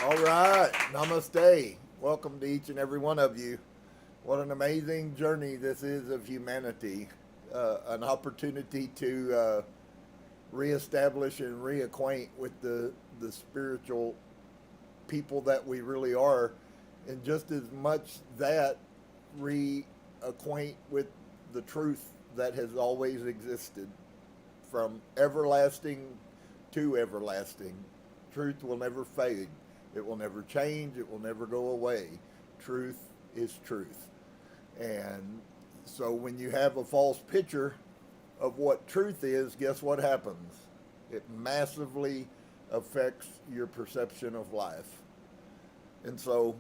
All right, namaste. Welcome to each and every one of you. What an amazing journey this is of humanity. An opportunity to reestablish and reacquaint with the spiritual people that we really are, and just as much that reacquaint with the truth that has always existed from everlasting to everlasting. Truth will never fade. It will never change. It will never go away. Truth is truth. And so when you have a false picture of what truth is, guess what happens? It massively affects your perception of life. And so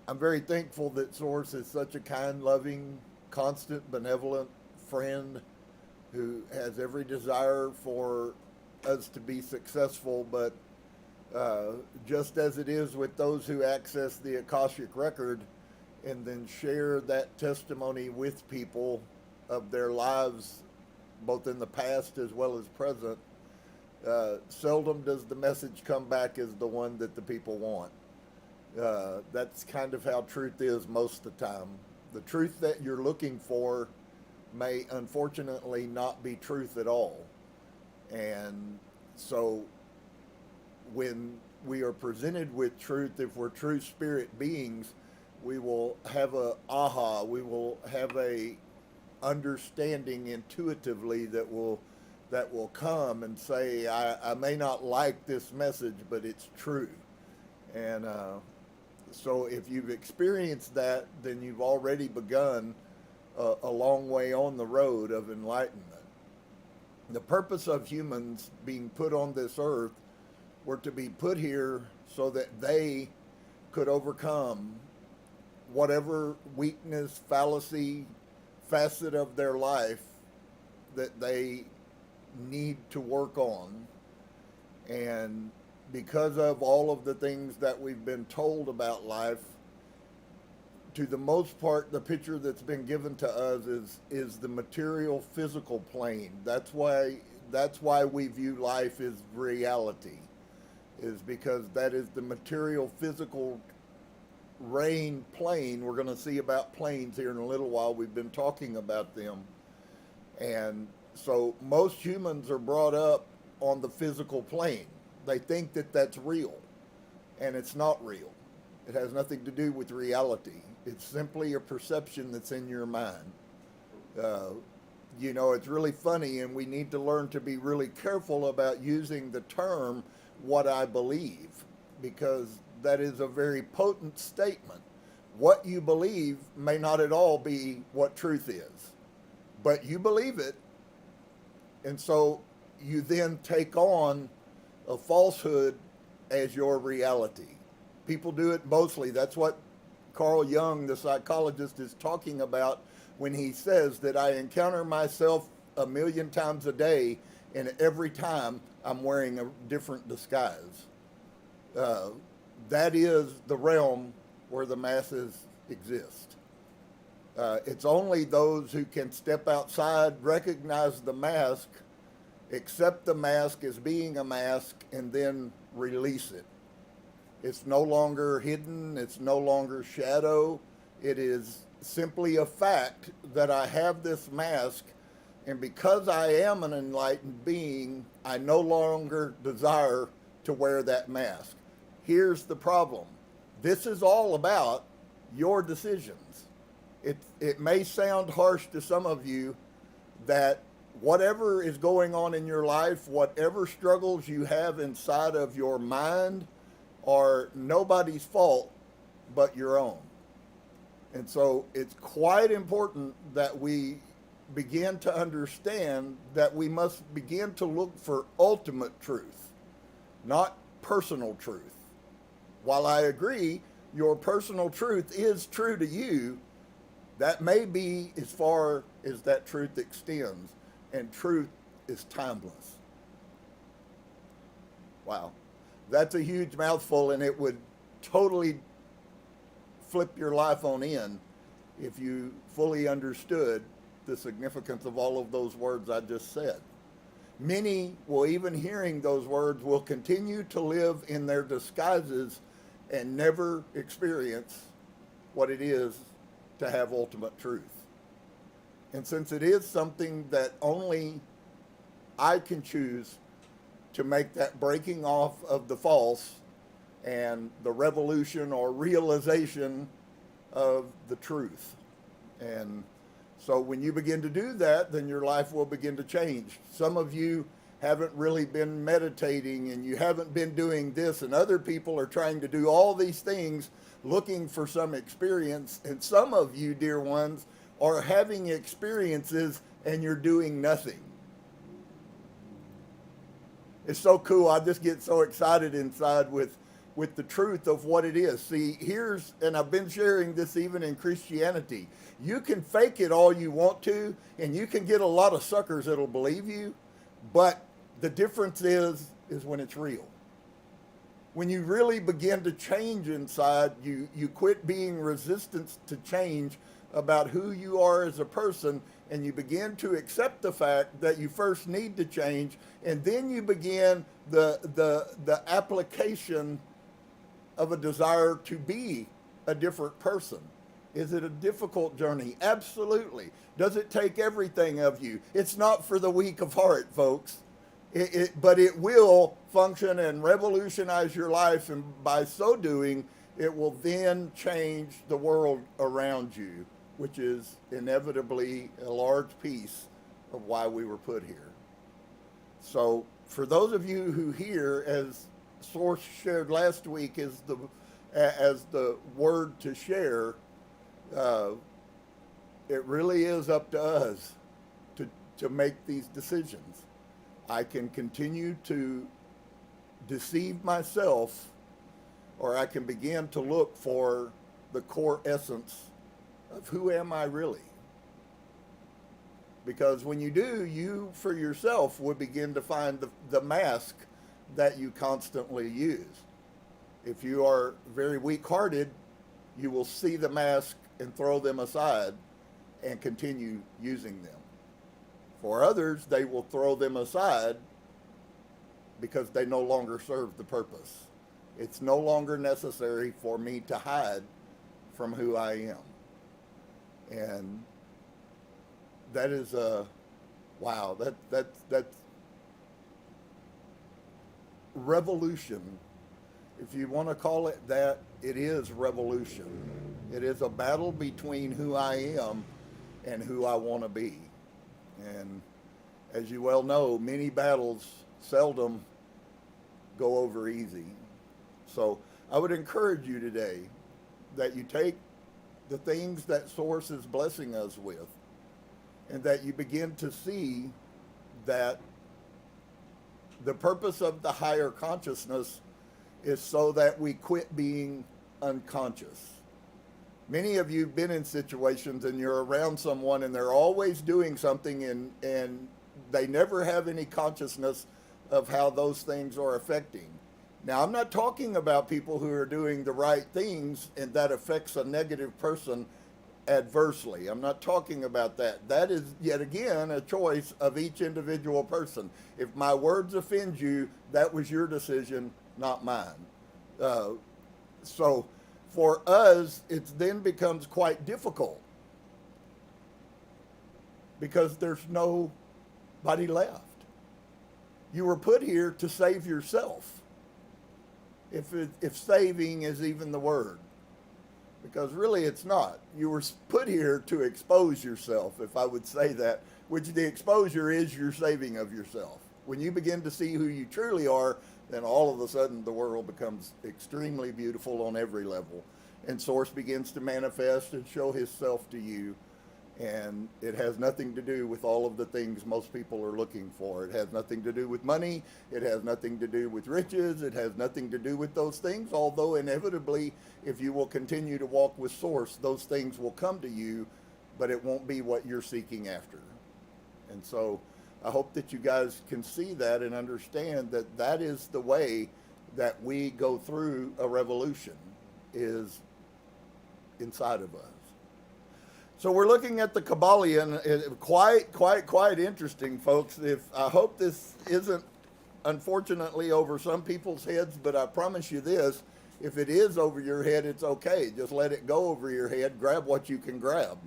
I'm very thankful that Source is such a kind, loving, constant, benevolent friend who has every desire for us to be successful, but just as it is with those who access the Akashic record and then share that testimony with people of their lives, both in the past as well as present, seldom does the message come back as the one that the people want. That's kind of how truth is most of the time. The truth that you're looking for may unfortunately not be truth at all. And so when we are presented with truth, if we're true spirit beings, we will have a aha, we will have a understanding intuitively that will come and say, I may not like this message, but it's true. And so if you've experienced that, then you've already begun a long way on the road of enlightenment. The purpose of humans being put on this earth were to be put here so that they could overcome whatever weakness, fallacy, facet of their life that they need to work on. And because of all of the things that we've been told about life, to the most part, the picture that's been given to us is the material, physical plane. That's why we view life as reality, is because that is the material, physical rain plane. We're going to see about planes here in a little while. We've been talking about them. And so most humans are brought up on the physical plane. They think that that's real, and it's not real. It has nothing to do with reality. It's simply a perception that's in your mind. It's really funny, and we need to learn to be really careful about using the term "what I believe," because that is a very potent statement. What you believe may not at all be what truth is, but you believe it, and so you then take on a falsehood as your reality. People do it mostly. That's what Carl Jung, the psychologist, is talking about when he says that I encounter myself 1,000,000 times a day, and every time I'm wearing a different disguise. That is the realm where the masses exist. It's only those who can step outside, recognize the mask, accept the mask as being a mask, and then release it. It's no longer hidden. It's no longer shadow. It is simply a fact that I have this mask, and because I am an enlightened being, I no longer desire to wear that mask. Here's the problem. This is all about your decisions. It may sound harsh to some of you that whatever is going on in your life, whatever struggles you have inside of your mind, are nobody's fault but your own. And so it's quite important that we begin to understand that we must begin to look for ultimate truth, not personal truth. While I agree your personal truth is true to you, that may be as far as that truth extends, and truth is timeless. Wow. That's a huge mouthful, and it would totally flip your life on end if you fully understood the significance of all of those words I just said. Many will, even hearing those words, will continue to live in their disguises and never experience what it is to have ultimate truth. And since it is something that only I can choose to make that breaking off of the false and the revolution or realization of the truth. And so when you begin to do that, then your life will begin to change. Some of you haven't really been meditating, and you haven't been doing this, and other people are trying to do all these things looking for some experience. And some of you, dear ones, are having experiences and you're doing nothing. It's so cool. I just get so excited inside with the truth of what it is. See, and I've been sharing this even in Christianity. You can fake it all you want to, and you can get a lot of suckers that'll believe you, but the difference is when it's real. When you really begin to change inside, you quit being resistant to change about who you are as a person, and you begin to accept the fact that you first need to change, and then you begin the application of a desire to be a different person. Is it a difficult journey? Absolutely. Does it take everything of you? It's not for the weak of heart, folks. But it will function and revolutionize your life, and by so doing, it will then change the world around you, which is inevitably a large piece of why we were put here. So for those of you who hear, as Source shared last week, as the word to share, it really is up to us to make these decisions. I can continue to deceive myself, or I can begin to look for the core essence of who am I really. Because when you do, you for yourself will begin to find the mask that you constantly use. If you are very weak-hearted, you will see the mask and throw them aside and continue using them. For others, they will throw them aside because they no longer serve the purpose. It's no longer necessary for me to hide from who I am. And that is wow, that's revolution. If you want to call it that, it is revolution. It is a battle between who I am and who I want to be. And as you well know, many battles seldom go over easy. So I would encourage you today that you take the things that Source is blessing us with, and that you begin to see that the purpose of the higher consciousness is so that we quit being unconscious. Many of you have been in situations and you're around someone and they're always doing something, and they never have any consciousness of how those things are affecting. Now, I'm not talking about people who are doing the right things and that affects a negative person adversely. I'm not talking about that. That is, yet again, a choice of each individual person. If my words offend you, that was your decision, not mine. So for us, it then becomes quite difficult because there's nobody left. You were put here to save yourself, if saving is even the word, because really it's not. You were put here to expose yourself, if I would say that, which the exposure is your saving of yourself. When you begin to see who you truly are, then all of a sudden the world becomes extremely beautiful on every level, and Source begins to manifest and show himself to you. And it has nothing to do with all of the things most people are looking for. It has nothing to do with money. It has nothing to do with riches. It has nothing to do with those things, although inevitably, if you will continue to walk with Source, those things will come to you, but it won't be what you're seeking after. And so I hope that you guys can see that and understand that that is the way that we go through a revolution, is inside of us. So we're looking at the Kybalion. Quite interesting, folks. I hope this isn't, unfortunately, over some people's heads, but I promise you this, If it is over your head, it's okay. Just let it go over your head. Grab what you can grab.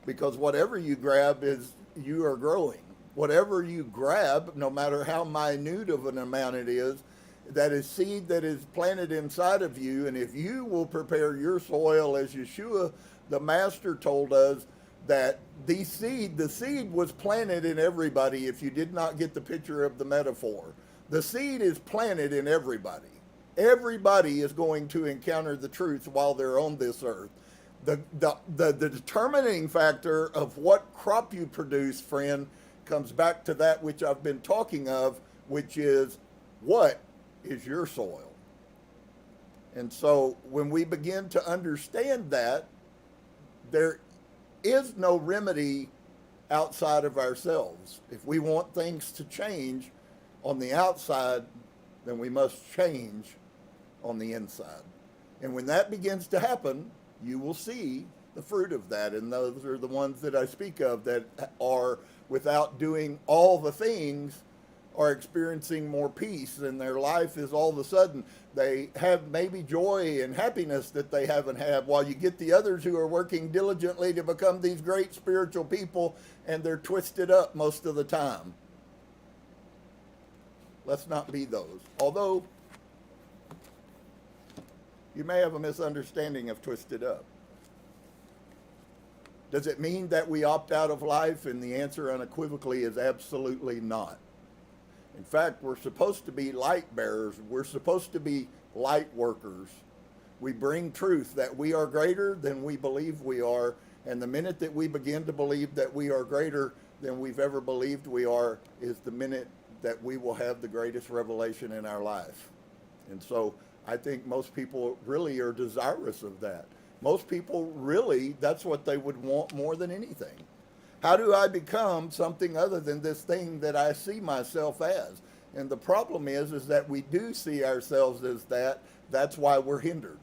Because whatever you grab is, you are growing. Whatever you grab, no matter how minute of an amount it is, that is seed that is planted inside of you. And if you will prepare your soil, as Yahusha, the master, told us, that the seed was planted in everybody. If you did not get the picture of the metaphor, the seed is planted in everybody. Everybody is going to encounter the truth while they're on this earth. The determining factor of what crop you produce, friend, comes back to that which I've been talking of, which is, what is your soil? And so when we begin to understand that, there is no remedy outside of ourselves. If we want things to change on the outside, then we must change on the inside. And when that begins to happen, you will see the fruit of that. And those are the ones that I speak of, that are, without doing all the things, are experiencing more peace, and their life is, all of a sudden, they have maybe joy and happiness that they haven't had, while you get the others who are working diligently to become these great spiritual people, and they're twisted up most of the time. Let's not be those. Although, you may have a misunderstanding of twisted up. Does it mean that we opt out of life? And the answer unequivocally is absolutely not. In fact, we're supposed to be light bearers. We're supposed to be light workers. We bring truth that we are greater than we believe we are. And the minute that we begin to believe that we are greater than we've ever believed we are, is the minute that we will have the greatest revelation in our life. And so I think most people really are desirous of that. Most people really, that's what they would want more than anything. How do I become something other than this thing that I see myself as? And the problem is that we do see ourselves as that. That's why we're hindered.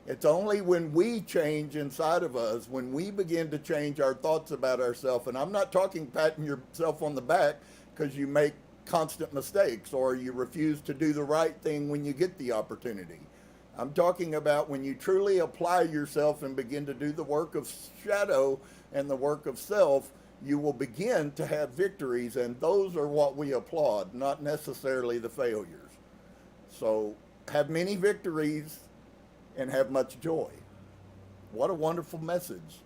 It's only when we change inside of us, when we begin to change our thoughts about ourselves. And I'm not talking patting yourself on the back because you make constant mistakes or you refuse to do the right thing when you get the opportunity. I'm talking about when you truly apply yourself and begin to do the work of shadow and the work of self, you will begin to have victories, and those are what we applaud, not necessarily the failures. So have many victories and have much joy. What a wonderful message.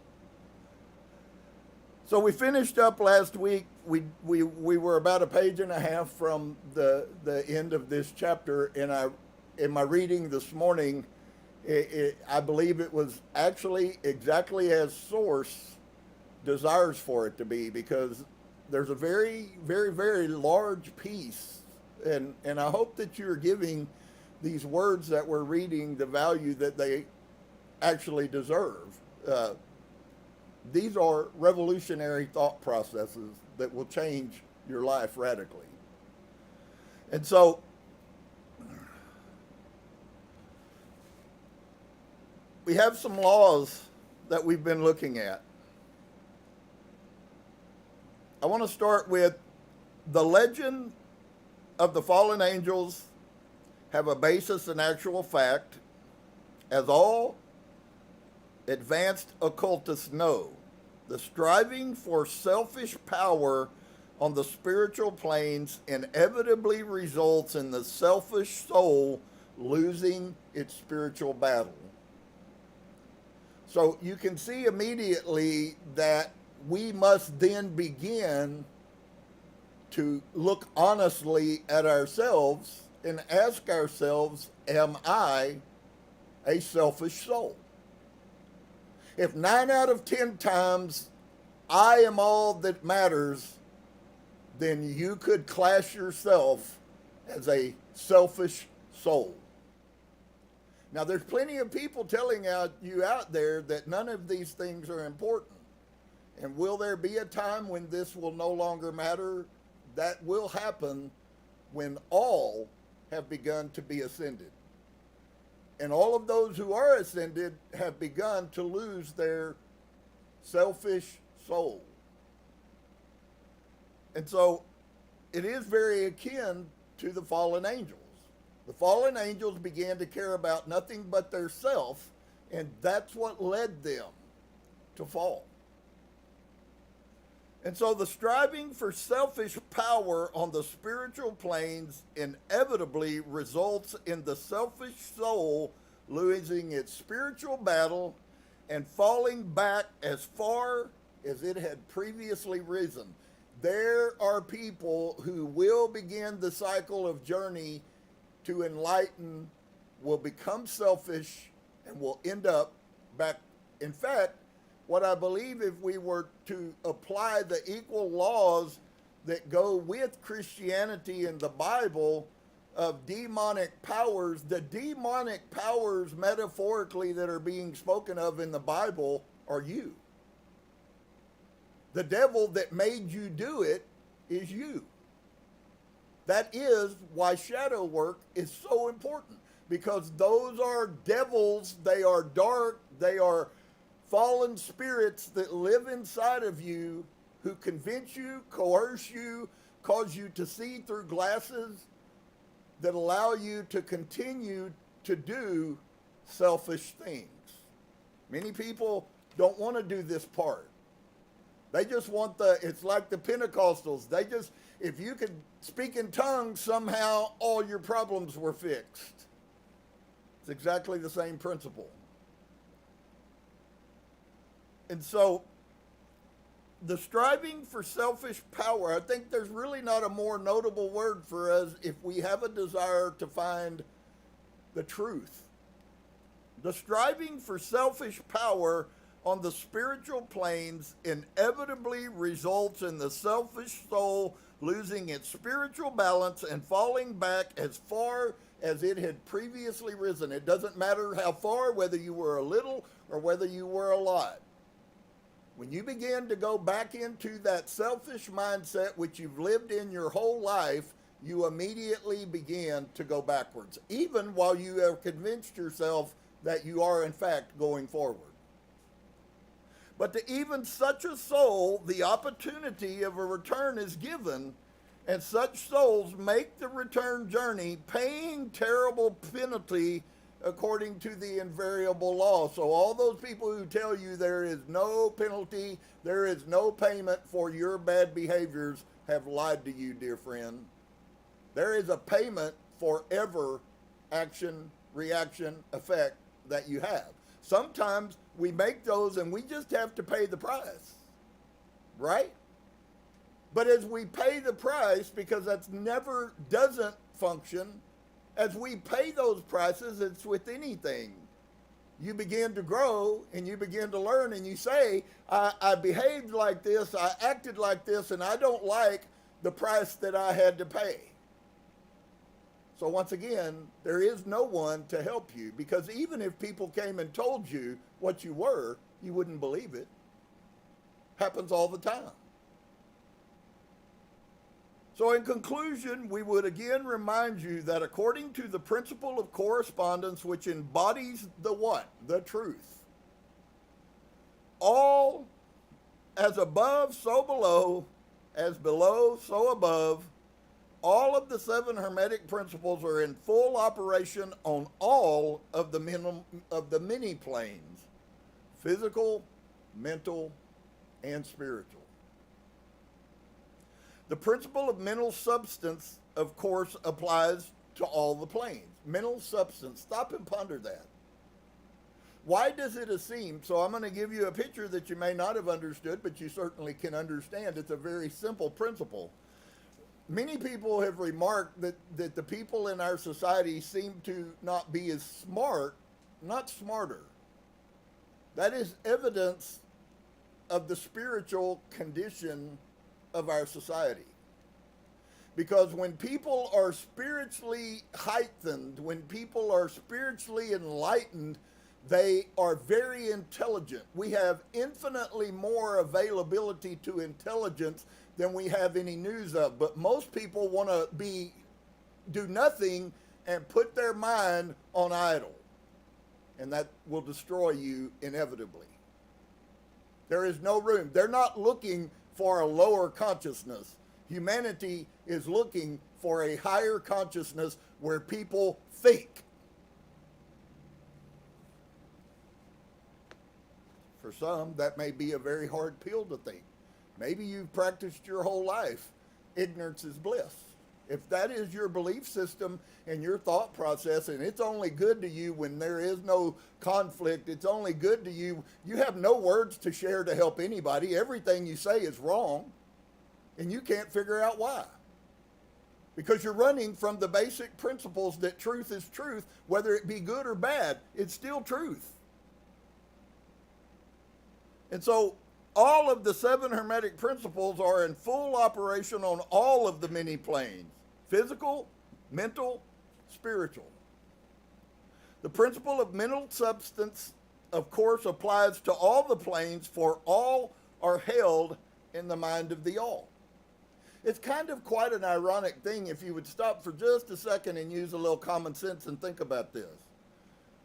So we finished up last week. We were about a page and a half from the end of this chapter, and in my reading this morning, I believe it was actually exactly as Source desires for it to be, because there's a very, very, very large piece, and I hope that you're giving these words that we're reading the value that they actually deserve. These are revolutionary thought processes that will change your life radically. And so we have some laws that we've been looking at. I want to start with the legend of the fallen angels have a basis in actual fact, as all advanced occultists know. The striving for selfish power on the spiritual planes inevitably results in the selfish soul losing its spiritual battle. So you can see immediately that we must then begin to look honestly at ourselves and ask ourselves, am I a selfish soul? If 9 out of 10 times I am all that matters, then you could class yourself as a selfish soul. Now, there's plenty of people telling you out there that none of these things are important. And will there be a time when this will no longer matter? That will happen when all have begun to be ascended. And all of those who are ascended have begun to lose their selfish soul. And so it is very akin to the fallen angels. The fallen angels began to care about nothing but their self, and that's what led them to fall. And so the striving for selfish power on the spiritual planes inevitably results in the selfish soul losing its spiritual battle and falling back as far as it had previously risen. There are people who will begin the cycle of journey to enlighten, will become selfish, and will end up back. In fact, what I believe, if we were to apply the equal laws that go with Christianity and the Bible of demonic powers, the demonic powers metaphorically that are being spoken of in the Bible are you. The devil that made you do it is you. That is why shadow work is so important, because those are devils, they are dark, they are fallen spirits that live inside of you who convince you, coerce you, cause you to see through glasses that allow you to continue to do selfish things. Many people don't want to do this part. They just want it's like the Pentecostals. They just, if you could speak in tongues, somehow all your problems were fixed. It's exactly the same principle. And so, the striving for selfish power, I think there's really not a more notable word for us if we have a desire to find the truth. The striving for selfish power on the spiritual planes inevitably results in the selfish soul losing its spiritual balance and falling back as far as it had previously risen. It doesn't matter how far, whether you were a little or whether you were a lot. When you begin to go back into that selfish mindset which you've lived in your whole life, you immediately begin to go backwards, even while you have convinced yourself that you are in fact going forward. But to even such a soul, the opportunity of a return is given, and such souls make the return journey, paying terrible penalty according to the invariable law. So all those people who tell you there is no penalty, there is no payment for your bad behaviors, have lied to you, dear friend. There is a payment for every action, reaction, effect that you have. Sometimes we make those and we just have to pay the price, right? But as we pay the price, because that's never doesn't function, as we pay those prices, it's with anything. You begin to grow and you begin to learn, and you say, I behaved like this, I acted like this, and I don't like the price that I had to pay. So once again, there is no one to help you, because even if people came and told you what you were, you wouldn't believe it. Happens all the time. So in conclusion, we would again remind you that according to the principle of correspondence, which embodies the what? The truth. All as above, so below, as below, so above, all of the 7 Hermetic principles are in full operation on all of the many planes: physical, mental, and spiritual. The principle of mental substance, of course, applies to all the planes. Mental substance. Stop and ponder that. Why does it seem? So I'm going to give you a picture that you may not have understood, but you certainly can understand. It's a very simple principle. Many people have remarked that the people in our society seem to not be as smart, not smarter. That is evidence of the spiritual condition of our society. Because when people are spiritually heightened, when people are spiritually enlightened, they are very intelligent. We have infinitely more availability to intelligence than we have any news of. But most people want to do nothing and put their mind on idle. And that will destroy you inevitably. There is no room. They're not looking for a lower consciousness. Humanity is looking for a higher consciousness where people think. For some, that may be a very hard pill to think. Maybe you've practiced your whole life. Ignorance is bliss. If that is your belief system and your thought process, and it's only good to you when there is no conflict, it's only good to you, you have no words to share to help anybody. Everything you say is wrong, and you can't figure out why. Because you're running from the basic principles that truth is truth, whether it be good or bad, it's still truth. And so all of the 7 Hermetic principles are in full operation on all of the many planes: physical, mental, spiritual. The principle of mental substance, of course, applies to all the planes, for all are held in the mind of the all. It's kind of quite an ironic thing if you would stop for just a second and use a little common sense and think about this.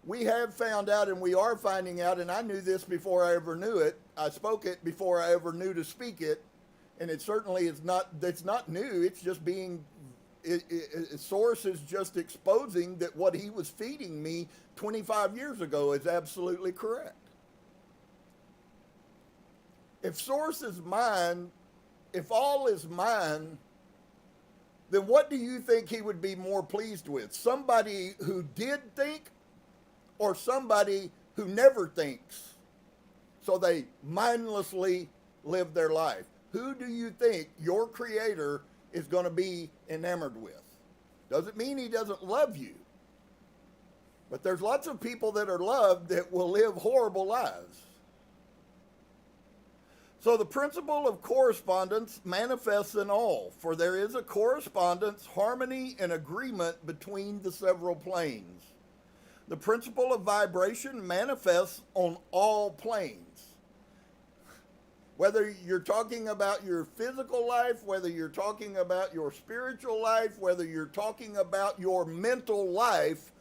We have found out, and we are finding out, and I knew this before I ever knew it. I spoke it before I ever knew to speak it, and it certainly is not, it's not new. It's just being, Source is just exposing that what he was feeding me 25 years ago is absolutely correct. If Source is mine, if all is mine, then what do you think he would be more pleased with? Somebody who did think, or somebody who never thinks, so they mindlessly live their life? Who do you think your Creator is going to be enamored with? Doesn't mean he doesn't love you, but there's lots of people that are loved that will live horrible lives. So the principle of correspondence manifests in all, for there is a correspondence, harmony, and agreement between the several planes. The principle of vibration manifests on all planes. Whether you're talking about your physical life, whether you're talking about your spiritual life, whether you're talking about your mental life,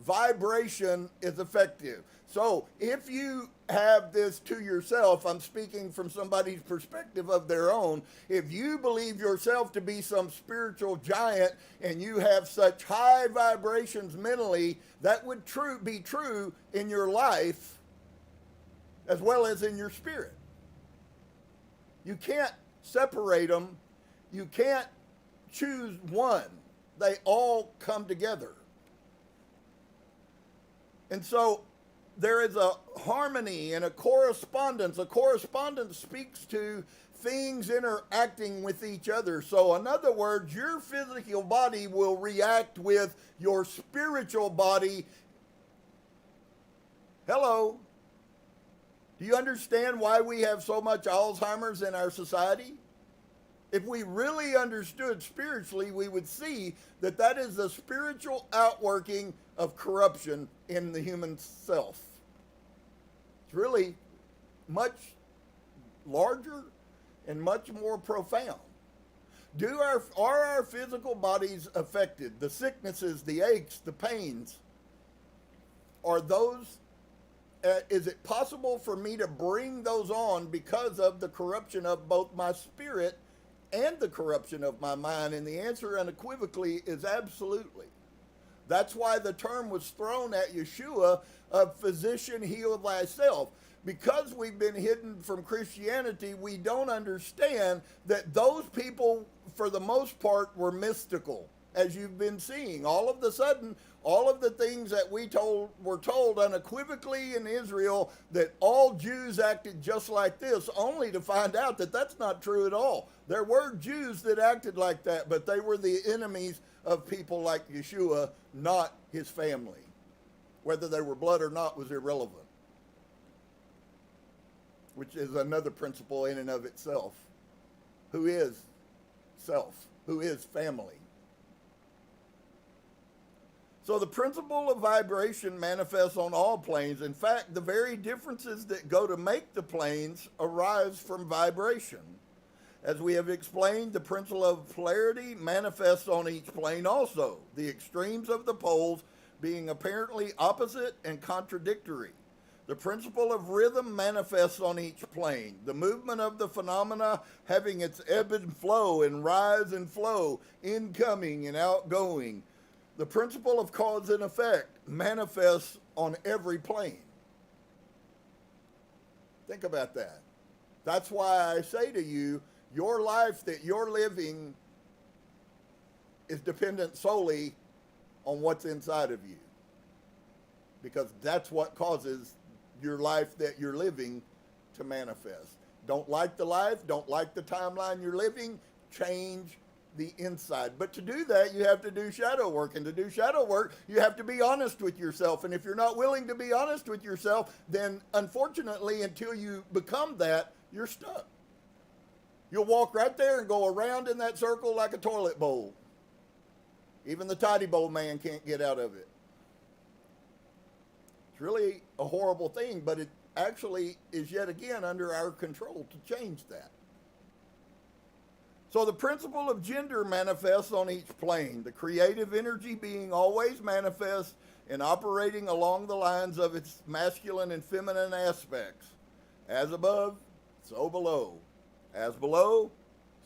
vibration is effective. So if you have this to yourself, I'm speaking from somebody's perspective of their own, if you believe yourself to be some spiritual giant and you have such high vibrations mentally, that would be true in your life as well as in your spirit. You can't separate them. You can't choose one. They all come together. And so there is a harmony and a correspondence. A correspondence speaks to things interacting with each other. So in other words, your physical body will react with your spiritual body. Hello. Do you understand why we have so much Alzheimer's in our society? If we really understood spiritually, we would see that that is the spiritual outworking of corruption in the human self. It's really much larger and much more profound. Are our physical bodies affected? The sicknesses, the aches, the pains, are those, is it possible for me to bring those on because of the corruption of both my spirit and the corruption of my mind? And the answer unequivocally is absolutely. That's why the term was thrown at Yahusha of physician, heal thyself. Because we've been hidden from Christianity, we don't understand that those people, for the most part, were mystical, as you've been seeing. All of a sudden, all of the things that were told unequivocally in Israel, that all Jews acted just like this, only to find out that that's not true at all. There were Jews that acted like that, but they were the enemies of people like Yahusha, not his family. Whether they were blood or not was irrelevant, which is another principle in and of itself. Who is self? Who is family? So the principle of vibration manifests on all planes. In fact, the very differences that go to make the planes arise from vibration. As we have explained, the principle of polarity manifests on each plane also, the extremes of the poles being apparently opposite and contradictory. The principle of rhythm manifests on each plane, the movement of the phenomena having its ebb and flow and rise and flow, incoming and outgoing. The principle of cause and effect manifests on every plane. Think about that. That's why I say to you, your life that you're living is dependent solely on what's inside of you. Because that's what causes your life that you're living to manifest. Don't like the life, don't like the timeline you're living, change the inside. But to do that, you have to do shadow work. And to do shadow work, you have to be honest with yourself. And if you're not willing to be honest with yourself, then unfortunately, until you become that, you're stuck. You'll walk right there and go around in that circle like a toilet bowl. Even the tidy bowl man can't get out of it. It's really a horrible thing, but it actually is yet again under our control to change that. So the principle of gender manifests on each plane, the creative energy being always manifest and operating along the lines of its masculine and feminine aspects. As above, so below. As below,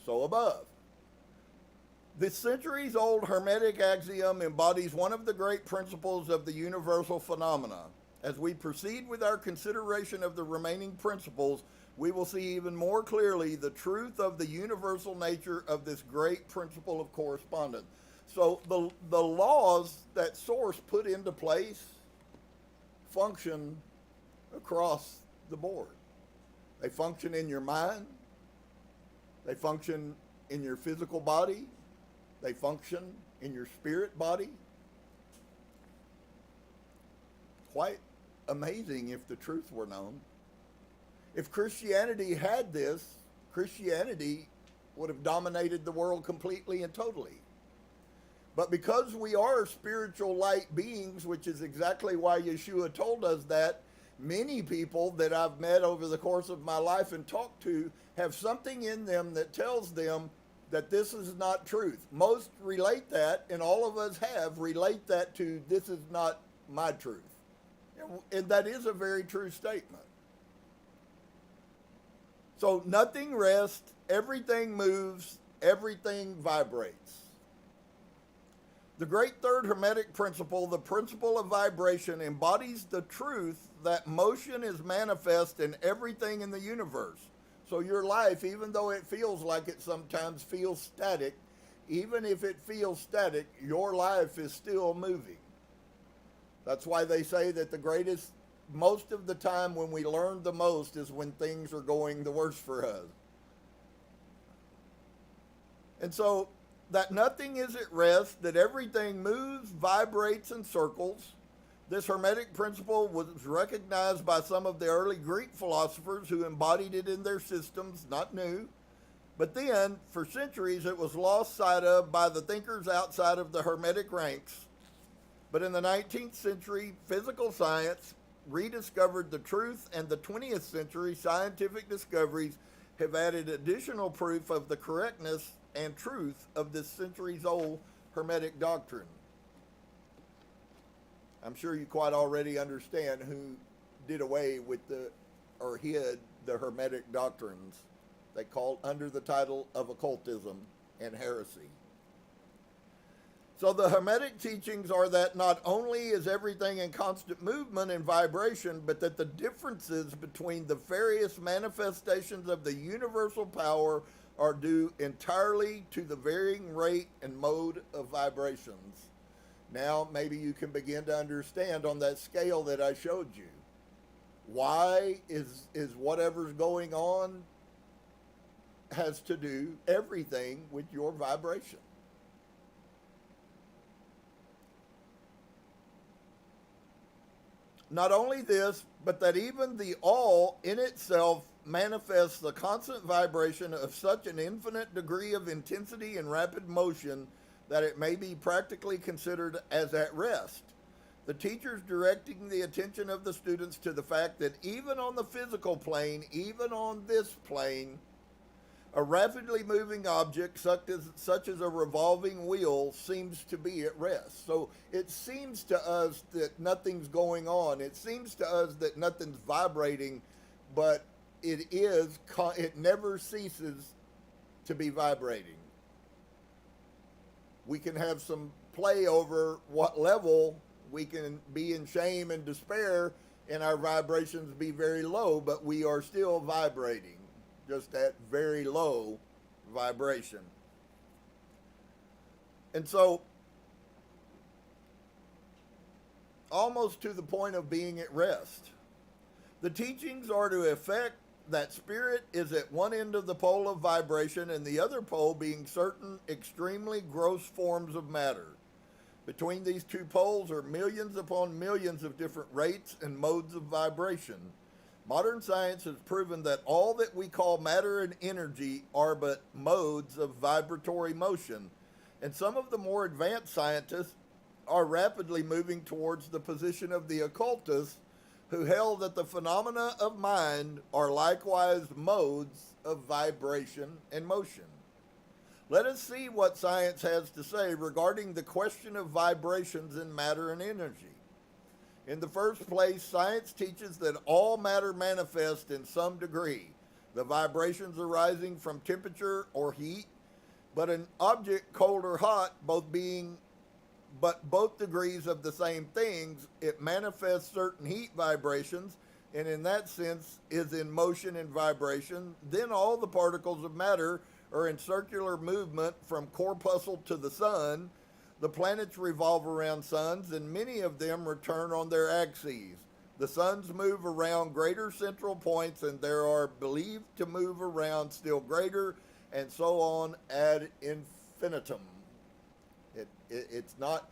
so above. This centuries-old Hermetic axiom embodies one of the great principles of the universal phenomena. As we proceed with our consideration of the remaining principles, we will see even more clearly the truth of the universal nature of this great principle of correspondence. So the laws that Source put into place function across the board. They function in your mind. They function in your physical body. They function in your spirit body. Quite amazing if the truth were known. If Christianity had this, Christianity would have dominated the world completely and totally. But because we are spiritual light beings, which is exactly why Yahusha told us that, many people that I've met over the course of my life and talked to have something in them that tells them that this is not truth. Most relate that, and all of us have, relate that to this is not my truth. And that is a very true statement. So nothing rests, everything moves, everything vibrates. The great third Hermetic principle, the principle of vibration, embodies the truth that motion is manifest in everything in the universe. So your life, even though it feels like it sometimes feels static, even if it feels static, your life is still moving. That's why they say that the greatest, most of the time when we learn the most is when things are going the worst for us. And so that nothing is at rest, that everything moves, vibrates, and circles. This Hermetic principle was recognized by some of the early Greek philosophers who embodied it in their systems, not new. But then, for centuries, it was lost sight of by the thinkers outside of the Hermetic ranks. But in the 19th century, physical science rediscovered the truth, and the 20th century scientific discoveries have added additional proof of the correctness and truth of this centuries-old Hermetic doctrine. I'm sure you quite already understand who did away with or hid the Hermetic doctrines they called under the title of occultism and heresy. So the Hermetic teachings are that not only is everything in constant movement and vibration, but that the differences between the various manifestations of the universal power are due entirely to the varying rate and mode of vibrations. Now maybe you can begin to understand on that scale that I showed you. Why is whatever's going on has to do everything with your vibration. Not only this, but that even the all in itself manifests the constant vibration of such an infinite degree of intensity and rapid motion that it may be practically considered as at rest. The teachers directing the attention of the students to the fact that even on the physical plane, even on this plane, a rapidly moving object such as a revolving wheel seems to be at rest. So it seems to us that nothing's going on. It seems to us that nothing's vibrating, but it never ceases to be vibrating. We can have some play over what level we can be in shame and despair and our vibrations be very low, but we are still vibrating, just at very low vibration. And so, almost to the point of being at rest. The teachings are to effect that spirit is at one end of the pole of vibration and the other pole being certain extremely gross forms of matter. Between these two poles are millions upon millions of different rates and modes of vibration. Modern science has proven that all that we call matter and energy are but modes of vibratory motion, and some of the more advanced scientists are rapidly moving towards the position of the occultists who held that the phenomena of mind are likewise modes of vibration and motion. Let us see what science has to say regarding the question of vibrations in matter and energy. In the first place, science teaches that all matter manifests in some degree, the vibrations arising from temperature or heat, but an object cold or hot, both degrees of the same things, it manifests certain heat vibrations, and in that sense is in motion and vibration. Then all the particles of matter are in circular movement from corpuscle to the sun. The planets revolve around suns, and many of them return on their axes. The suns move around greater central points, and there are believed to move around still greater, and so on ad infinitum. It's not,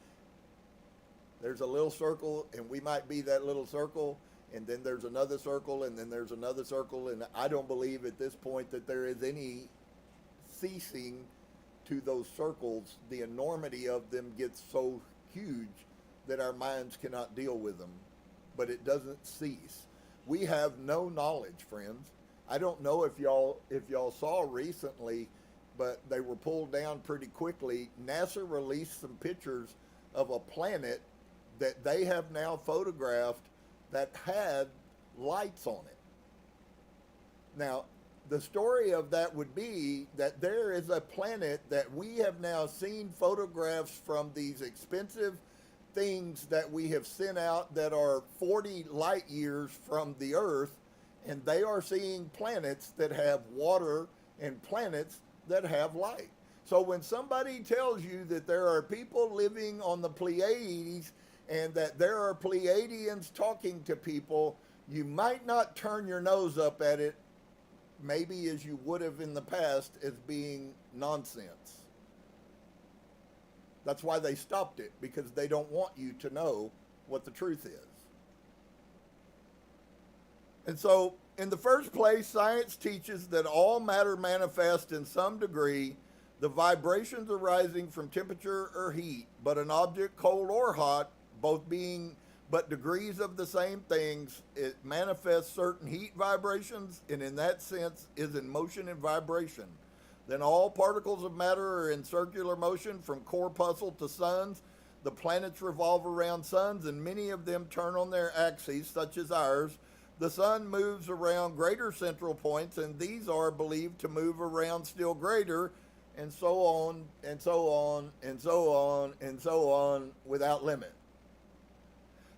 there's a little circle, and we might be that little circle, and then there's another circle, and then there's another circle, and I don't believe at this point that there is any ceasing to those circles. The enormity of them gets so huge that our minds cannot deal with them, but it doesn't cease. We have no knowledge, friends. I don't know if y'all saw recently, but they were pulled down pretty quickly. NASA released some pictures of a planet that they have now photographed that had lights on it. Now, the story of that would be that there is a planet that we have now seen photographs from these expensive things that we have sent out that are 40 light years from the Earth, and they are seeing planets that have water and planets that have light. So when somebody tells you that there are people living on the Pleiades and that there are Pleiadians talking to people, you might not turn your nose up at it, maybe as you would have in the past, as being nonsense. That's why they stopped it, because they don't want you to know what the truth is. And so, in the first place, science teaches that all matter manifests in some degree, the vibrations arising from temperature or heat, but an object cold or hot, both being but degrees of the same things, it manifests certain heat vibrations, and in that sense is in motion and vibration. Then all particles of matter are in circular motion from corpuscle to suns. The planets revolve around suns, and many of them turn on their axes, such as ours. The sun moves around greater central points, and these are believed to move around still greater, and so on, and so on, and so on, and so on, without limit.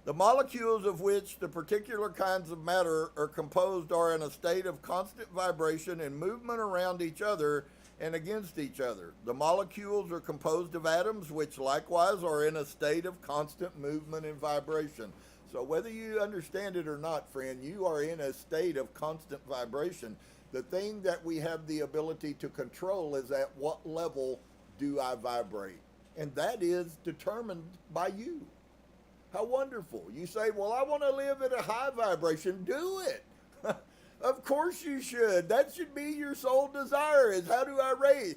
The molecules of which the particular kinds of matter are composed are in a state of constant vibration and movement around each other and against each other. The molecules are composed of atoms, which likewise are in a state of constant movement and vibration. So whether you understand it or not, friend, you are in a state of constant vibration. The thing that we have the ability to control is at what level do I vibrate? And that is determined by you. How wonderful. You say, well, I want to live at a high vibration. Do it. Of course you should. That should be your sole desire, is how do I raise?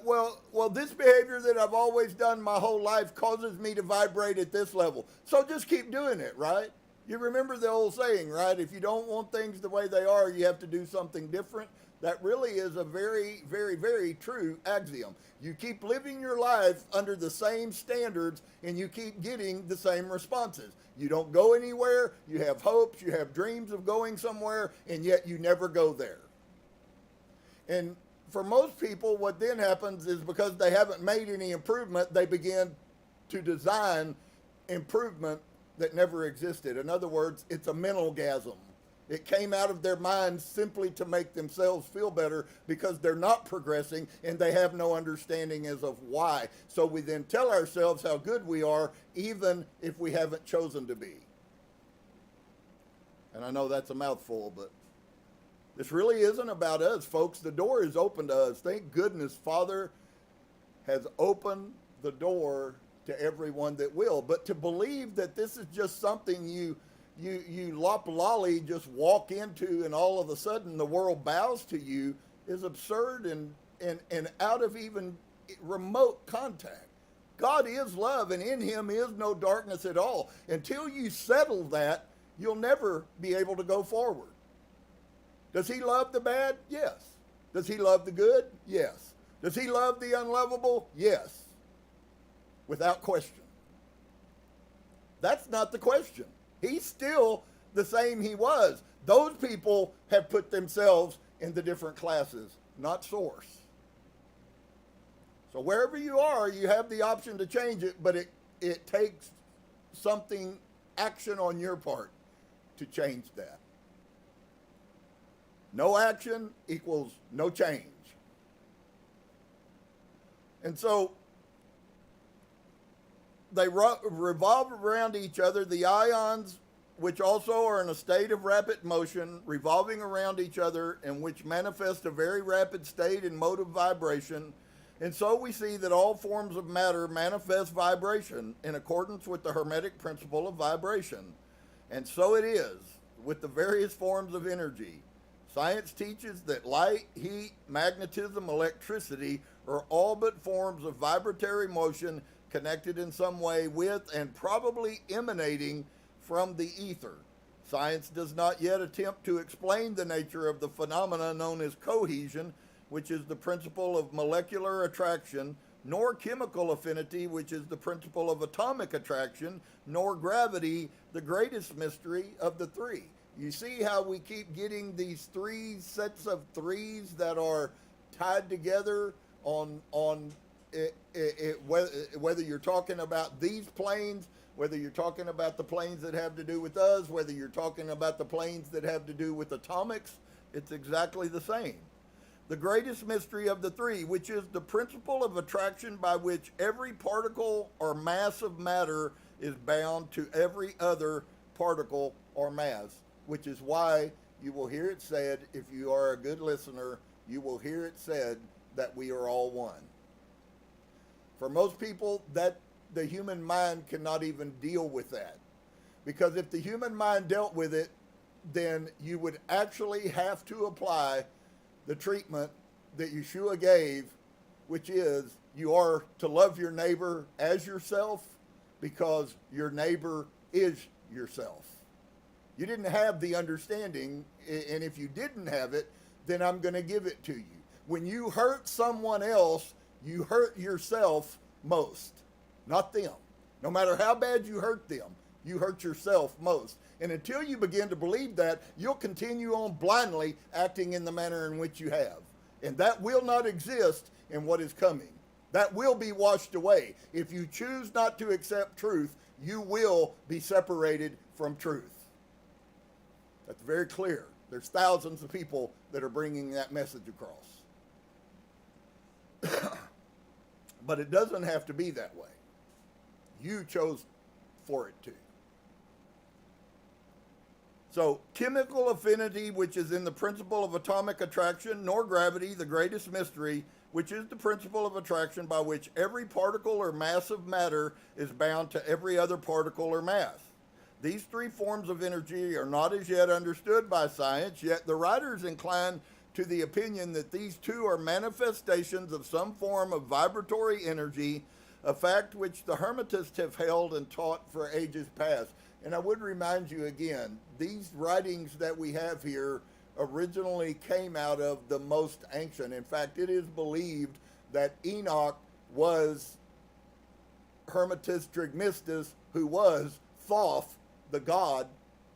Well, this behavior that I've always done my whole life causes me to vibrate at this level. So just keep doing it, right? You remember the old saying, right? If you don't want things the way they are, you have to do something different. That really is a very, very, very true axiom. You keep living your life under the same standards and you keep getting the same responses. You don't go anywhere, you have hopes, you have dreams of going somewhere, and yet you never go there. And for most people, what then happens is because they haven't made any improvement, they begin to design improvement that never existed. In other words, it's a mental gasm. It came out of their minds simply to make themselves feel better because they're not progressing and they have no understanding as of why. So we then tell ourselves how good we are even if we haven't chosen to be. And I know that's a mouthful, but this really isn't about us, folks. The door is open to us. Thank goodness Father has opened the door to everyone that will. But to believe that this is just something you lop-lolly just walk into and all of a sudden the world bows to you is absurd and out of even remote contact. God is love, and in him is no darkness at all. Until you settle that, you'll never be able to go forward. Does he love the bad? Yes. Does he love the good? Yes. Does he love the unlovable? Yes. Without question. That's not the question. He's still the same he was. Those people have put themselves in the different classes, not source. So wherever you are, you have the option to change it, but it takes something, action on your part to change that. No action equals no change. And so they revolve around each other. The ions, which also are in a state of rapid motion, revolving around each other, and which manifest a very rapid state and mode of vibration. And so we see that all forms of matter manifest vibration in accordance with the Hermetic principle of vibration. And so it is with the various forms of energy. Science teaches that light, heat, magnetism, electricity are all but forms of vibratory motion connected in some way with and probably emanating from the ether. Science does not yet attempt to explain the nature of the phenomena known as cohesion, which is the principle of molecular attraction, nor chemical affinity, which is the principle of atomic attraction, nor gravity, the greatest mystery of the three. You see how we keep getting these three sets of threes that are tied together on whether you're talking about these planes, whether you're talking about the planes that have to do with us, whether you're talking about the planes that have to do with atomics, it's exactly the same. The greatest mystery of the three, which is the principle of attraction by which every particle or mass of matter is bound to every other particle or mass, which is why you will hear it said, if you are a good listener, you will hear it said that we are all one. For most people, that the human mind cannot even deal with that. Because if the human mind dealt with it, then you would actually have to apply the treatment that Yahusha gave, which is you are to love your neighbor as yourself because your neighbor is yourself. You didn't have the understanding, and if you didn't have it, then I'm going to give it to you. When you hurt someone else, you hurt yourself most, not them. No matter how bad you hurt them, you hurt yourself most. And until you begin to believe that, you'll continue on blindly acting in the manner in which you have. And that will not exist in what is coming. That will be washed away. If you choose not to accept truth, you will be separated from truth. That's very clear. There's thousands of people that are bringing that message across. But it doesn't have to be that way. You chose for it to. So, chemical affinity, which is in the principle of atomic attraction, nor gravity, the greatest mystery, which is the principle of attraction by which every particle or mass of matter is bound to every other particle or mass. These three forms of energy are not as yet understood by science, yet the writers incline to the opinion that these two are manifestations of some form of vibratory energy, a fact which the Hermetists have held and taught for ages past. And I would remind you again, these writings that we have here originally came out of the most ancient. In fact, it is believed that Enoch was Hermetus Trismegistus, who was Thoth, the god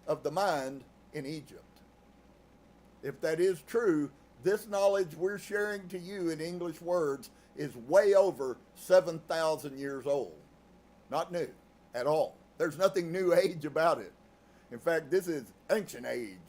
of the mind in Egypt. If that is true, this knowledge we're sharing to you in English words is way over 7,000 years old. Not new at all. There's nothing new age about it. In fact, this is ancient age.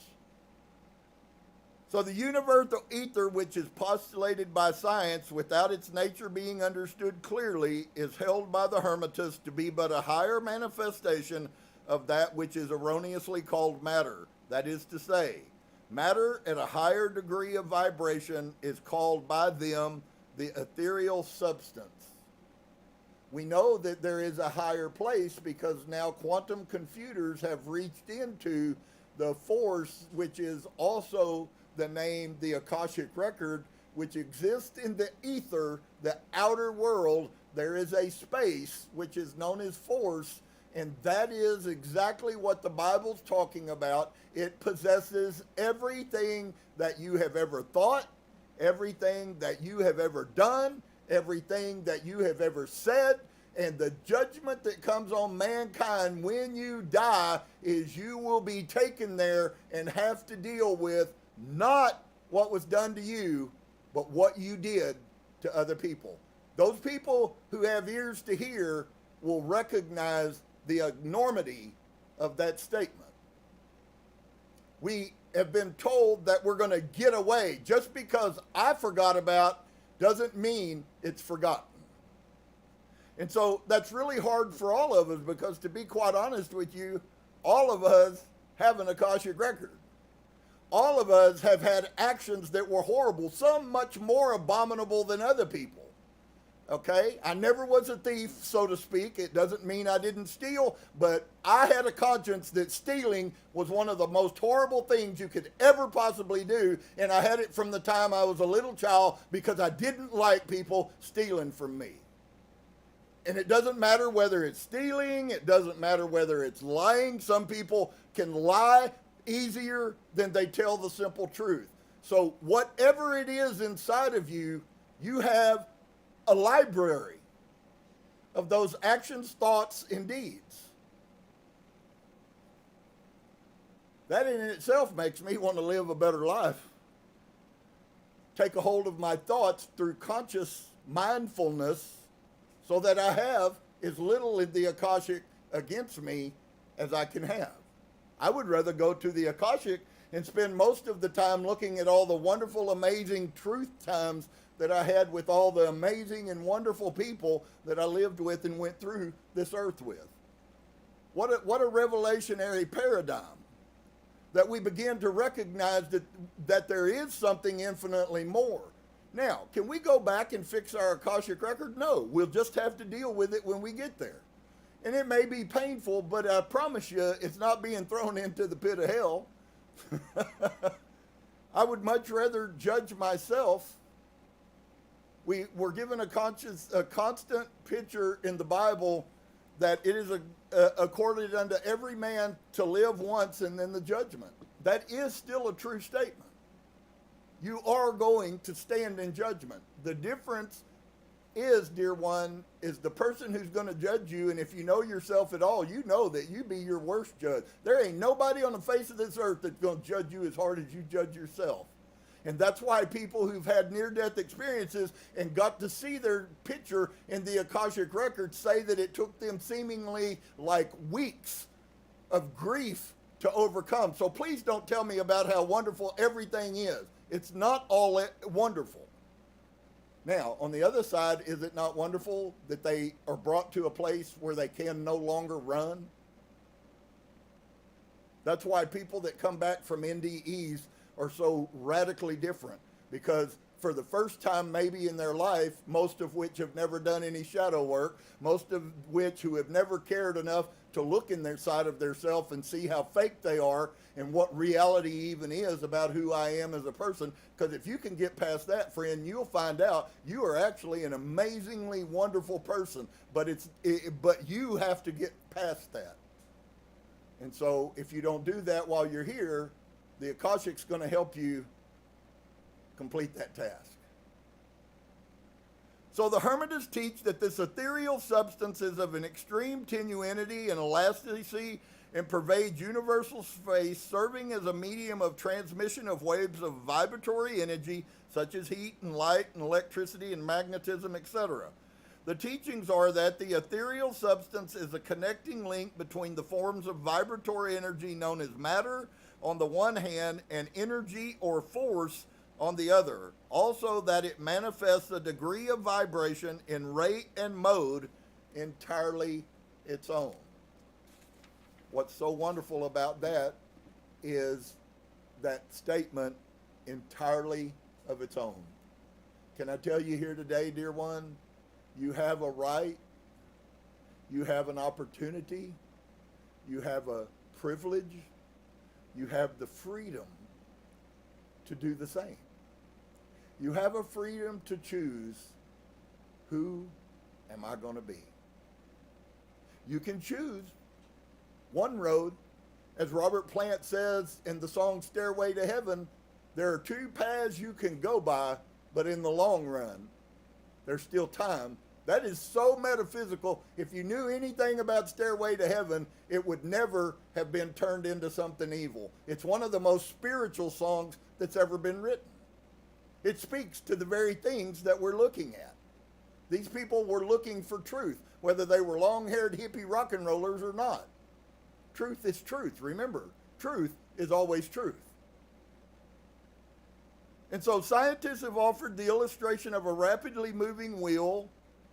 So the universal ether, which is postulated by science without its nature being understood clearly, is held by the Hermetists to be but a higher manifestation of that which is erroneously called matter. That is to say, matter at a higher degree of vibration is called by them the ethereal substance. We know that there is a higher place because now quantum computers have reached into the force, which is also the name, the Akashic record, which exists in the ether, the outer world. There is a space which is known as force, and that is exactly what the Bible's talking about. It possesses everything that you have ever thought, everything that you have ever done, everything that you have ever said, and the judgment that comes on mankind when you die is you will be taken there and have to deal with not what was done to you, but what you did to other people. Those people who have ears to hear will recognize the enormity of that statement. We have been told that we're going to get away. Just because I forgot about doesn't mean it's forgotten. And so that's really hard for all of us because, to be quite honest with you, all of us have an Akashic record. All of us have had actions that were horrible, some much more abominable than other people. Okay? I never was a thief, so to speak. It doesn't mean I didn't steal, but I had a conscience that stealing was one of the most horrible things you could ever possibly do, and I had it from the time I was a little child because I didn't like people stealing from me. And it doesn't matter whether it's stealing, it doesn't matter whether it's lying. Some people can lie easier than they tell the simple truth. So whatever it is inside of you, you have a library of those actions, thoughts, and deeds. That in itself makes me want to live a better life. Take a hold of my thoughts through conscious mindfulness so that I have as little in the Akashic against me as I can have. I would rather go to the Akashic and spend most of the time looking at all the wonderful, amazing truth times that I had with all the amazing and wonderful people that I lived with and went through this earth with. What a revelationary paradigm, that we begin to recognize that there is something infinitely more. Now, can we go back and fix our Akashic record? No, we'll just have to deal with it when we get there. And it may be painful, but I promise you it's not being thrown into the pit of hell. I would much rather judge myself. We're given a constant picture in the Bible that it is accorded unto every man to live once and then the judgment. That is still a true statement. You are going to stand in judgment. The difference is, dear one, is the person who's going to judge you, and if you know yourself at all, you know that you be your worst judge. There ain't nobody on the face of this earth that's going to judge you as hard as you judge yourself. And that's why people who've had near-death experiences and got to see their picture in the Akashic record say that it took them seemingly like weeks of grief to overcome. So please don't tell me about how wonderful everything is. It's not all wonderful. Now, on the other side, is it not wonderful that they are brought to a place where they can no longer run? That's why people that come back from NDEs are so radically different, because for the first time maybe in their life, most of which have never done any shadow work, most of which who have never cared enough to look in their side of their self and see how fake they are and what reality even is about who I am as a person. Because if you can get past that, friend, you'll find out you are actually an amazingly wonderful person, but but you have to get past that. And so if you don't do that while you're here, the Akashic's going to help you complete that task. So the Hermetists teach that this ethereal substance is of an extreme tenuity and elasticity and pervades universal space, serving as a medium of transmission of waves of vibratory energy, such as heat and light and electricity and magnetism, etc. The teachings are that the ethereal substance is a connecting link between the forms of vibratory energy known as matter on the one hand and energy or force on the other. Also, that it manifests a degree of vibration in rate and mode entirely its own. What's so wonderful about that is that statement, entirely of its own. Can I tell you here today, dear one, you have a right, you have an opportunity, you have a privilege, you have the freedom to do the same. You have a freedom to choose, who am I going to be? You can choose one road. As Robert Plant says in the song Stairway to Heaven, there are two paths you can go by, but in the long run, there's still time. That is so metaphysical. If you knew anything about Stairway to Heaven, it would never have been turned into something evil. It's one of the most spiritual songs that's ever been written. It speaks to the very things that we're looking at. These people were looking for truth, whether they were long-haired hippie rock and rollers or not. Truth is truth. Remember, truth is always truth. And so scientists have offered the illustration of a rapidly moving wheel,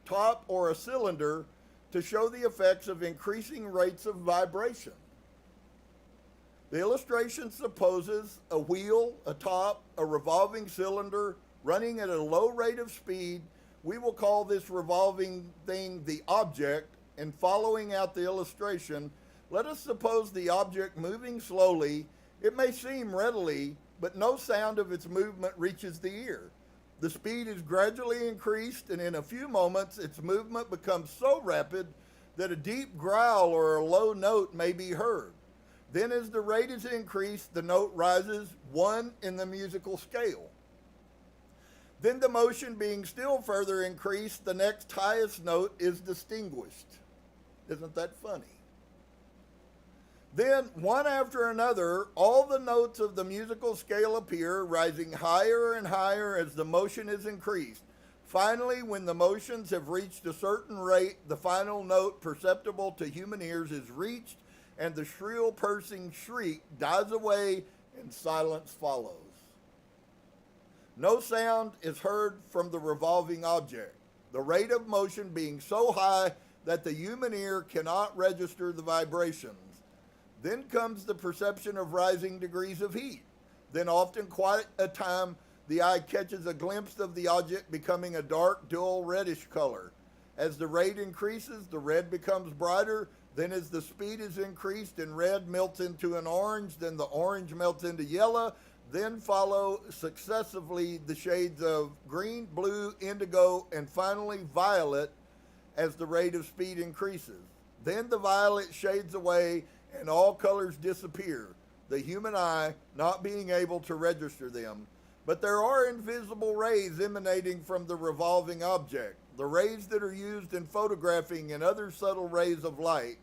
top, or a cylinder to show the effects of increasing rates of vibration. The illustration supposes a wheel, a top, a revolving cylinder running at a low rate of speed. We will call this revolving thing the object, and following out the illustration, let us suppose the object moving slowly. It may seem readily, but no sound of its movement reaches the ear. The speed is gradually increased, and in a few moments, its movement becomes so rapid that a deep growl or a low note may be heard. Then as the rate is increased, the note rises one in the musical scale. Then the motion being still further increased, the next highest note is distinguished. Isn't that funny? Then, one after another, all the notes of the musical scale appear, rising higher and higher as the motion is increased. Finally, when the motions have reached a certain rate, the final note perceptible to human ears is reached, and the shrill piercing shriek dies away and silence follows. No sound is heard from the revolving object, the rate of motion being so high that the human ear cannot register the vibrations. Then comes the perception of rising degrees of heat. Then often quite a time the eye catches a glimpse of the object becoming a dark, dull reddish color. As the rate increases, the red becomes brighter. Then as the speed is increased and red melts into an orange, then the orange melts into yellow. Then follow successively the shades of green, blue, indigo, and finally violet as the rate of speed increases. Then the violet shades away and all colors disappear, the human eye not being able to register them. But there are invisible rays emanating from the revolving object, the rays that are used in photographing and other subtle rays of light,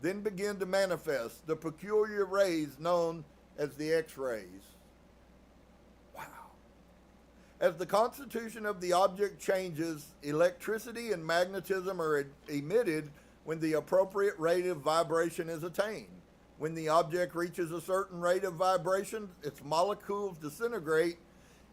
then begin to manifest, the peculiar rays known as the X-rays. Wow. As the constitution of the object changes, electricity and magnetism are emitted when the appropriate rate of vibration is attained. When the object reaches a certain rate of vibration, its molecules disintegrate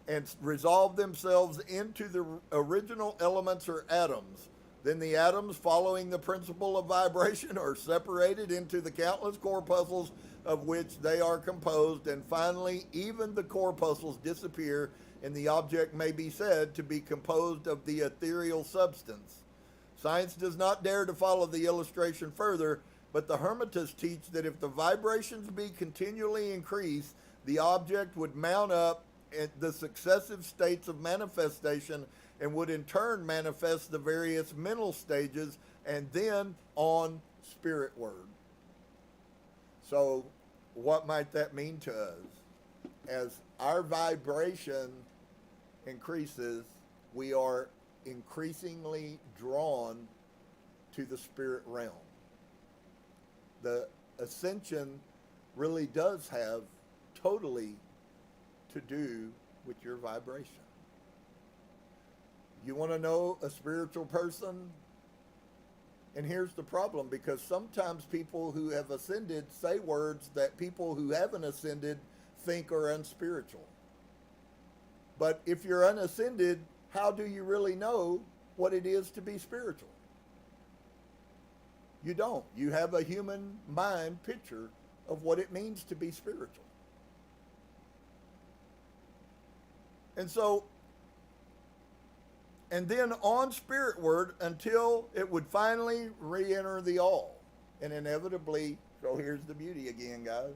and resolve themselves into the original elements or atoms. Then the atoms, following the principle of vibration, are separated into the countless corpuscles of which they are composed, and finally even the corpuscles disappear, and the object may be said to be composed of the ethereal substance. Science does not dare to follow the illustration further, but the Hermetists teach that if the vibrations be continually increased, the object would mount up at the successive states of manifestation and would in turn manifest the various mental stages and then on spiritward. So what might that mean to us? As our vibration increases, we are increasingly drawn to the spirit realm. The ascension really does have totally to do with your vibration. You want to know a spiritual person? And here's the problem, because sometimes people who have ascended say words that people who haven't ascended think are unspiritual. But if you're unascended, how do you really know what it is to be spiritual? You don't. You have a human mind picture of what it means to be spiritual. And so, and then on spirit word until it would finally re-enter the all. And inevitably, so here's the beauty again, guys.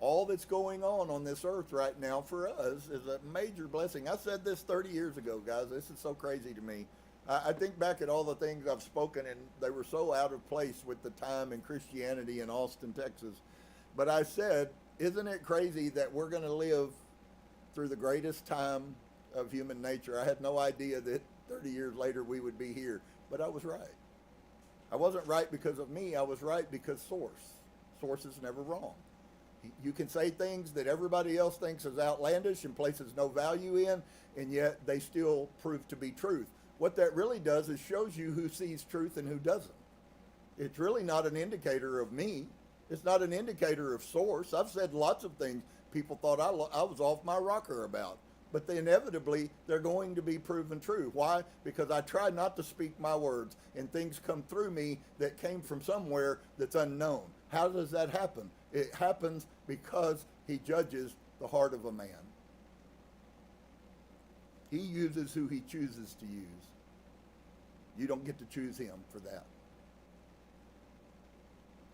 All that's going on this earth right now for us is a major blessing. I said this 30 years ago, guys. This is so crazy to me. I think back at all the things I've spoken, and they were so out of place with the time in Christianity in Austin, Texas. But I said, isn't it crazy that we're going to live through the greatest time of human nature? I had no idea that 30 years later we would be here, but I was right. I wasn't right because of me. I was right because Source is never wrong. You can say things that everybody else thinks is outlandish and places no value in, and yet they still prove to be truth. What that really does is shows you who sees truth and who doesn't. It's really not an indicator of me. It's not an indicator of Source. I've said lots of things people thought I was off my rocker about, but inevitably they're going to be proven true. Why? Because I try not to speak my words, and things come through me that came from somewhere that's unknown. How does that happen? It happens because he judges the heart of a man. He uses who he chooses to use. You don't get to choose him for that.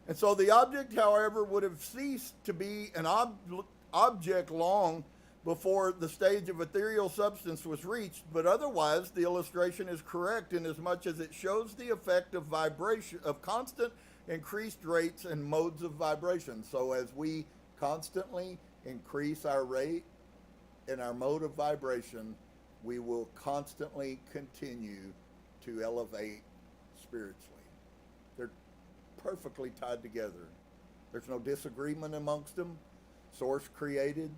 And so the object, however, would have ceased to be an object long before the stage of ethereal substance was reached, but otherwise the illustration is correct inasmuch as it shows the effect of vibration, of constant increased rates and modes of vibration. So as we constantly increase our rate and our mode of vibration, we will constantly continue to elevate spiritually. They're perfectly tied together. There's no disagreement amongst them. Source created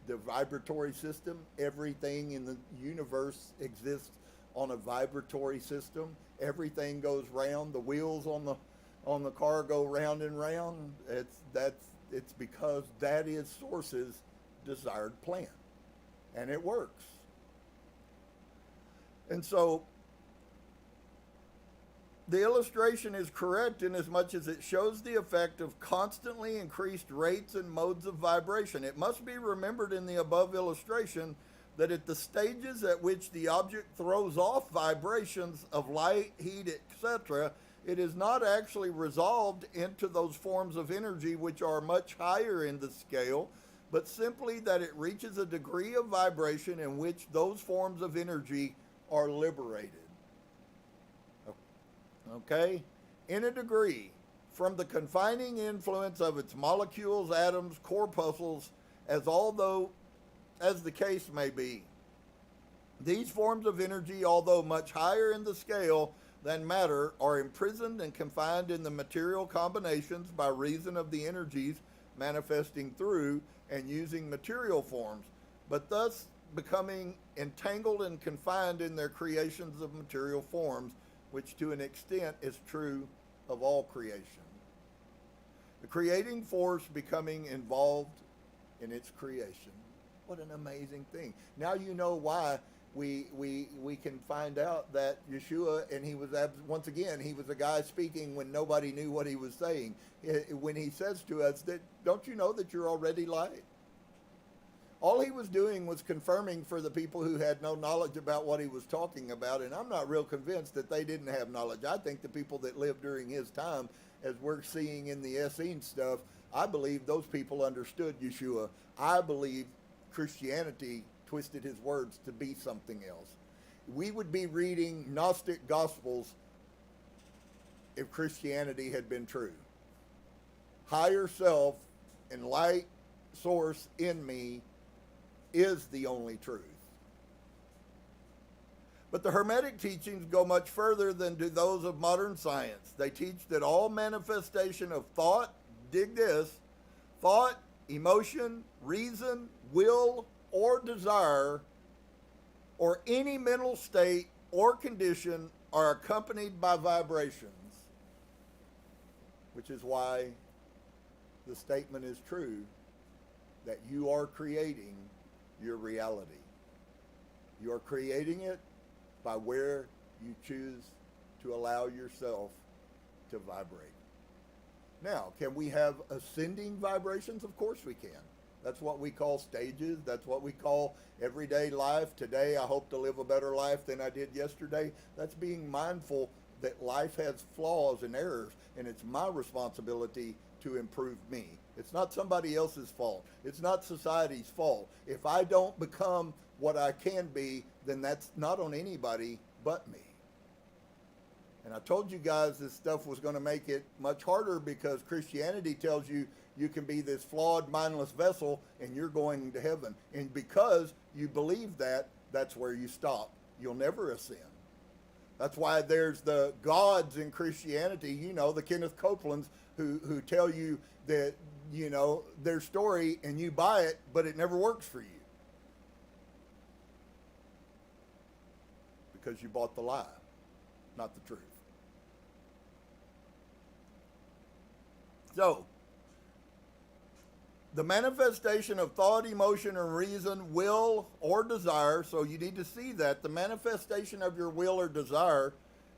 the vibratory system. Everything in the universe exists on a vibratory system. Everything goes round. The wheels on the car go round and round. It's because that is Source's desired plan, and it works. And so the illustration is correct inasmuch as it shows the effect of constantly increased rates and modes of vibration. It must be remembered in the above illustration that at the stages at which the object throws off vibrations of light, heat, etc., it is not actually resolved into those forms of energy which are much higher in the scale, but simply that it reaches a degree of vibration in which those forms of energy are liberated. Okay? In a degree, from the confining influence of its molecules, atoms, corpuscles, as the case may be. These forms of energy, although much higher in the scale than matter, are imprisoned and confined in the material combinations by reason of the energies manifesting through and using material forms, but thus becoming entangled and confined in their creations of material forms, which to an extent is true of all creation. The creating force becoming involved in its creation. What an amazing thing. Now you know why we can find out that Yeshua, and he was a guy speaking when nobody knew what he was saying. When he says to us that, don't you know that you're already light? All he was doing was confirming for the people who had no knowledge about what he was talking about, and I'm not real convinced that they didn't have knowledge. I think the people that lived during his time, as we're seeing in the Essene stuff, I believe those people understood Yeshua. I believe Christianity twisted his words to be something else. We would be reading Gnostic Gospels if Christianity had been true. Higher self and light source in me is the only truth. But the Hermetic teachings go much further than do those of modern science. They teach that all manifestation of thought, dig this, thought, emotion, reason, will, or desire, or any mental state or condition are accompanied by vibrations, which is why the statement is true that you are creating your reality. You are creating it by where you choose to allow yourself to vibrate. Now, can we have ascending vibrations? Of course we can. That's what we call stages. That's what we call everyday life. Today, I hope to live a better life than I did yesterday. That's being mindful that life has flaws and errors, and it's my responsibility to improve me. It's not somebody else's fault. It's not society's fault. If I don't become what I can be, then that's not on anybody but me. And I told you guys this stuff was going to make it much harder because Christianity tells you you can be this flawed, mindless vessel and you're going to heaven. And because you believe that, that's where you stop. You'll never ascend. That's why there's the gods in Christianity, you know, the Kenneth Copelands who tell you that, you know, their story and you buy it, but it never works for you. Because you bought the lie, not the truth. So, the manifestation of thought, emotion, or reason, will, or desire, so you need to see that, the manifestation of your will or desire,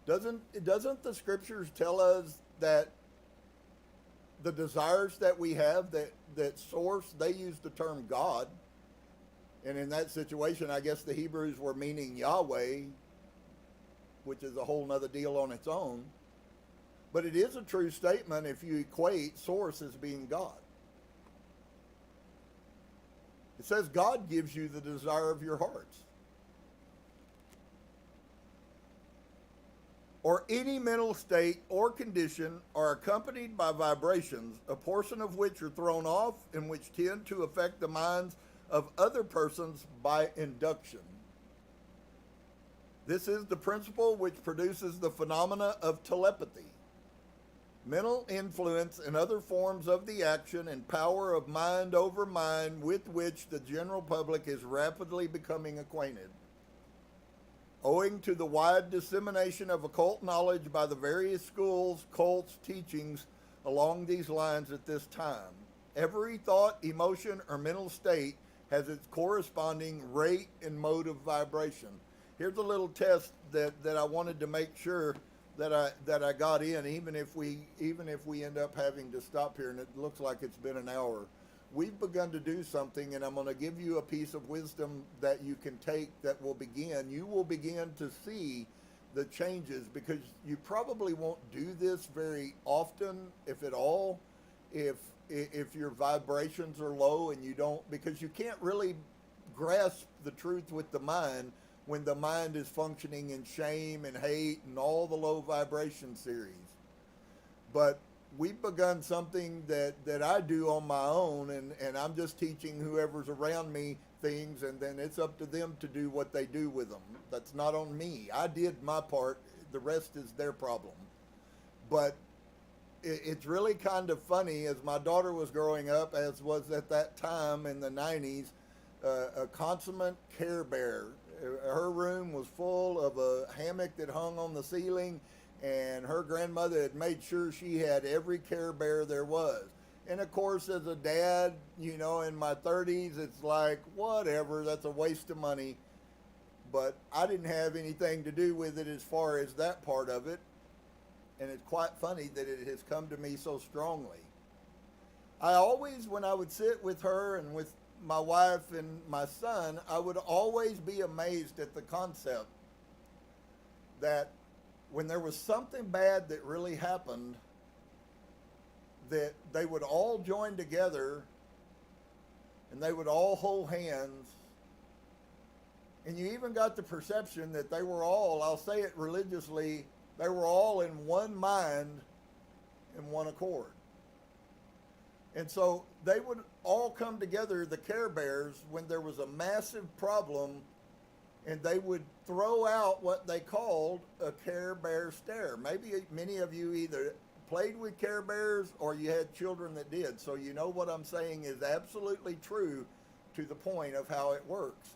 doesn't the scriptures tell us that the desires that we have, that source, they use the term God, and in that situation, I guess the Hebrews were meaning Yahweh, which is a whole nother deal on its own. But it is a true statement if you equate source as being God. It says God gives you the desire of your hearts. Or any mental state or condition are accompanied by vibrations, a portion of which are thrown off and which tend to affect the minds of other persons by induction. This is the principle which produces the phenomena of telepathy, mental influence, and other forms of the action and power of mind over mind with which the general public is rapidly becoming acquainted. Owing to the wide dissemination of occult knowledge by the various schools, cults, teachings along these lines at this time, every thought, emotion, or mental state has its corresponding rate and mode of vibration. Here's a little test that I wanted to make sure that I got in, even if we end up having to stop here, and it looks like it's been an hour. We've begun to do something, and I'm going to give you a piece of wisdom that you can take that will begin. You will begin to see the changes, because you probably won't do this very often, if at all, if your vibrations are low and you don't, because you can't really grasp the truth with the mind when the mind is functioning in shame and hate and all the low vibration series. But we've begun something that I do on my own, and I'm just teaching whoever's around me things, and then it's up to them to do what they do with them. That's not on me. I did my part. The rest is their problem. But it's really kind of funny, as my daughter was growing up, as was at that time in the 90s, a consummate Care Bear. Her room was full of a hammock that hung on the ceiling, and her grandmother had made sure she had every Care Bear there was. And of course, as a dad, you know, in my 30s, it's like, whatever, that's a waste of money. But I didn't have anything to do with it as far as that part of it. And it's quite funny that it has come to me so strongly. I always, when I would sit with her and with my wife and my son, I would always be amazed at the concept that when there was something bad that really happened, that they would all join together and they would all hold hands, and you even got the perception that they were all, I'll say it religiously, they were all in one mind and one accord. And so they would all come together, the Care Bears, when there was a massive problem, and they would throw out what they called a Care Bear stare. Maybe many of you either played with Care Bears or you had children that did. So you know what I'm saying is absolutely true to the point of how it works.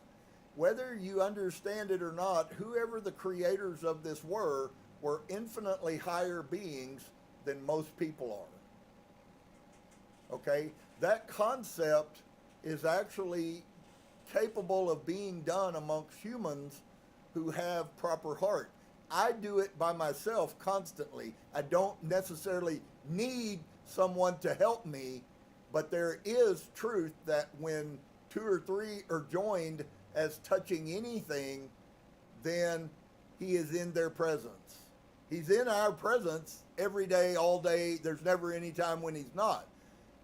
whether you understand it or not, whoever the creators of this were infinitely higher beings than most people are. Okay? That concept is actually capable of being done amongst humans who have proper heart. I do it by myself constantly. I don't necessarily need someone to help me, but there is truth that when 2 or 3 are joined as touching anything, then he is in their presence. He's in our presence every day, all day. There's never any time when he's not.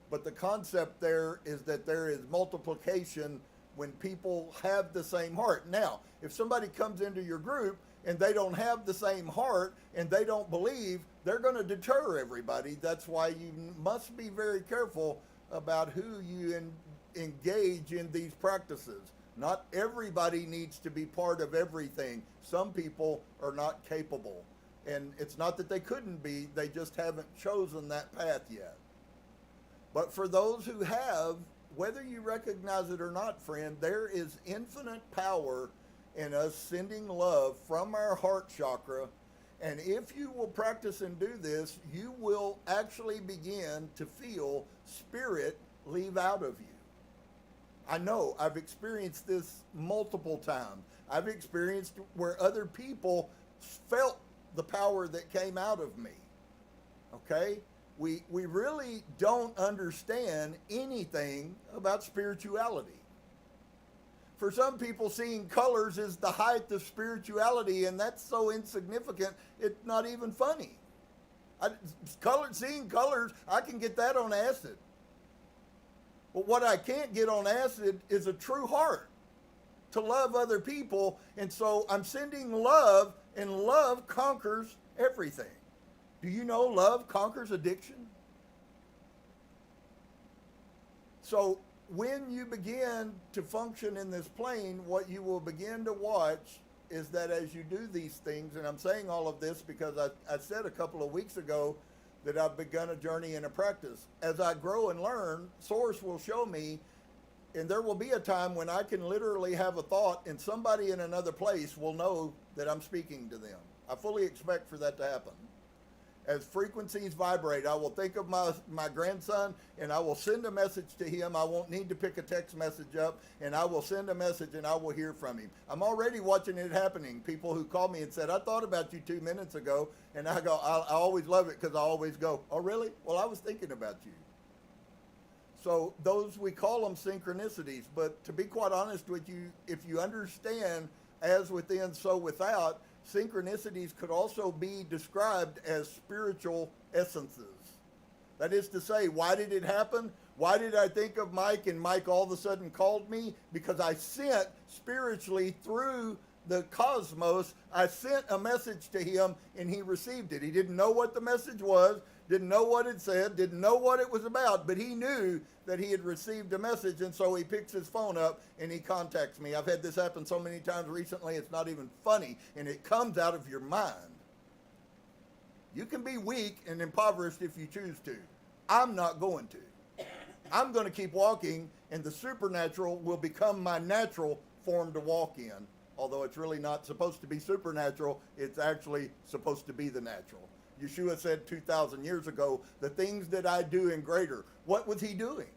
But the concept there is that there is multiplication when people have the same heart. Now, if somebody comes into your group and they don't have the same heart and they don't believe, they're going to deter everybody. That's why you must be very careful about who you engage in these practices. Not everybody needs to be part of everything. Some people are not capable. And it's not that they couldn't be, they just haven't chosen that path yet. But for those who have, whether you recognize it or not, friend, there is infinite power in us sending love from our heart chakra. And if you will practice and do this, you will actually begin to feel spirit leave out of you. I know, I've experienced this multiple times. I've experienced where other people felt the power that came out of me. Okay? We really don't understand anything about spirituality. For some people, seeing colors is the height of spirituality, and that's so insignificant, it's not even funny. Seeing colors, I can get that on acid. But what I can't get on acid is a true heart to love other people, and so I'm sending love, and love conquers everything. Do you know love conquers addiction? So when you begin to function in this plane, what you will begin to watch is that as you do these things, and I'm saying all of this because I said a couple of weeks ago that I've begun a journey in a practice. As I grow and learn, Source will show me, and there will be a time when I can literally have a thought and somebody in another place will know that I'm speaking to them. I fully expect for that to happen. As frequencies vibrate, I will think of my grandson and I will send a message to him. I won't need to pick a text message up, and I will send a message and I will hear from him. I'm already watching it happening. People who call me and said, I thought about you 2 minutes ago, and I go, I always love it because I always go, oh really? Well, I was thinking about you. So those, we call them synchronicities, but to be quite honest with you, if you understand as within, so without, synchronicities could also be described as spiritual essences. That is to say, why did it happen? Why did I think of Mike and Mike all of a sudden called me? Because I sent spiritually through the cosmos, I sent a message to him and he received it. He didn't know what the message was, didn't know what it said, didn't know what it was about, but he knew that he had received a message, and so he picks his phone up and he contacts me. I've had this happen so many times recently, it's not even funny, and it comes out of your mind. You can be weak and impoverished if you choose to. I'm not going to. I'm going to keep walking, and the supernatural will become my natural form to walk in, although it's really not supposed to be supernatural, it's actually supposed to be the natural. Yahusha said 2,000 years ago, the things that I do and greater. What was he doing?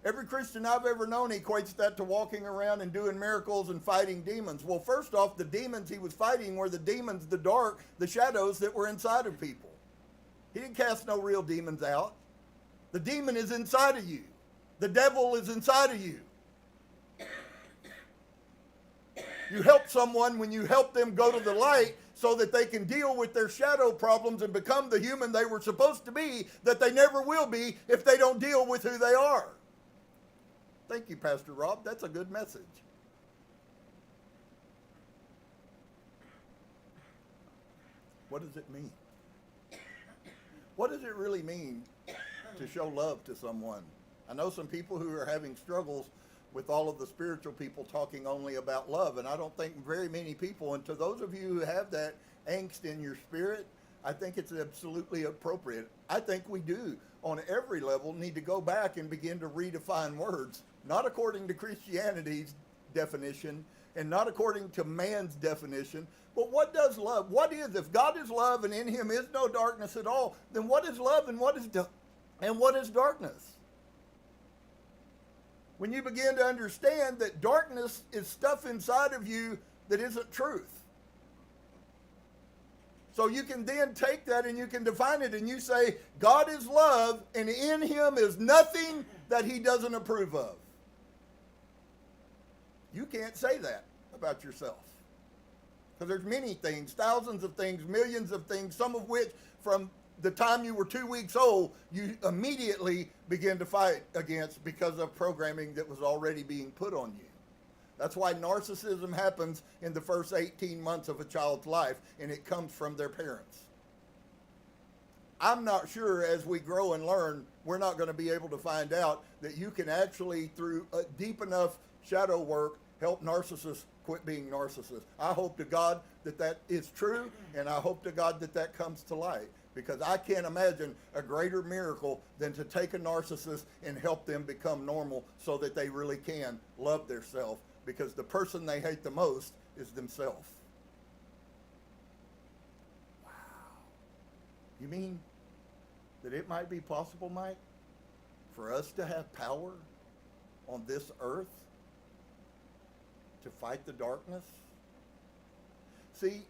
Every Christian I've ever known equates that to walking around and doing miracles and fighting demons. Well, first off, the demons he was fighting were the demons, the dark, the shadows that were inside of people. He didn't cast no real demons out. The demon is inside of you. The devil is inside of you. You help someone when you help them go to the light so that they can deal with their shadow problems and become the human they were supposed to be, that they never will be if they don't deal with who they are. Thank you, Pastor Rob. That's a good message. What does it mean? What does it really mean to show love to someone? I know some people who are having struggles with all of the spiritual people talking only about love, and I don't think very many people, and to those of you who have that angst in your spirit, I think it's absolutely appropriate. I think we do, on every level, need to go back and begin to redefine words, not according to Christianity's definition and not according to man's definition. But what does love? What is, if God is love and in him is no darkness at all, then what is love and what is darkness? When you begin to understand that darkness is stuff inside of you that isn't truth. So you can then take that and you can define it and you say, God is love and in him is nothing that he doesn't approve of. You can't say that about yourself. Because there's many things, thousands of things, millions of things, some of which from the time you were 2 weeks old, you immediately begin to fight against because of programming that was already being put on you. That's why narcissism happens in the first 18 months of a child's life, and it comes from their parents. I'm not sure as we grow and learn, we're not going to be able to find out that you can actually, through a deep enough shadow work, help narcissists quit being narcissists. I hope to God that that is true, and I hope to God that that comes to light. Because I can't imagine a greater miracle than to take a narcissist and help them become normal so that they really can love themselves. Because the person they hate the most is themselves. Wow. You mean that it might be possible, Mike, for us to have power on this earth to fight the darkness? See,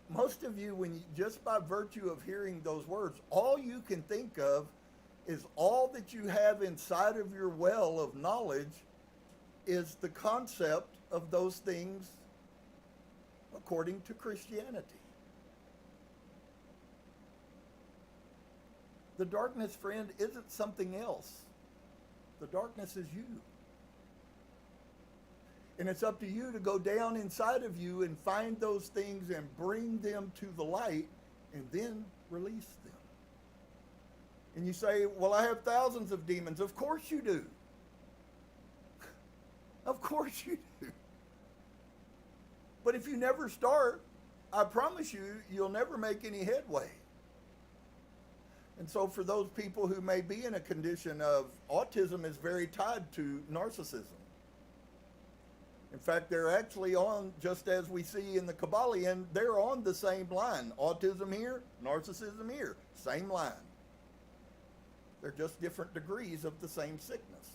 most of you, when you, just by virtue of hearing those words, all you can think of is all that you have inside of your well of knowledge is the concept of those things according to Christianity. The darkness, friend, isn't something else. The darkness is you. And it's up to you to go down inside of you and find those things and bring them to the light and then release them. And you say, well, I have thousands of demons. Of course you do. Of course you do. But if you never start, I promise you, you'll never make any headway. And so for those people who may be in a condition of autism is very tied to narcissism. In fact, they're actually on, just as we see in the Kybalion, they're on the same line. Autism here, narcissism here, same line. They're just different degrees of the same sickness.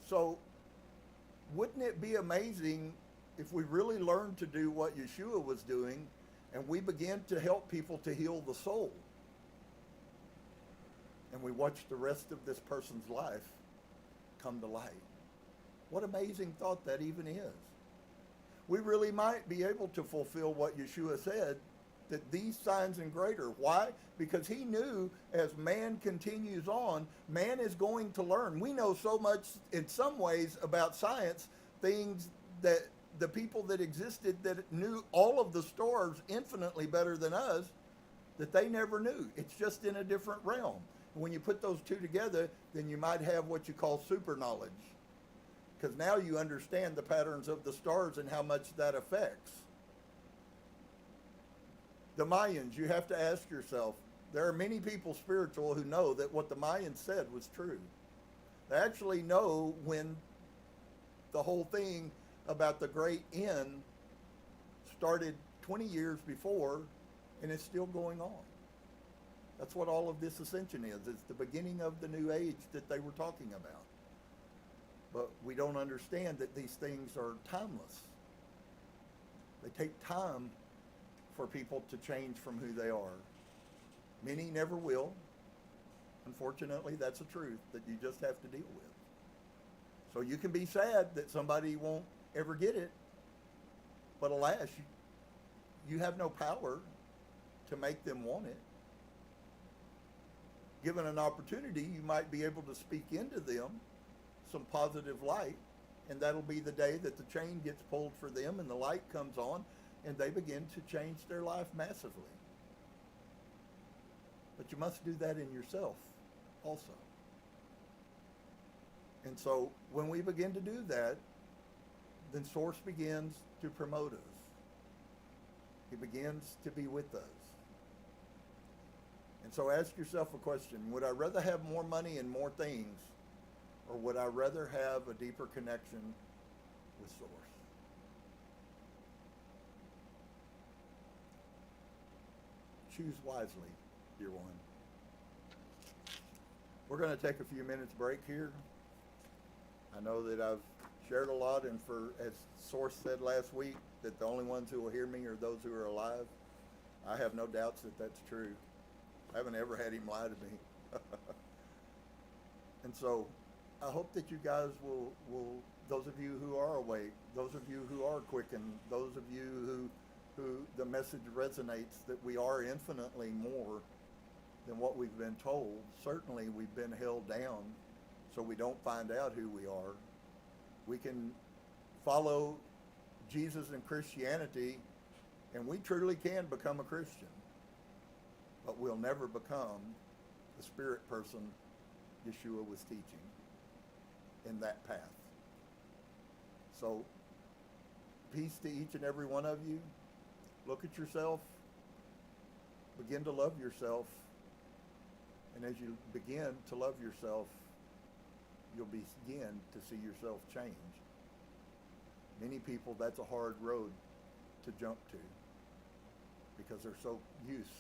So, wouldn't it be amazing if we really learned to do what Yahusha was doing and we begin to help people to heal the soul? And we watch the rest of this person's life come to light. What amazing thought that even is. We really might be able to fulfill what Yahusha said, that these signs and greater. Why? Because he knew as man continues on, man is going to learn. We know so much in some ways about science, things that the people that existed that knew all of the stars infinitely better than us, that they never knew. It's just in a different realm. When you put those two together, then you might have what you call super knowledge. Because now you understand the patterns of the stars and how much that affects. The Mayans, you have to ask yourself, there are many people spiritual who know that what the Mayans said was true. They actually know when the whole thing about the great end started 20 years before, and it's still going on. That's what all of this ascension is. It's the beginning of the new age that they were talking about. But we don't understand that these things are timeless. They take time for people to change from who they are. Many never will. Unfortunately, that's a truth that you just have to deal with. So you can be sad that somebody won't ever get it, but alas, you have no power to make them want it. Given an opportunity, you might be able to speak into them some positive light, and that'll be the day that the chain gets pulled for them and the light comes on and they begin to change their life massively. But you must do that in yourself also. And so when we begin to do that, then Source begins to promote us. He begins to be with us. And so ask yourself a question. Would I rather have more money and more things, or would I rather have a deeper connection with Source. Choose wisely, dear one. We're going to take a few minutes break here. I know that I've shared a lot, and as Source said last week, that the only ones who will hear me are those who are alive. I have no doubts that that's true. I haven't ever had him lie to me. And so I hope that you guys will, those of you who are awake, those of you who are quickened, those of you who the message resonates that we are infinitely more than what we've been told. Certainly we've been held down so we don't find out who we are. We can follow Jesus and Christianity, and we truly can become a Christian, but we'll never become the spirit person Yeshua was teaching in that path. So, peace to each and every one of you. Look at yourself. Begin to love yourself. And as you begin to love yourself, you'll begin to see yourself change. Many people, that's a hard road to jump to because they're so used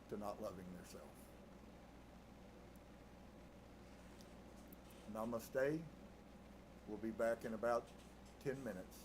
to not loving themselves. Namaste. We'll be back in about 10 minutes.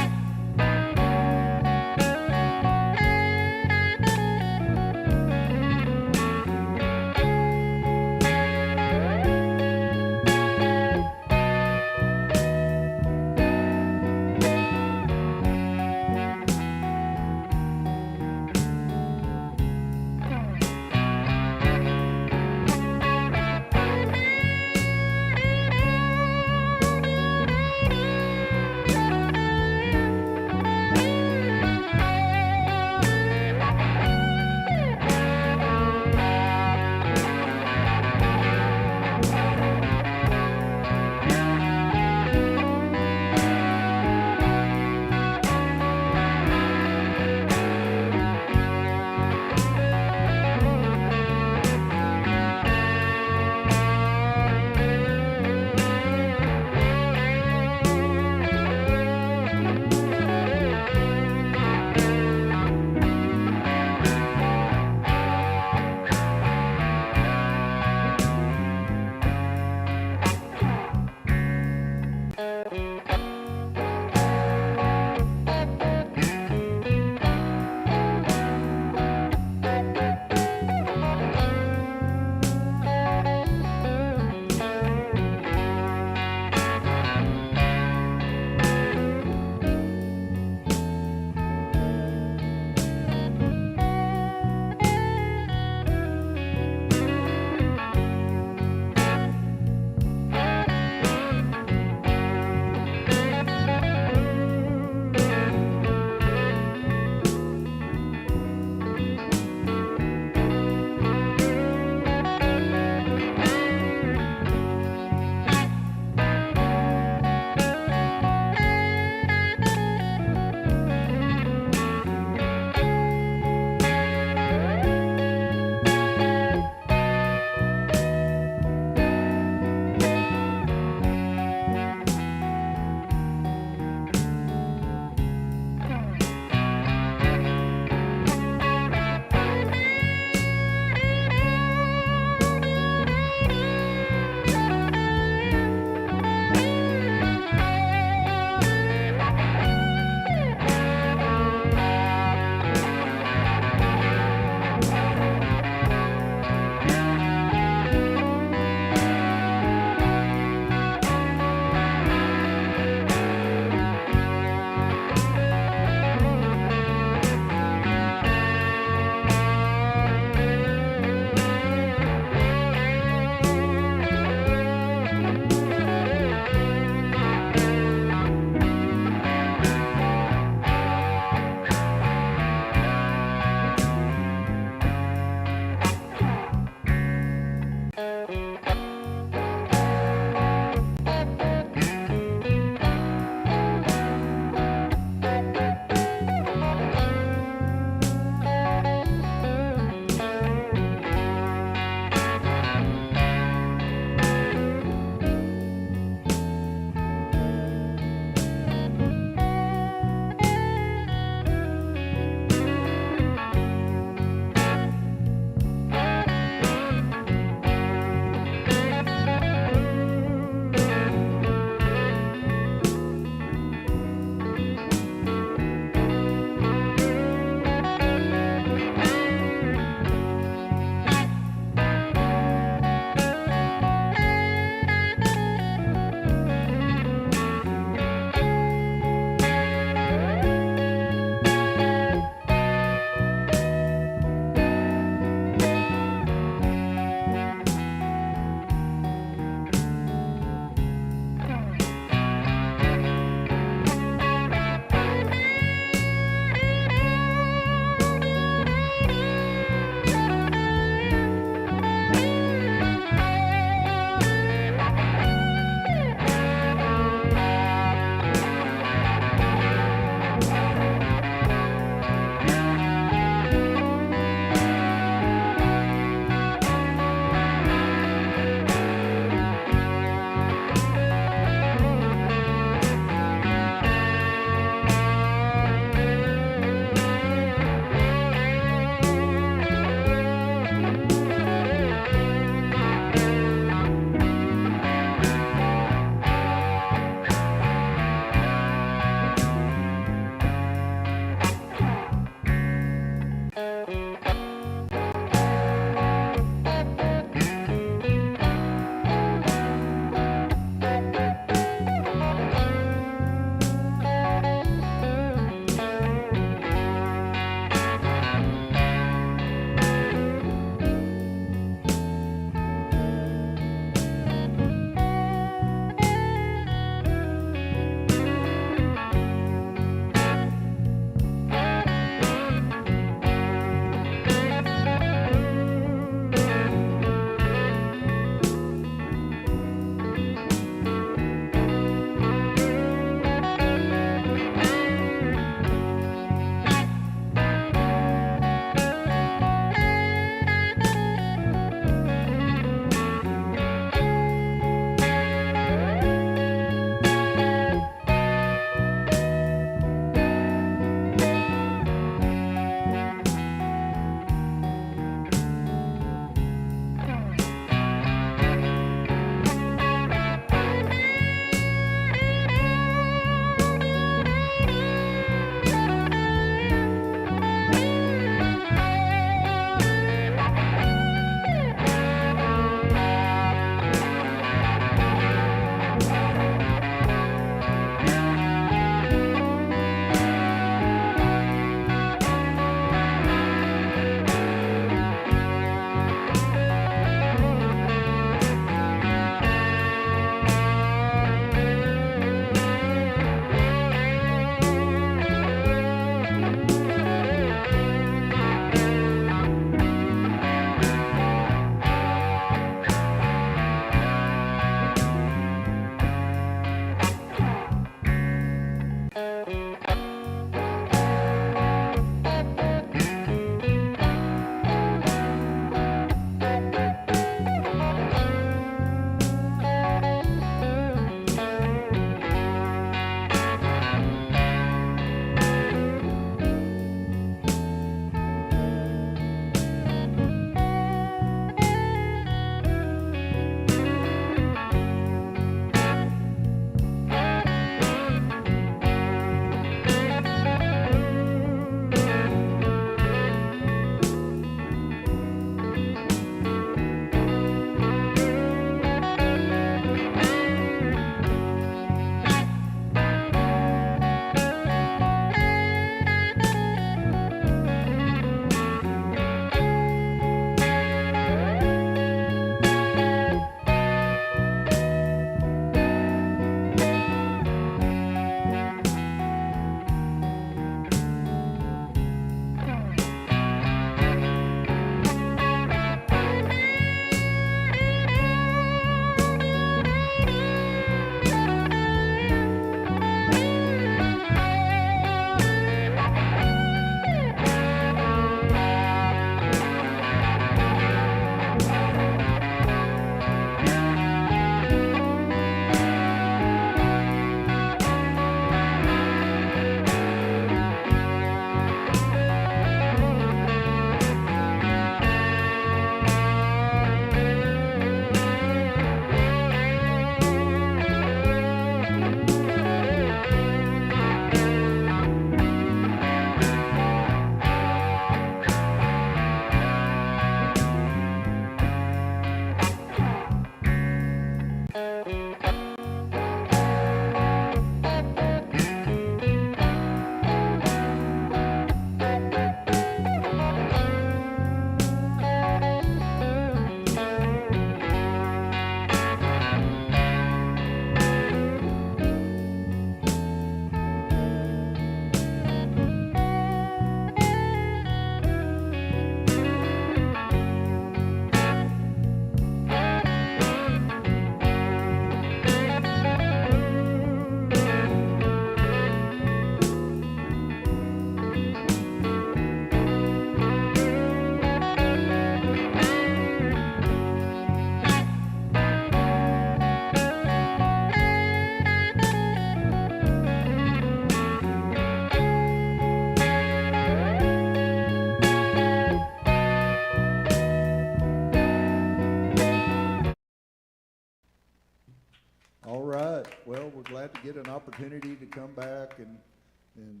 All right. Well, we're glad to get an opportunity to come back, and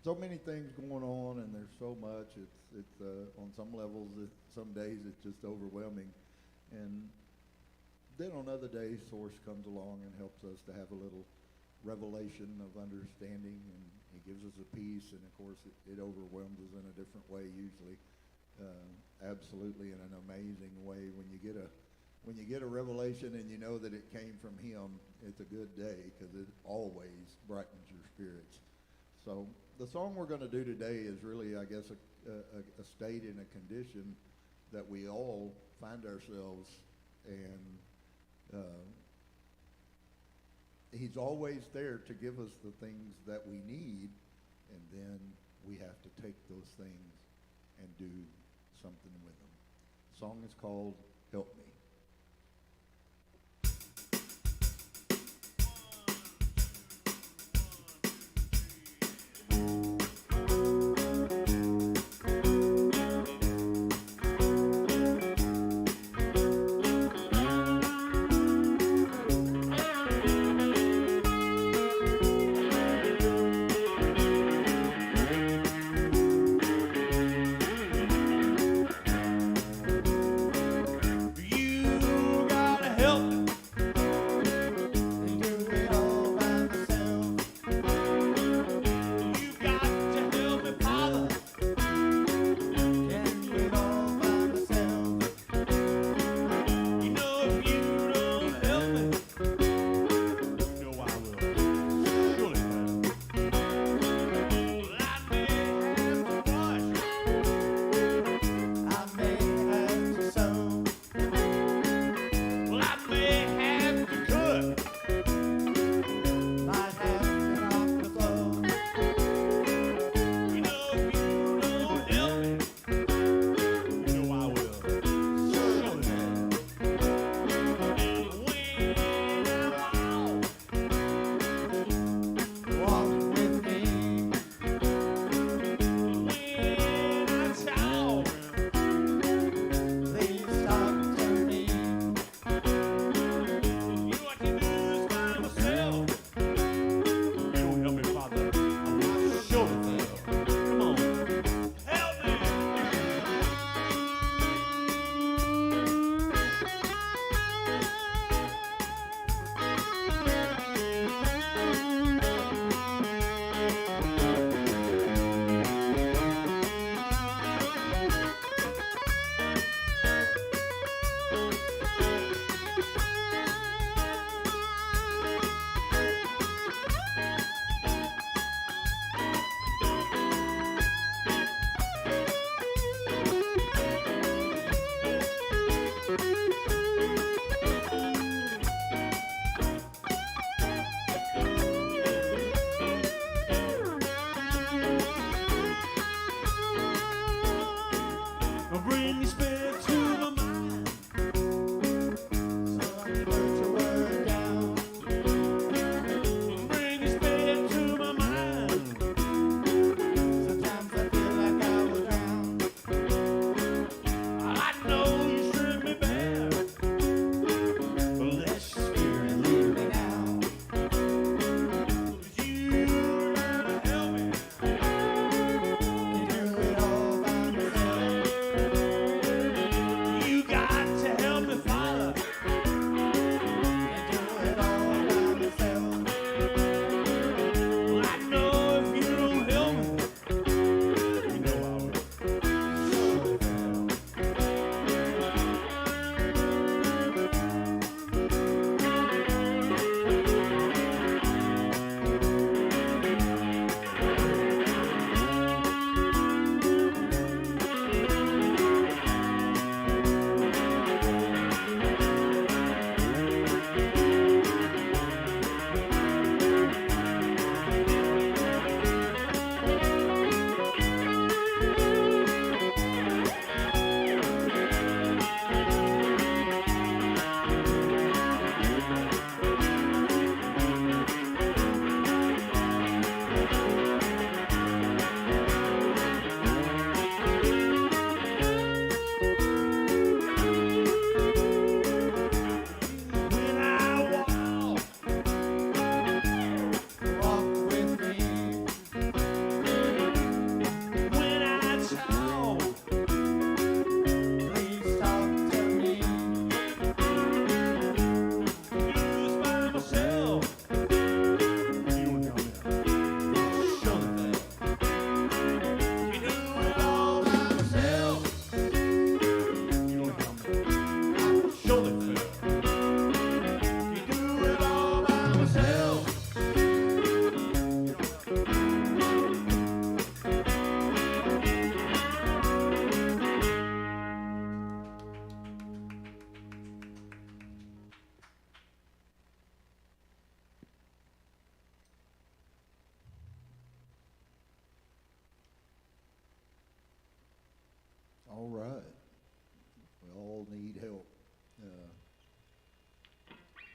so many things going on, and there's so much. It's on some levels, some days it's just overwhelming, and then on other days, Source comes along and helps us to have a little revelation of understanding, and he gives us a peace, and of course it overwhelms us in a different way usually, absolutely in an amazing way. When you get a revelation and you know that it came from him, it's a good day, because it always brightens your spirits. So the song we're going to do today is really, I guess, a state and a condition that we all find ourselves, and he's always there to give us the things that we need, and then we have to take those things and do something with them. The song is called Help Me. All right. We all need help.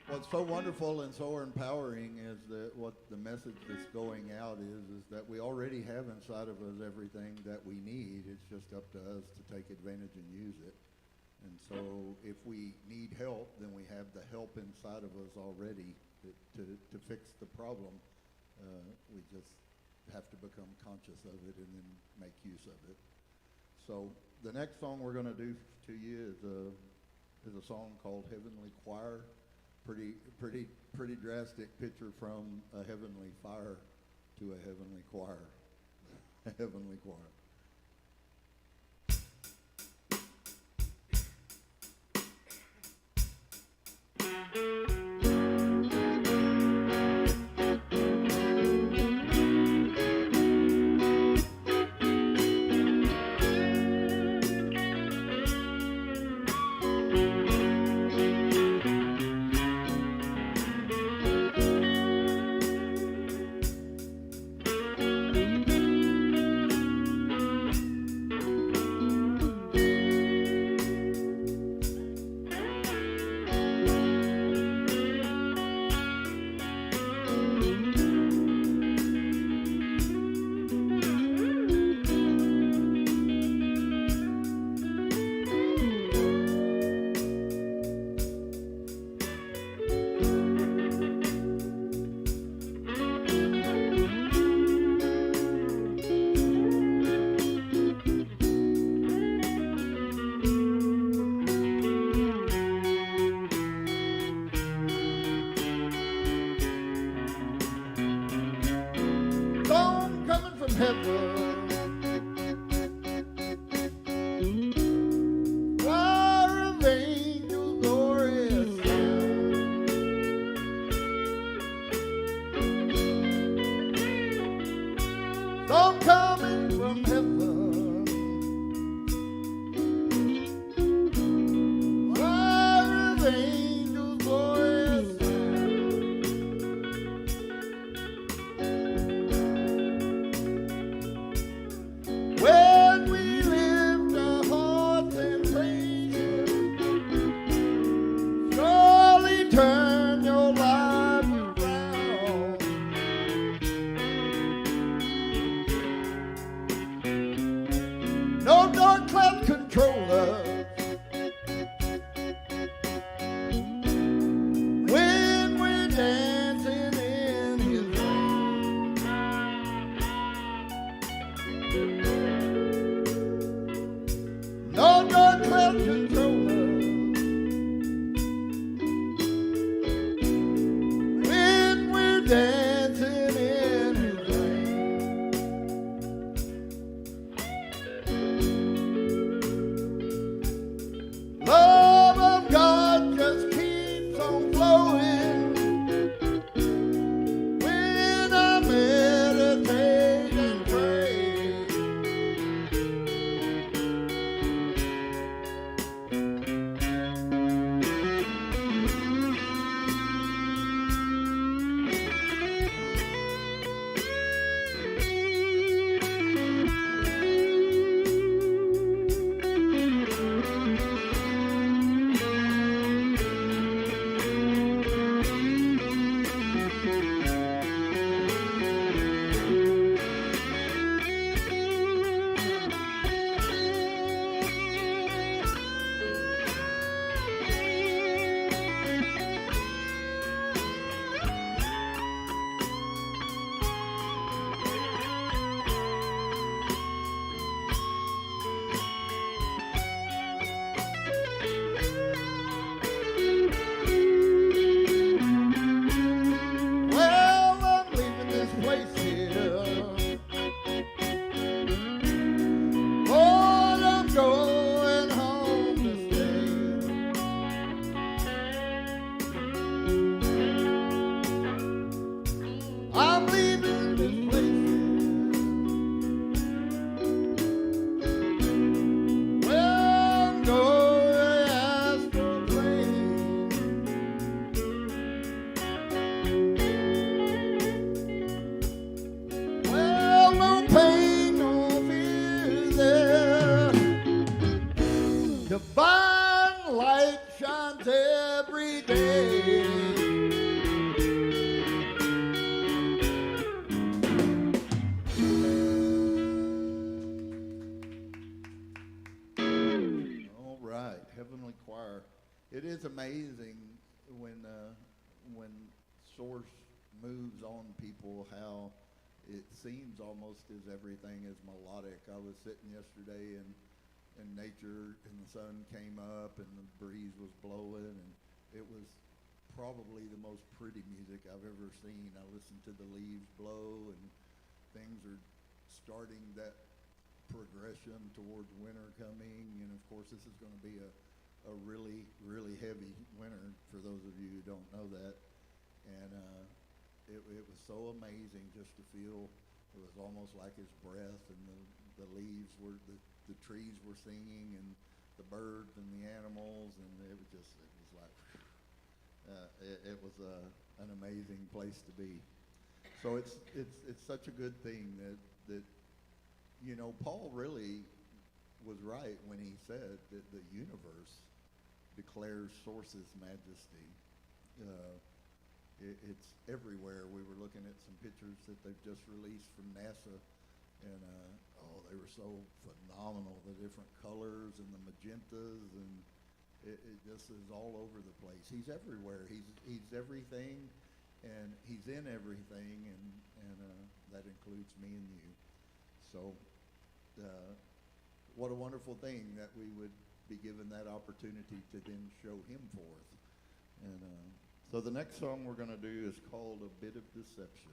What's so wonderful and so empowering is that what the message that's going out is that we already have inside of us everything that we need. It's just up to us to take advantage and use it. And so if we need help, then we have the help inside of us already to fix the problem. We just have to become conscious of it and then make use of it. So the next song we're going to do to you is a song called Heavenly Choir. Pretty drastic picture from a heavenly fire to a heavenly choir. A heavenly choir. divine light shines every day. All right, Heavenly Choir. It is amazing when Source moves on people, how it seems almost as everything is melodic. I was sitting yesterday and nature and the sun came up and the breeze was blowing, and it was probably the most pretty music I've ever seen. I listened to the leaves blow, and things are starting that progression towards winter coming. And of course this is going to be a really, really heavy winter for those of you who don't know that. And it was so amazing just to feel. It was almost like his breath, and the leaves were, the trees were singing, and the birds and the animals, and it was like, it was an amazing place to be. So it's such a good thing that you know, Paul really was right when he said that the universe declares Source's majesty. It's everywhere. We were looking at some pictures that they've just released from NASA, and they were so phenomenal. The different colors and the magentas, and it just is all over the place. He's everywhere. He's everything, and he's in everything, and that includes me and you. So what a wonderful thing that we would be given that opportunity to then show him forth. And so the next song we're going to do is called A Bit of Deception.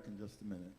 back in just a minute.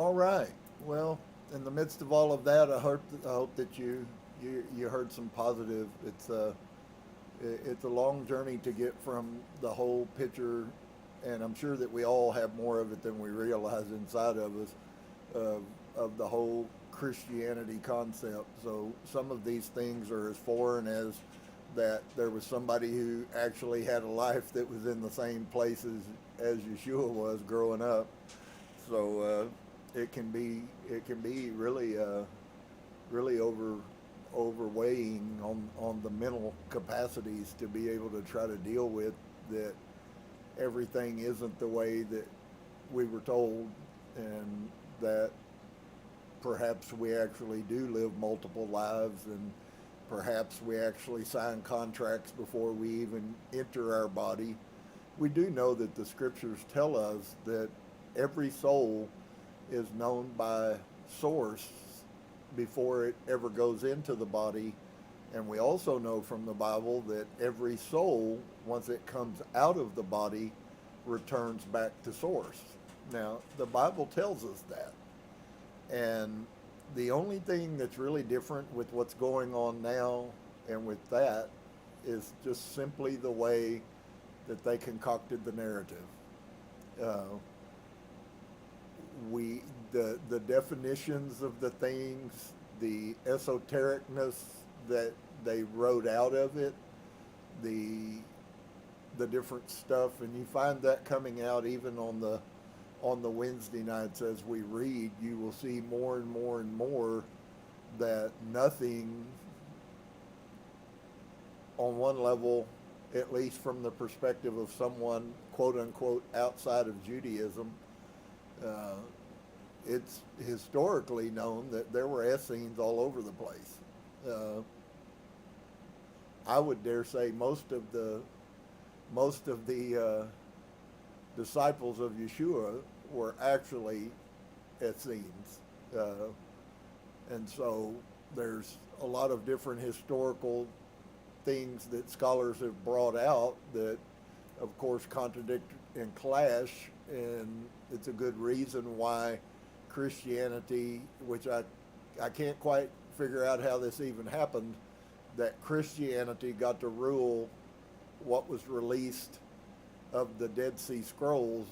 All right. Well, in the midst of all of that, I hope that you heard some positive. It's a long journey to get from the whole picture, and I'm sure that we all have more of it than we realize inside of us, of the whole Christianity concept. So some of these things are as foreign as that there was somebody who actually had a life that was in the same places as Yeshua was growing up. So it can be really really overweighing on the mental capacities to be able to try to deal with that everything isn't the way that we were told, and that perhaps we actually do live multiple lives, and perhaps we actually sign contracts before we even enter our body. We do know that the scriptures tell us that every soul is known by source before it ever goes into the body. And we also know from the Bible that every soul, once it comes out of the body, returns back to source. Now, the Bible tells us that. And the only thing that's really different with what's going on now and with that is just simply the way that they concocted the narrative. The definitions of the things, the esotericness that they wrote out of it, the different stuff, and you find that coming out even on the Wednesday nights as we read. You will see more and more and more that nothing, on one level, at least from the perspective of someone quote unquote outside of Judaism, it's historically known that there were Essenes all over the place. I would dare say most of the disciples of Yeshua were actually Essenes, and so there's a lot of different historical things that scholars have brought out that, of course, contradict and clash, and it's a good reason why Christianity, which I can't quite figure out how this even happened, that Christianity got to rule what was released of the Dead Sea Scrolls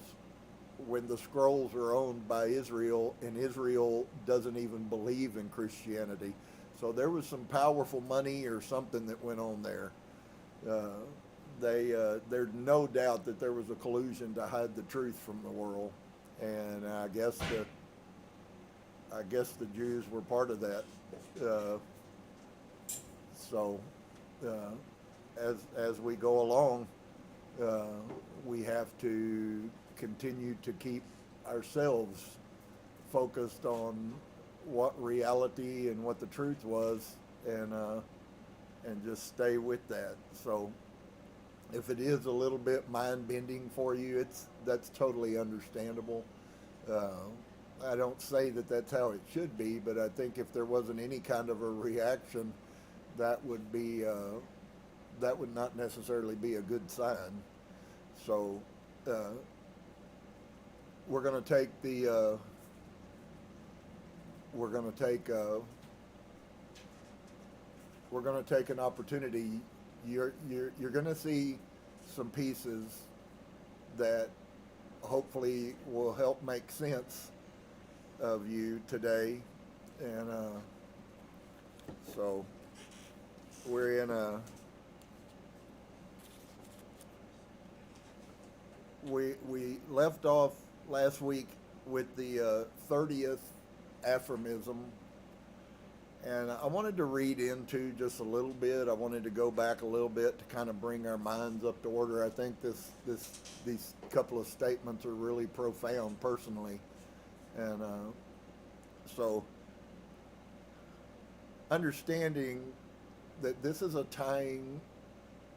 when the scrolls are owned by Israel, and Israel doesn't even believe in Christianity. So there was some powerful money or something that went on there. There's no doubt that there was a collusion to hide the truth from the world, and I guess the Jews were part of that. As we go along, we have to continue to keep ourselves focused on what reality and what the truth was, and just stay with that. So if it is a little bit mind-bending for you, that's totally understandable. I don't say that that's how it should be, but I think if there wasn't any kind of a reaction, that would not necessarily be a good sign. So we're going to take an opportunity. You're going to see some pieces that hopefully will help make sense of you today, and so we're in we left off last week with the 30th aphorism, and I wanted to read into just a little bit. I wanted to go back a little bit to kind of bring our minds up to order. I think these couple of statements are really profound personally, and so understanding that this is a time,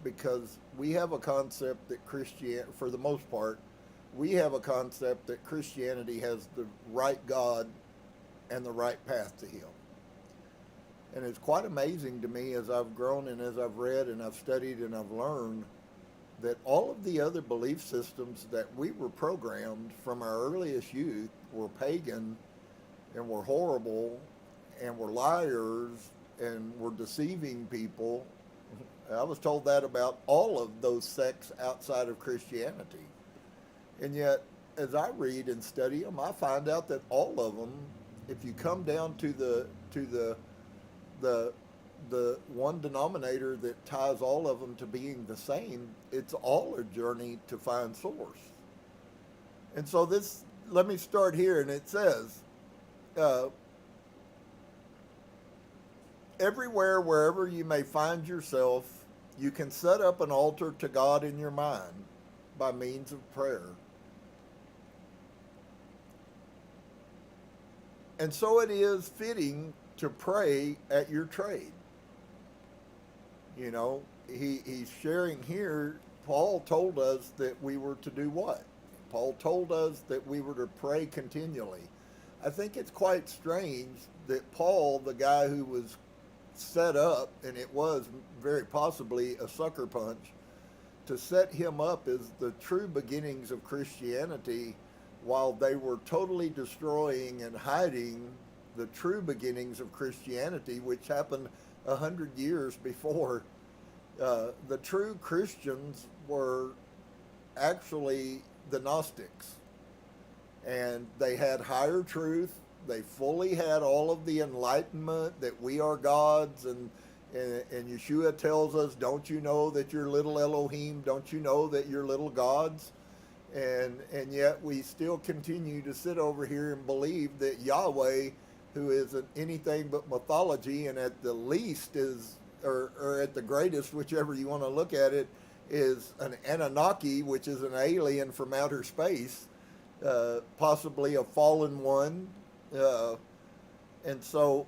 because we have a concept that for the most part, we have a concept that Christianity has the right God and the right path to Him. And it's quite amazing to me as I've grown and as I've read and I've studied and I've learned that all of the other belief systems that we were programmed from our earliest youth were pagan and we're horrible and we're liars and we're deceiving people. I was told that about all of those sects outside of Christianity. And yet, as I read and study them, I find out that all of them, if you come down to the one denominator that ties all of them to being the same, it's all a journey to find source. And so this, let me start here, and it says, everywhere, wherever you may find yourself, you can set up an altar to God in your mind by means of prayer. And so it is fitting to pray at your trade. You know, he's sharing here, Paul told us that we were to do what? Paul told us that we were to pray continually. I think it's quite strange that Paul, the guy who was set up, and it was very possibly a sucker punch, to set him up as the true beginnings of Christianity, while they were totally destroying and hiding the true beginnings of Christianity, which happened 100 years before. The true Christians were actually the Gnostics, and they had higher truth. They fully had all of the enlightenment that we are gods, and Yeshua tells us, don't you know that you're little Elohim? Don't you know that you're little gods? And yet we still continue to sit over here and believe that Yahweh, who isn't anything but mythology, and at the least is, or at the greatest, whichever you want to look at it, is an Anunnaki, which is an alien from outer space, possibly a fallen one. And so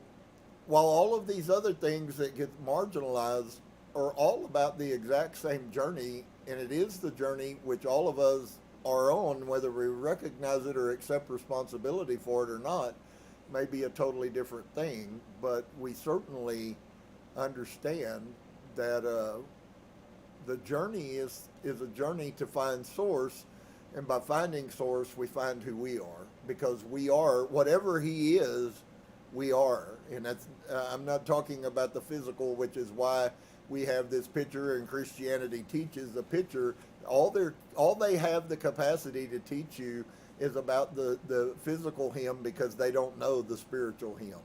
while all of these other things that get marginalized are all about the exact same journey, and it is the journey which all of us are on, whether we recognize it or accept responsibility for it or not, may be a totally different thing. But we certainly understand that the journey is a journey to find source, and by finding source, we find who we are, because we are whatever he is. We are, and that's I'm not talking about the physical, which is why we have this picture, and Christianity teaches the picture. All they have the capacity to teach you is about the physical him, because they don't know the spiritual him.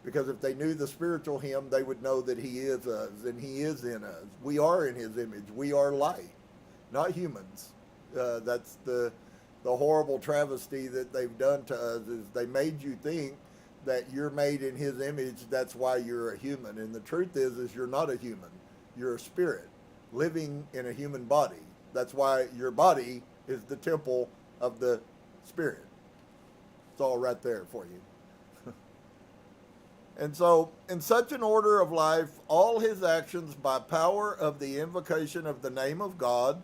Because if they knew the spiritual him, they would know that he is us, and he is in us. We are in his image. We are light, not humans. That's the horrible travesty that they've done to us, is they made you think that you're made in his image, that's why you're a human. And the truth is you're not a human. You're a spirit living in a human body. That's why your body is the temple of the spirit. It's all right there for you. And so, in such an order of life, all his actions by power of the invocation of the name of God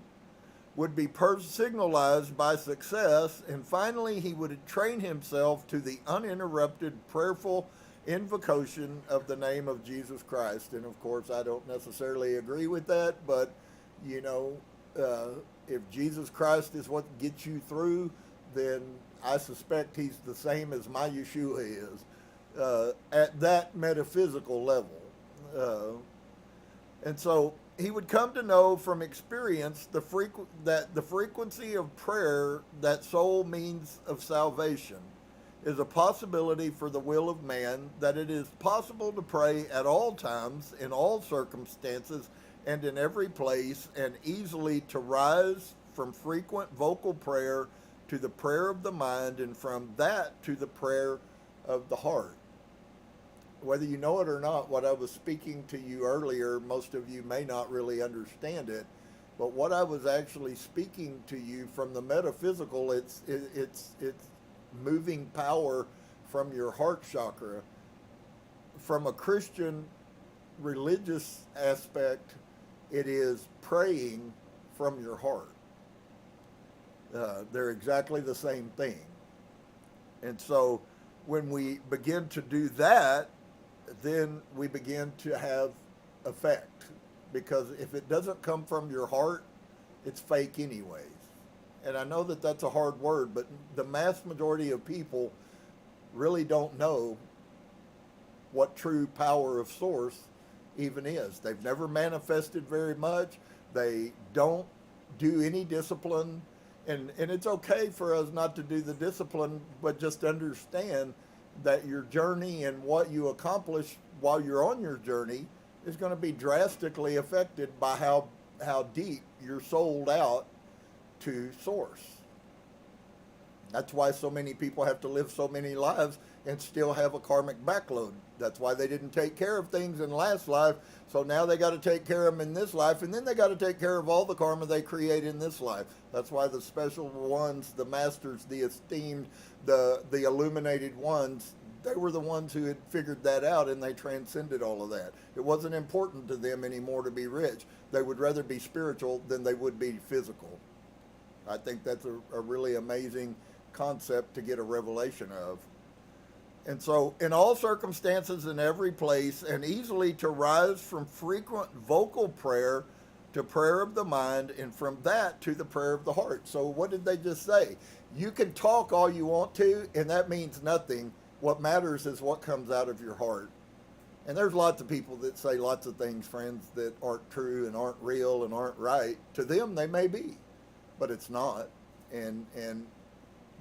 would be signalized by success, and finally he would train himself to the uninterrupted prayerful invocation of the name of Jesus Christ. And of course, I don't necessarily agree with that, but you know, if Jesus Christ is what gets you through, then I suspect he's the same as my Yeshua is, at that metaphysical level. And so he would come to know from experience that the frequency of prayer, that sole means of salvation, is a possibility for the will of man, that it is possible to pray at all times, in all circumstances, and in every place, and easily to rise from frequent vocal prayer to the prayer of the mind, and from that to the prayer of the heart. Whether you know it or not, what I was speaking to you earlier, most of you may not really understand it, but what I was actually speaking to you from the metaphysical, it's moving power from your heart chakra. From a Christian religious aspect, it is praying from your heart. They're exactly the same thing. And so when we begin to do that, then we begin to have effect, because if it doesn't come from your heart, it's fake anyways. And I know that that's a hard word, but the mass majority of people really don't know what true power of source even is. They've never manifested very much. They don't do any discipline. And it's okay for us not to do the discipline, but just understand that your journey and what you accomplish while you're on your journey is going to be drastically affected by how deep you're sold out to source. That's why so many people have to live so many lives and still have a karmic backload. That's why they didn't take care of things in last life. So now they got to take care of them in this life, and then they got to take care of all the karma they create in this life. That's why the special ones, the masters, the esteemed, the illuminated ones, they were the ones who had figured that out, and they transcended all of that. It wasn't important to them anymore to be rich. They would rather be spiritual than they would be physical. I think that's a really amazing concept to get a revelation of. And so, in all circumstances, in every place, and easily to rise from frequent vocal prayer to prayer of the mind, and from that to the prayer of the heart. So what did they just say? You can talk all you want to, and that means nothing. What matters is what comes out of your heart. And there's lots of people that say lots of things, friends, that aren't true and aren't real and aren't right. To them, they may be, but it's not. And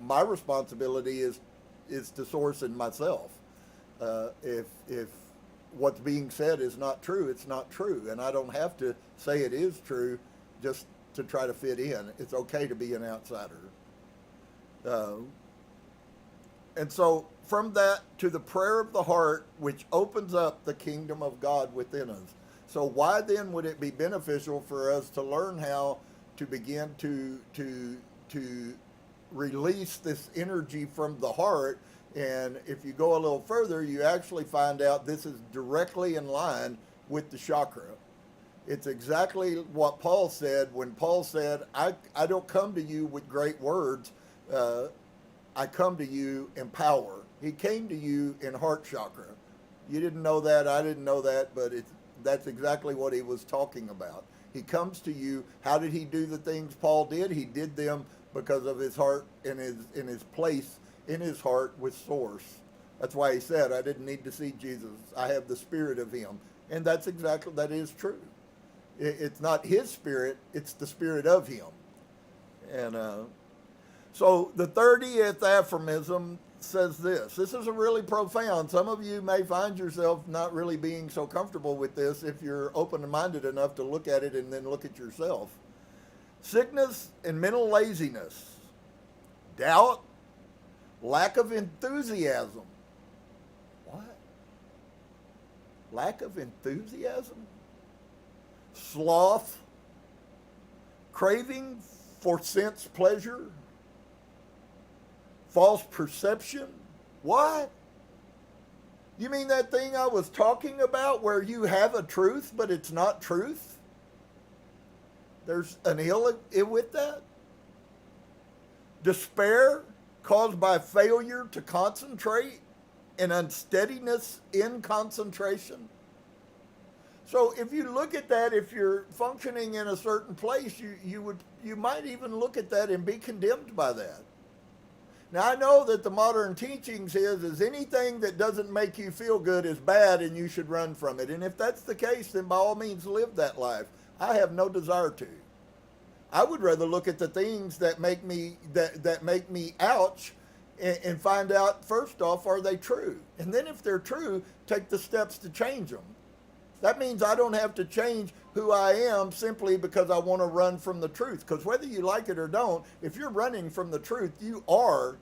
my responsibility is to source in myself. If what's being said is not true, it's not true. And I don't have to say it is true just to try to fit in. It's okay to be an outsider. And so from that to the prayer of the heart, which opens up the kingdom of God within us. So why then would it be beneficial for us to learn how to begin to release this energy from the heart? And if you go a little further, you actually find out this is directly in line with the chakra. It's exactly what Paul said when Paul said, I don't come to you with great words. I come to you in power. He came to you in heart chakra. You didn't know that. I didn't know that, but that's exactly what he was talking about. He comes to you. How did he do the things Paul did? He did them because of his heart and his place in his heart with source. That's why he said, I didn't need to see Jesus. I have the spirit of him. And that is true. It's not his spirit, it's the spirit of him. And so the 30th aphorism says this. This is a really profound. Some of you may find yourself not really being so comfortable with this if you're open-minded enough to look at it and then look at yourself. Sickness and mental laziness, doubt, lack of enthusiasm. What? Lack of enthusiasm? Sloth, craving for sense pleasure, false perception. What? You mean that thing I was talking about where you have a truth, but it's not truth? There's an ill with that? Despair caused by failure to concentrate and unsteadiness in concentration. So if you look at that, if you're functioning in a certain place, you might even look at that and be condemned by that. Now I know that the modern teachings is anything that doesn't make you feel good is bad and you should run from it. And if that's the case, then by all means live that life. I have no desire to. I would rather look at the things that make me that make me ouch and find out, first off, are they true? And then if they're true, take the steps to change them. That means I don't have to change who I am simply because I want to run from the truth. Because whether you like it or don't, if you're running from the truth, you are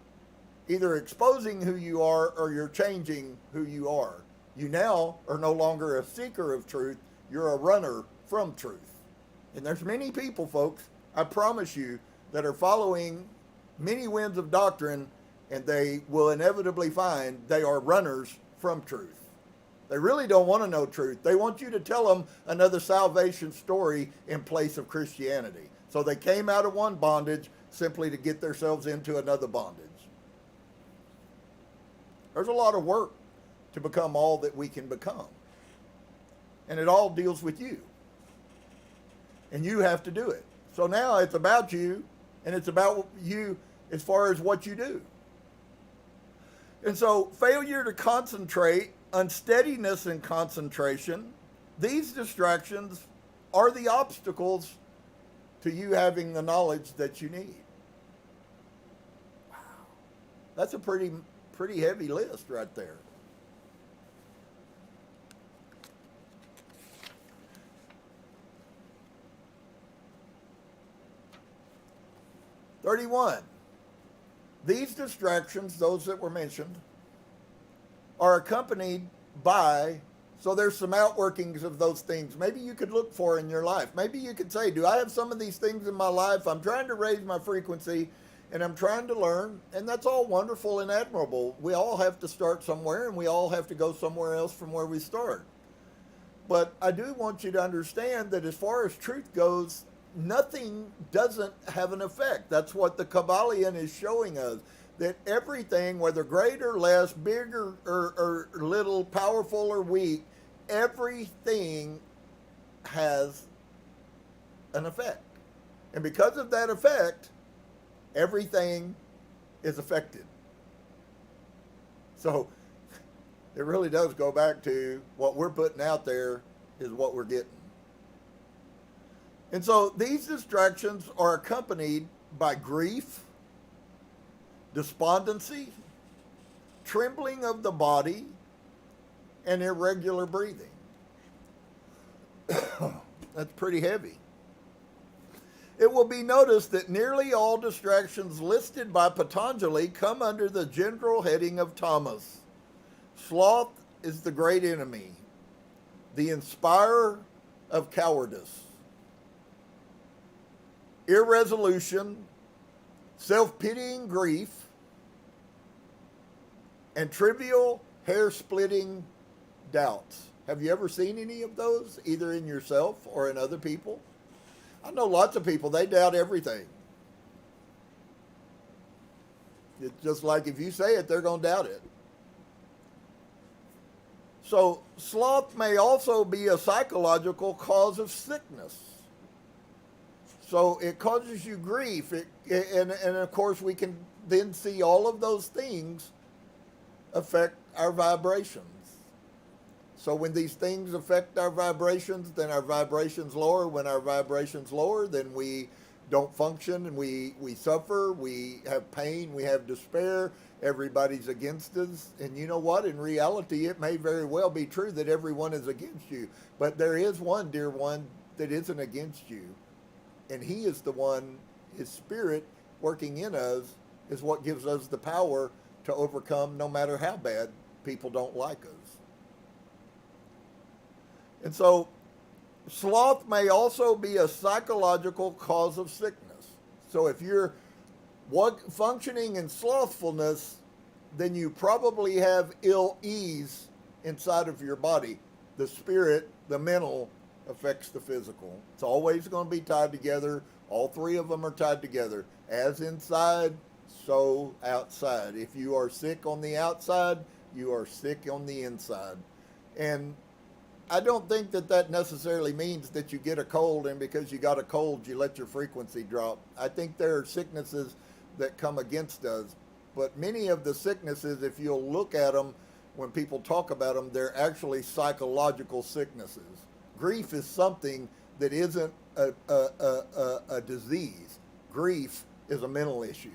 either exposing who you are or you're changing who you are. You now are no longer a seeker of truth. You're a runner from truth. And there's many people, folks, I promise you, that are following many winds of doctrine, and they will inevitably find they are runners from truth. They really don't want to know truth. They want you to tell them another salvation story in place of Christianity. So they came out of one bondage simply to get themselves into another bondage. There's a lot of work to become all that we can become. And it all deals with you. And you have to do it. So now it's about you, and it's about you as far as what you do. And so failure to concentrate, unsteadiness in concentration, these distractions are the obstacles to you having the knowledge that you need. Wow. That's a pretty heavy list right there. "31. These distractions, those that were mentioned, are accompanied by," so there's some outworkings of those things. Maybe you could look for in your life. Maybe you could say, do I have some of these things in my life? I'm trying to raise my frequency and I'm trying to learn, and that's all wonderful and admirable. We all have to start somewhere, and we all have to go somewhere else from where we start. But I do want you to understand that as far as truth goes, nothing doesn't have an effect. That's what the Kybalion is showing us, that everything, whether great or less, big or little, powerful or weak, everything has an effect. And because of that effect, everything is affected. So it really does go back to what we're putting out there is what we're getting. And so these distractions are accompanied by grief, despondency, trembling of the body, and irregular breathing. That's pretty heavy. It will be noticed that nearly all distractions listed by Patanjali come under the general heading of tamas. Sloth is the great enemy, the inspirer of cowardice. Irresolution, self-pitying grief, and trivial, hair-splitting doubts. Have you ever seen any of those, either in yourself or in other people? I know lots of people, they doubt everything. It's just like if you say it, they're going to doubt it. So sloth may also be a psychological cause of sickness. So it causes you grief. And of course, we can then see all of those things affect our vibrations. So when these things affect our vibrations, then our vibrations lower. When our vibrations lower, then we don't function and we suffer. We have pain. We have despair. Everybody's against us. And you know what? In reality, it may very well be true that everyone is against you. But there is one, dear one, that isn't against you. And he is the one, his spirit working in us is what gives us the power to overcome no matter how bad people don't like us. And so sloth may also be a psychological cause of sickness. So if you're functioning in slothfulness, then you probably have ill ease inside of your body. The spirit, the mental, affects the physical. It's always going to be tied together. All three of them are tied together. As inside, so outside. If you are sick on the outside, you are sick on the inside. And I don't think that that necessarily means that you get a cold and because you got a cold, you let your frequency drop. I think there are sicknesses that come against us. But many of the sicknesses, if you'll look at them, when people talk about them, they're actually psychological sicknesses. Grief is something that isn't a disease. Grief is a mental issue.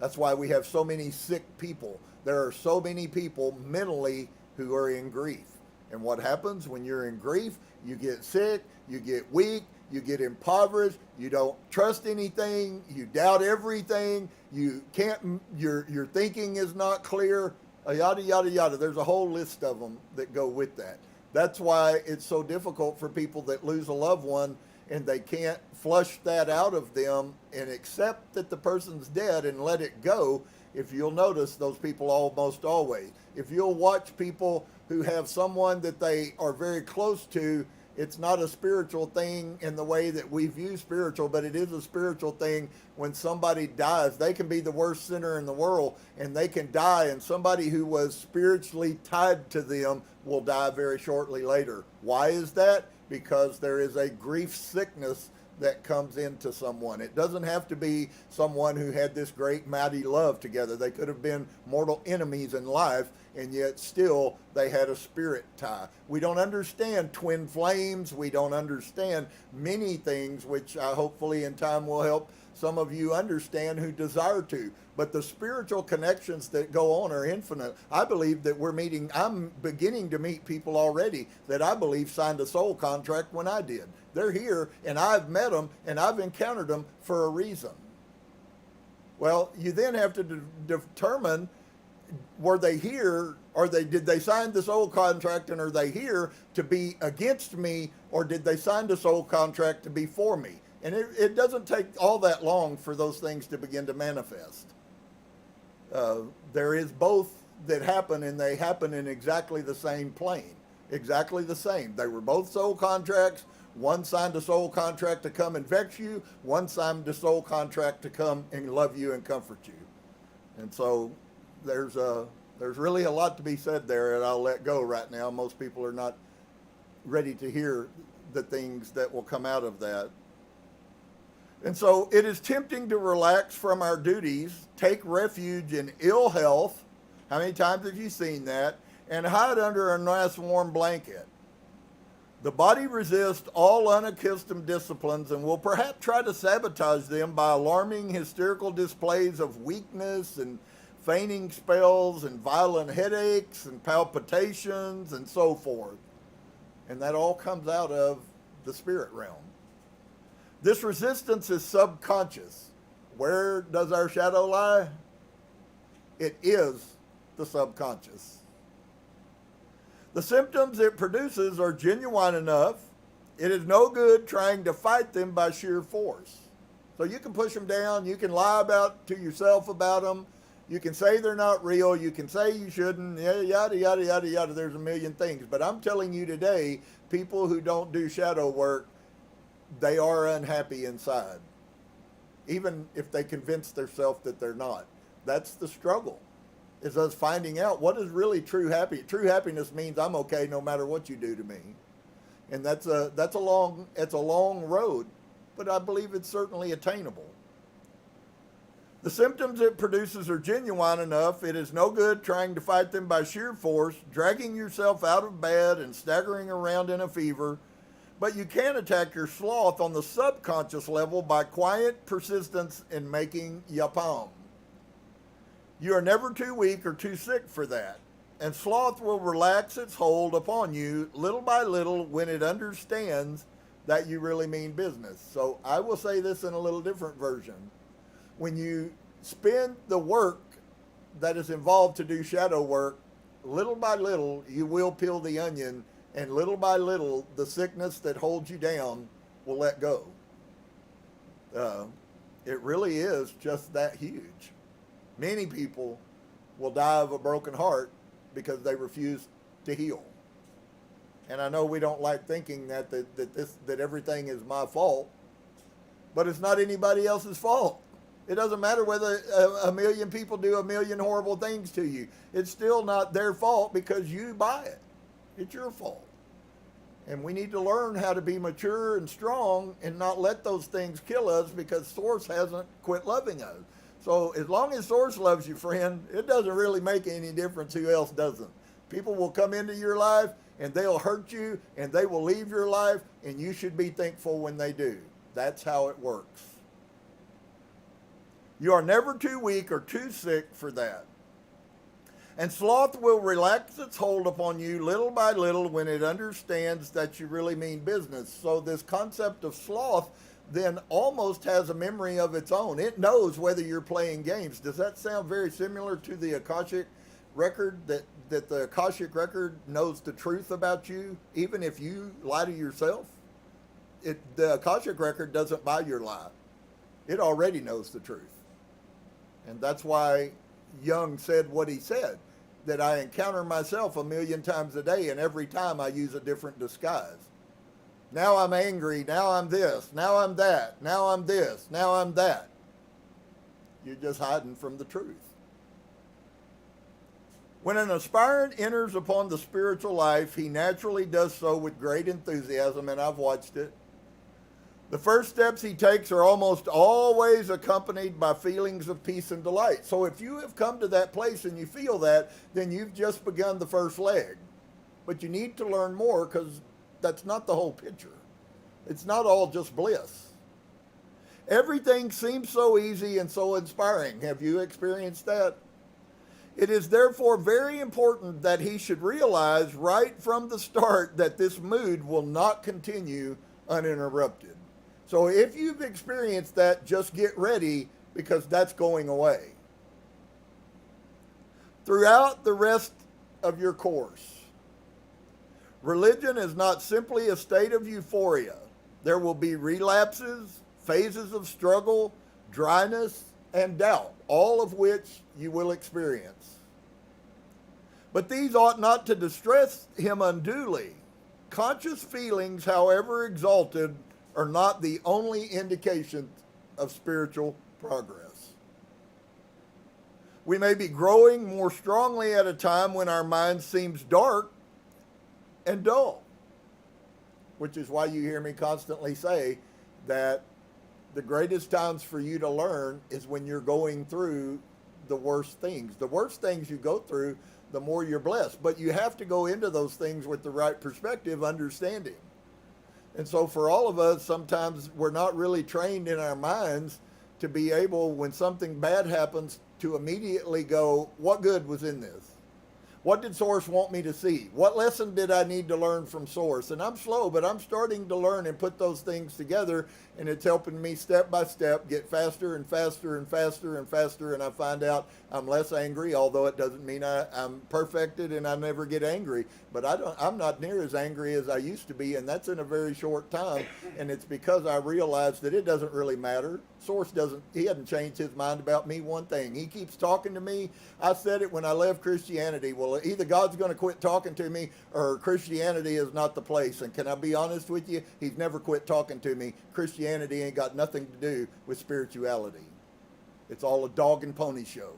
That's why we have so many sick people. There are so many people mentally who are in grief. And what happens when you're in grief? You get sick, you get weak, you get impoverished, you don't trust anything, you doubt everything, you can't, your thinking is not clear, yada, yada, yada. There's a whole list of them that go with that. That's why it's so difficult for people that lose a loved one and they can't flush that out of them and accept that the person's dead and let it go. If you'll notice, those people almost always. If you'll watch people who have someone that they are very close to, it's not a spiritual thing in the way that we view spiritual, but it is a spiritual thing when somebody dies. They can be the worst sinner in the world and they can die, and somebody who was spiritually tied to them will die very shortly later. Why is that? Because there is a grief sickness that comes into someone. It doesn't have to be someone who had this great mighty love together. They could have been mortal enemies in life, and yet still they had a spirit tie. We don't understand twin flames. We don't understand many things, which I hopefully in time will help some of you understand who desire to. But the spiritual connections that go on are infinite. I believe that I'm beginning to meet people already that I believe signed a soul contract when I did. They're here, and I've met them, and I've encountered them for a reason. Well, you then have to determine, were they here, or did they sign the soul contract, and are they here to be against me, or did they sign the soul contract to be for me? And it doesn't take all that long for those things to begin to manifest. There is both that happen, and they happen in exactly the same plane. Exactly the same. They were both soul contracts. One signed a soul contract to come and vex you. One signed a soul contract to come and love you and comfort you. And so there's really a lot to be said there, and I'll let go right now. Most people are not ready to hear the things that will come out of that. And so it is tempting to relax from our duties, take refuge in ill health. How many times have you seen that? And hide under a nice warm blanket. The body resists all unaccustomed disciplines and will perhaps try to sabotage them by alarming hysterical displays of weakness and fainting spells and violent headaches and palpitations and so forth. And that all comes out of the spirit realm. This resistance is subconscious. Where does our shadow lie? It is the subconscious. The symptoms it produces are genuine enough. It is no good trying to fight them by sheer force. So you can push them down. You can lie to yourself about them. You can say they're not real. You can say you shouldn't. Yada, yada, yada, yada. There's a million things. But I'm telling you today, people who don't do shadow work, they are unhappy inside. Even if they convince themselves that they're not. That's the struggle. Is us finding out what is really true happiness. True happiness means I'm okay no matter what you do to me. And it's a long road, but I believe it's certainly attainable. The symptoms it produces are genuine enough. It is no good trying to fight them by sheer force, dragging yourself out of bed and staggering around in a fever. But you can attack your sloth on the subconscious level by quiet persistence in making yapam. You are never too weak or too sick for that. And sloth will relax its hold upon you little by little when it understands that you really mean business. So I will say this in a little different version. When you spend the work that is involved to do shadow work, little by little you will peel the onion, and little by little the sickness that holds you down will let go. It really is just that huge. Many people will die of a broken heart because they refuse to heal. And I know we don't like thinking that everything is my fault, but it's not anybody else's fault. It doesn't matter whether a million people do a million horrible things to you. It's still not their fault because you buy it. It's your fault. And we need to learn how to be mature and strong and not let those things kill us because Source hasn't quit loving us. So as long as Source loves you, friend, it doesn't really make any difference who else doesn't. People will come into your life and they'll hurt you and they will leave your life, and you should be thankful when they do. That's how it works. You are never too weak or too sick for that. And sloth will relax its hold upon you little by little when it understands that you really mean business. So this concept of sloth then almost has a memory of its own. It knows whether you're playing games. Does that sound very similar to the Akashic record, that the Akashic record knows the truth about you, even if you lie to yourself? The Akashic record doesn't buy your lie. It already knows the truth. And that's why Jung said what he said, that I encounter myself 1,000,000 times a day, and every time I use a different disguise. Now I'm angry, now I'm this, now I'm that, now I'm this, now I'm that. You're just hiding from the truth. When an aspirant enters upon the spiritual life, he naturally does so with great enthusiasm, and I've watched it. The first steps he takes are almost always accompanied by feelings of peace and delight. So if you have come to that place and you feel that, then you've just begun the first leg. But you need to learn more, because that's not the whole picture. It's not all just bliss. Everything seems so easy and so inspiring. Have you experienced that? It is therefore very important that he should realize right from the start that this mood will not continue uninterrupted. So if you've experienced that, just get ready, because that's going away. Throughout the rest of your course, religion is not simply a state of euphoria. There will be relapses, phases of struggle, dryness, and doubt, all of which you will experience. But these ought not to distress him unduly. Conscious feelings, however exalted, are not the only indication of spiritual progress. We may be growing more strongly at a time when our mind seems dark and dull, which is why you hear me constantly say that the greatest times for you to learn is when you're going through the worst things. The worst things you go through, the more you're blessed. But you have to go into those things with the right perspective, understanding. And so for all of us, sometimes we're not really trained in our minds to be able, when something bad happens, to immediately go, what good was in this? What did Source want me to see? What lesson did I need to learn from Source? And I'm slow, but I'm starting to learn and put those things together, and it's helping me step by step get faster and faster and faster and faster, and I find out I'm less angry, although it doesn't mean I'm perfected and I never get angry. But I'm not near as angry as I used to be, and that's in a very short time, and it's because I realized that it doesn't really matter. Source he hasn't changed his mind about me one thing. He keeps talking to me. I said it when I left Christianity. Well, either God's going to quit talking to me, or Christianity is not the place. And can I be honest with you? He's never quit talking to me. Christianity ain't got nothing to do with spirituality. It's all a dog and pony show.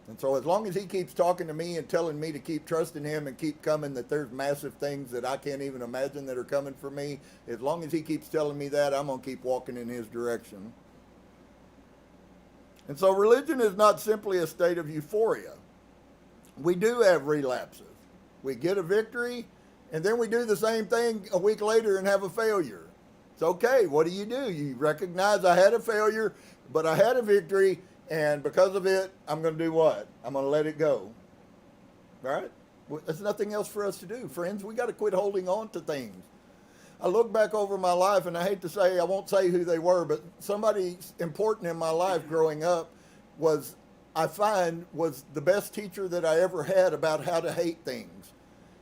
And so as long as he keeps talking to me and telling me to keep trusting him and keep coming, that there's massive things that I can't even imagine that are coming for me, as long as he keeps telling me that, I'm going to keep walking in his direction. And so religion is not simply a state of euphoria. We do have relapses. We get a victory, and then we do the same thing a week later and have a failure. It's okay. What do? You recognize I had a failure, but I had a victory, and because of it, I'm going to do what? I'm going to let it go. Right? There's nothing else for us to do. Friends, we got to quit holding on to things. I look back over my life, and I hate to say, I won't say who they were, but somebody important in my life growing up was the best teacher that I ever had about how to hate things.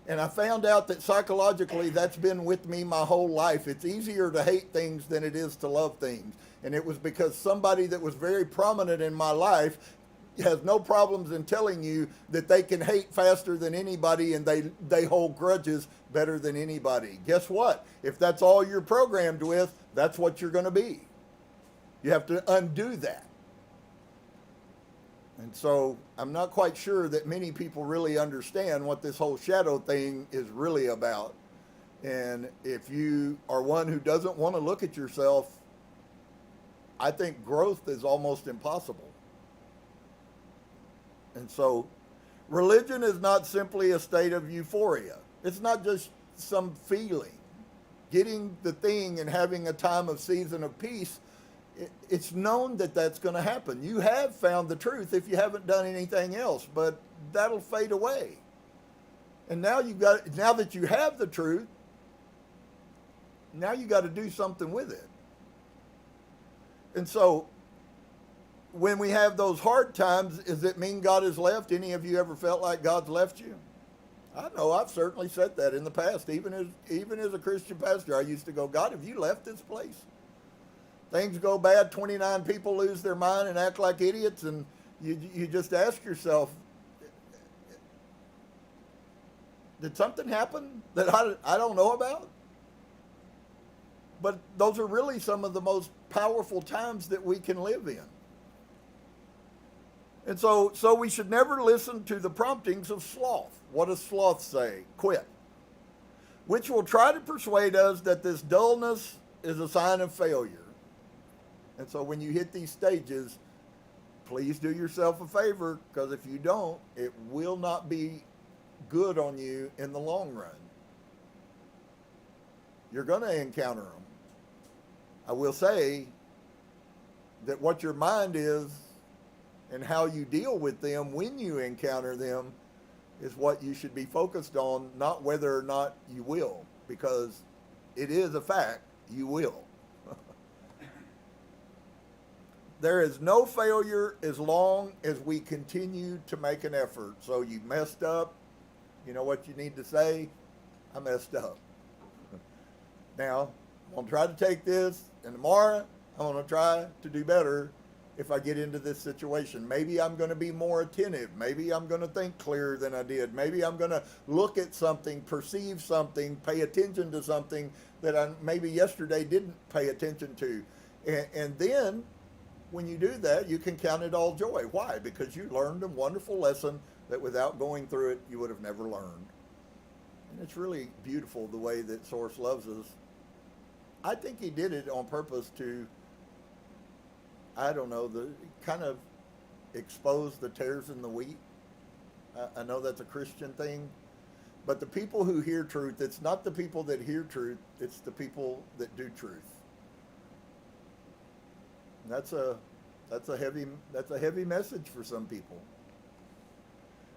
And I found out that psychologically that's been with me my whole life. It's easier to hate things than it is to love things. And it was because somebody that was very prominent in my life has no problems in telling you that they can hate faster than anybody, and they hold grudges better than anybody. Guess what? If that's all you're programmed with, that's what you're going to be. You have to undo that. And so I'm not quite sure that many people really understand what this whole shadow thing is really about. And if you are one who doesn't want to look at yourself, I think growth is almost impossible. And so religion is not simply a state of euphoria. It's not just some feeling. Getting the thing and having a time of season of peace, it's known that that's going to happen. You have found the truth if you haven't done anything else, but that'll fade away. And now that you have the truth, now you got to do something with it. And so when we have those hard times, does it mean God has left? Any of you ever felt like God's left you? I know I've certainly said that in the past. Even as a Christian pastor, I used to go, God, have you left this place? Things go bad, 29 people lose their mind and act like idiots, and you just ask yourself, did something happen that I don't know about? But those are really some of the most powerful times that we can live in. And so we should never listen to the promptings of sloth. What does sloth say? Quit. which will try to persuade us that this dullness is a sign of failure. And so when you hit these stages, please do yourself a favor, because if you don't, it will not be good on you in the long run. You're going to encounter them. I will say that what your mind is and how you deal with them when you encounter them is what you should be focused on, not whether or not you will, because it is a fact, you will. There is no failure as long as we continue to make an effort. So you messed up, you know what you need to say? I messed up. Now, I'm going to try to take this, and tomorrow I'm going to try to do better if I get into this situation. Maybe I'm going to be more attentive. Maybe I'm going to think clearer than I did. Maybe I'm going to look at something, perceive something, pay attention to something that I maybe yesterday didn't pay attention to. And then when you do that, you can count it all joy. Why? Because you learned a wonderful lesson that without going through it, you would have never learned. And it's really beautiful the way that Source loves us. I think he did it on purpose to, I don't know, kind of expose the tares in the wheat. I know that's a Christian thing, but the people who hear truth, it's not the people that hear truth, it's the people that do truth. And that's a heavy message for some people.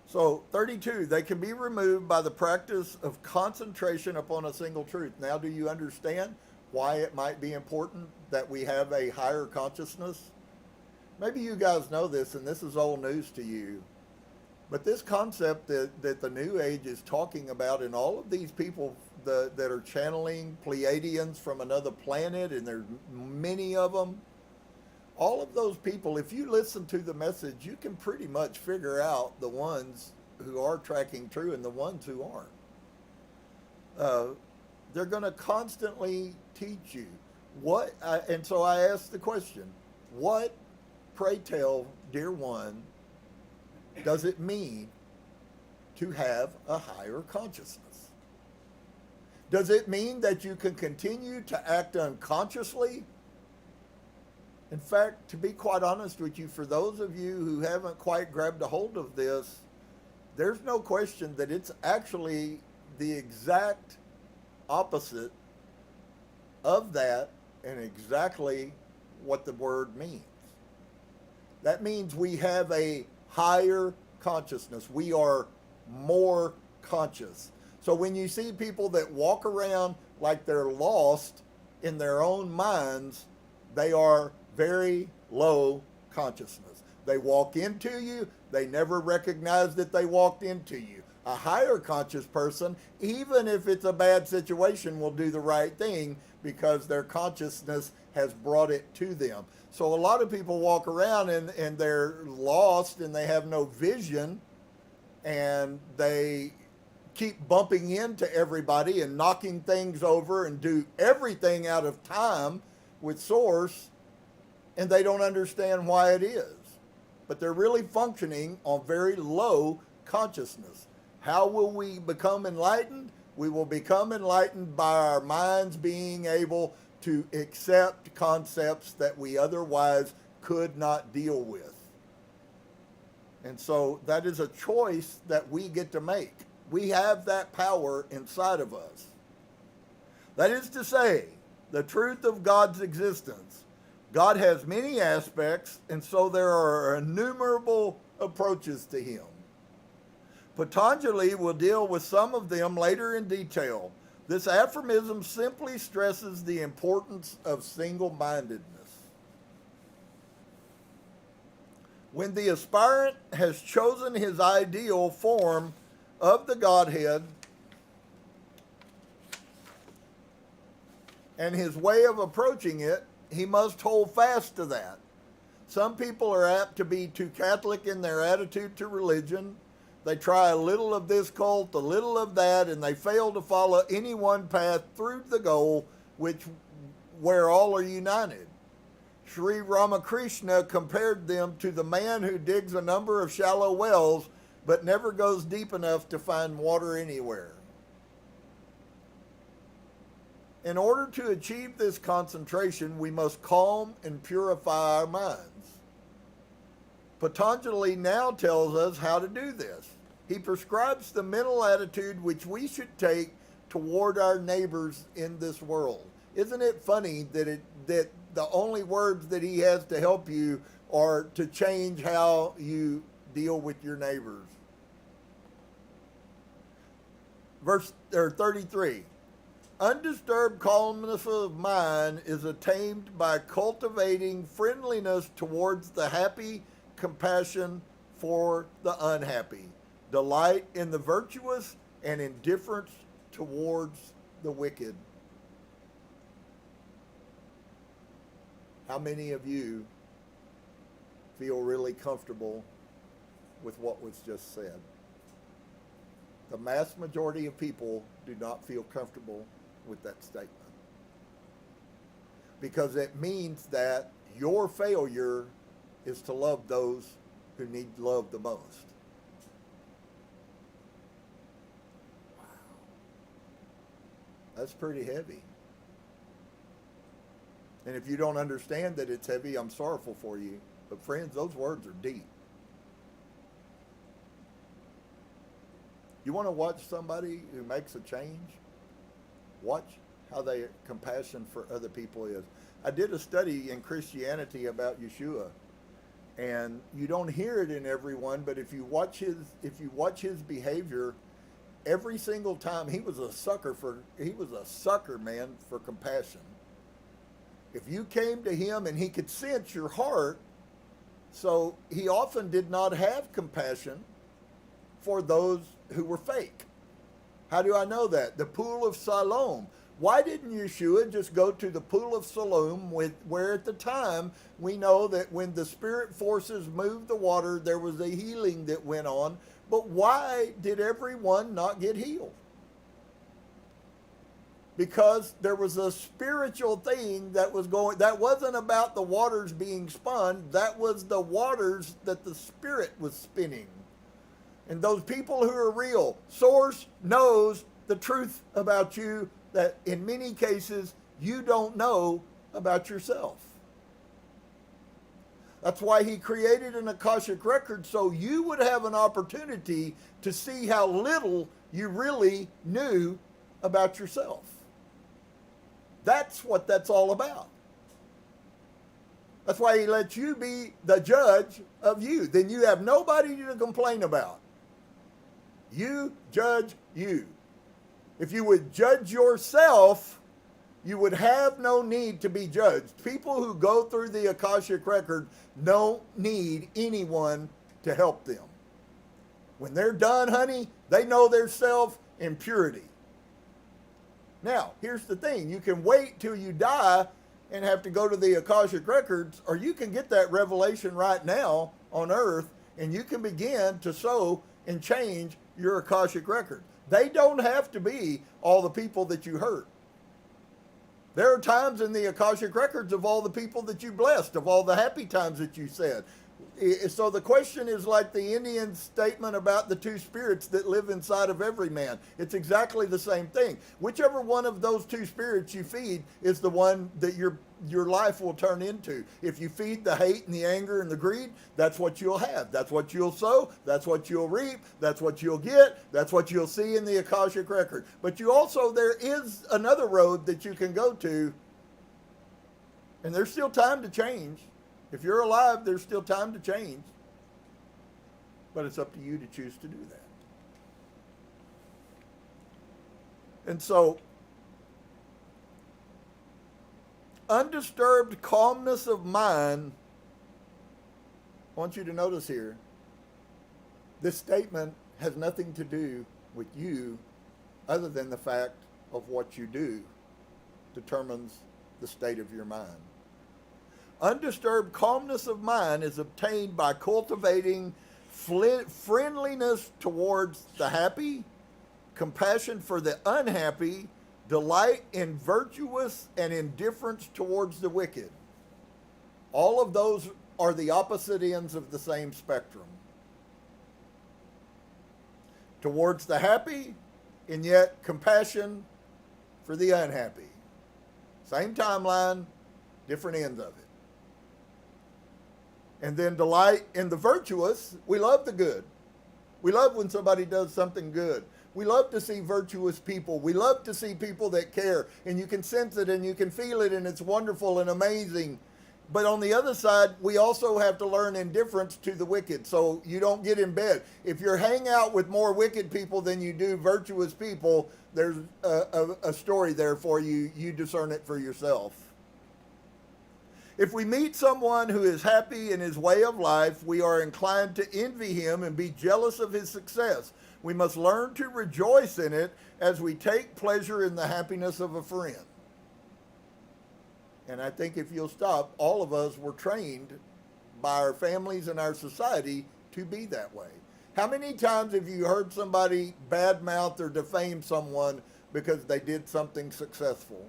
So 32, they can be removed by the practice of concentration upon a single truth. Now, do you understand why it might be important that we have a higher consciousness? Maybe you guys know this, and this is old news to you. But this concept that the New Age is talking about, and all of these people that are channeling Pleiadians from another planet, and there's many of them, all of those people, if you listen to the message, you can pretty much figure out the ones who are tracking true and the ones who aren't. They're going to constantly teach you and so I asked the question, what, pray tell, dear one, does it mean to have a higher consciousness? Does it mean that you can continue to act unconsciously? In fact, to be quite honest with you, for those of you who haven't quite grabbed a hold of this, there's no question that it's actually the exact opposite of that and exactly what the word means. That means we have a higher consciousness. We are more conscious. So when you see people that walk around like they're lost in their own minds, they are very low consciousness. They walk into you, they never recognize that they walked into you. A higher conscious person, even if it's a bad situation, will do the right thing because their consciousness has brought it to them. So a lot of people walk around and they're lost and they have no vision, and they keep bumping into everybody and knocking things over and do everything out of time with Source, and they don't understand why it is. But they're really functioning on very low consciousness. How will we become enlightened? We will become enlightened by our minds being able to accept concepts that we otherwise could not deal with. And so that is a choice that we get to make. We have that power inside of us. That is to say, the truth of God's existence. God has many aspects, and so there are innumerable approaches to him. Patanjali will deal with some of them later in detail. This aphorism simply stresses the importance of single-mindedness. When the aspirant has chosen his ideal form of the Godhead and his way of approaching it, he must hold fast to that. Some people are apt to be too Catholic in their attitude to religion. They try a little of this cult, a little of that, and they fail to follow any one path through the goal where all are united. Sri Ramakrishna compared them to the man who digs a number of shallow wells but never goes deep enough to find water anywhere. In order to achieve this concentration, we must calm and purify our minds. Patanjali now tells us how to do this. He prescribes the mental attitude which we should take toward our neighbors in this world. Isn't it funny that the only words that he has to help you are to change how you deal with your neighbors? Verse 33. Undisturbed calmness of mind is attained by cultivating friendliness towards the happy, compassion for the unhappy, delight in the virtuous, and indifference towards the wicked. How many of you feel really comfortable with what was just said? The mass majority of people do not feel comfortable with that statement, because it means that your failure is to love those who need love the most. Wow. That's pretty heavy. And if you don't understand that it's heavy, I'm sorrowful for you. But friends, those words are deep. You want to watch somebody who makes a change? Watch how their compassion for other people is. I did a study in Christianity about Yahusha, and you don't hear it in everyone, but if you watch his behavior, every single time he was a sucker, man, for compassion. If you came to him and he could sense your heart, so he often did not have compassion for those who were fake. How do I know that? The pool of Siloam. Why didn't Yahusha just go to the pool of Siloam, where at the time we know that when the spirit forces moved the water, there was a healing that went on? But why did everyone not get healed? Because there was a spiritual thing that was going. That wasn't about the waters being spun. That was the waters that the spirit was spinning. And those people who are real, Source knows the truth about you that in many cases you don't know about yourself. That's why he created an Akashic record, so you would have an opportunity to see how little you really knew about yourself. That's what that's all about. That's why he lets you be the judge of you. Then you have nobody to complain about. You judge you. If you would judge yourself, you would have no need to be judged. People who go through the Akashic record don't need anyone to help them. When they're done, honey, they know their self in purity. Now, here's the thing. You can wait till you die and have to go to the Akashic records, or you can get that revelation right now on earth, and you can begin to sow and change your Akashic record. They don't have to be all the people that you hurt. There are times in the Akashic records of all the people that you blessed, of all the happy times that you said. So the question is like the Indian statement about the two spirits that live inside of every man. It's exactly the same thing. Whichever one of those two spirits you feed is the one that your life will turn into. If you feed the hate and the anger and the greed, that's what you'll have. That's what you'll sow. That's what you'll reap. That's what you'll get. That's what you'll see in the Akashic record. But there is another road that you can go to, and there's still time to change. If you're alive, there's still time to change. But it's up to you to choose to do that. And so, undisturbed calmness of mind, I want you to notice here, this statement has nothing to do with you other than the fact of what you do determines the state of your mind. Undisturbed calmness of mind is obtained by cultivating friendliness towards the happy, compassion for the unhappy, delight in virtuous, and indifference towards the wicked. All of those are the opposite ends of the same spectrum. Towards the happy, and yet compassion for the unhappy. Same timeline, different ends of it. And then delight in the virtuous. We love the good. We love when somebody does something good. We love to see virtuous people. We love to see people that care. And you can sense it and you can feel it, and it's wonderful and amazing. But on the other side, we also have to learn indifference to the wicked, so you don't get in bed. If you're hang out with more wicked people than you do virtuous people, there's a story there for you. You discern it for yourself. If we meet someone who is happy in his way of life, we are inclined to envy him and be jealous of his success. We must learn to rejoice in it as we take pleasure in the happiness of a friend. And I think if you'll stop, all of us were trained by our families and our society to be that way. How many times have you heard somebody badmouth or defame someone because they did something successful?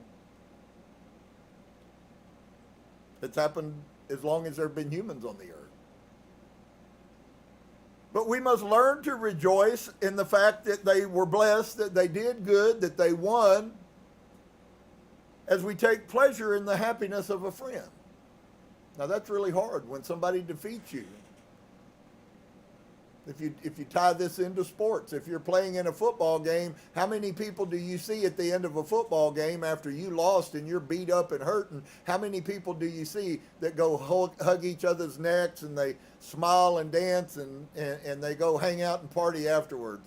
It's happened as long as there have been humans on the earth. But we must learn to rejoice in the fact that they were blessed, that they did good, that they won, as we take pleasure in the happiness of a friend. Now that's really hard when somebody defeats you. If you tie this into sports, if you're playing in a football game, how many people do you see at the end of a football game after you lost and you're beat up and hurting? How many people do you see that go hug each other's necks and they smile and dance and they go hang out and party afterwards?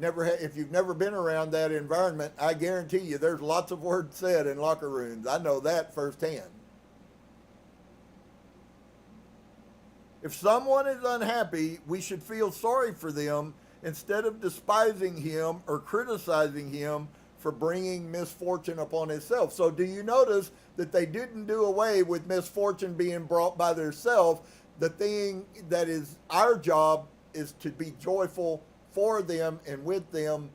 If you've never been around that environment, I guarantee you there's lots of words said in locker rooms. I know that firsthand. If someone is unhappy, we should feel sorry for them instead of despising him or criticizing him for bringing misfortune upon himself. So do you notice that they didn't do away with misfortune being brought by themselves? The thing that is our job is to be joyful for them and with them.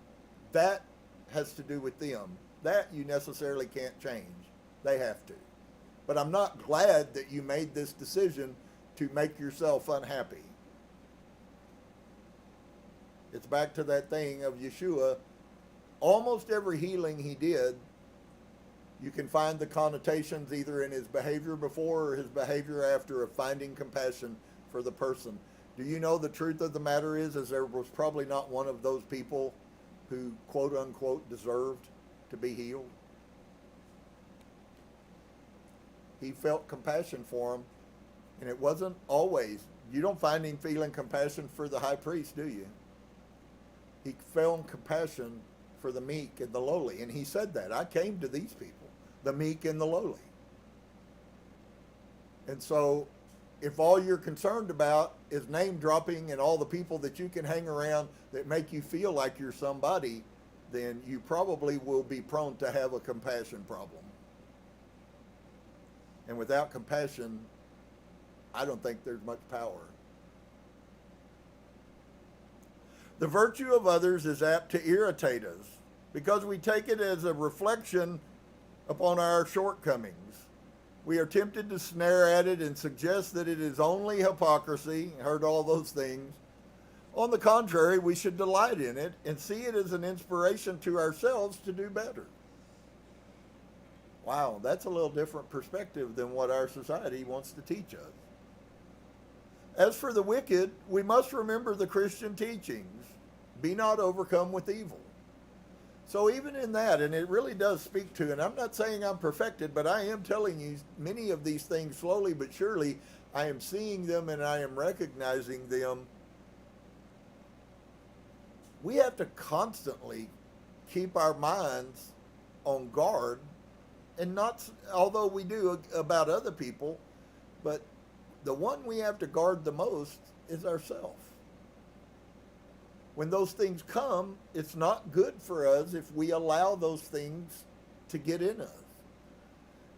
That has to do with them. That you necessarily can't change. They have to. But I'm not glad that you made this decision to make yourself unhappy. It's back to that thing of Yeshua. Almost every healing he did, you can find the connotations either in his behavior before or his behavior after of finding compassion for the person. Do you know the truth of the matter is there was probably not one of those people who quote unquote deserved to be healed? He felt compassion for him. And it wasn't always. You don't find him feeling compassion for the high priest, do you? He felt compassion for the meek and the lowly. And he said that. I came to these people, the meek and the lowly. And so if all you're concerned about is name dropping and all the people that you can hang around that make you feel like you're somebody, then you probably will be prone to have a compassion problem. And without compassion, I don't think there's much power. The virtue of others is apt to irritate us because we take it as a reflection upon our shortcomings. We are tempted to snare at it and suggest that it is only hypocrisy. Heard all those things. On the contrary, we should delight in it and see it as an inspiration to ourselves to do better. Wow, that's a little different perspective than what our society wants to teach us. As for the wicked, we must remember the Christian teachings. Be not overcome with evil. So even in that, and it really does speak to, and I'm not saying I'm perfected, but I am telling you many of these things slowly but surely, I am seeing them and I am recognizing them. We have to constantly keep our minds on guard, and not, although we do about other people, but the one we have to guard the most is ourselves. When those things come, it's not good for us if we allow those things to get in us.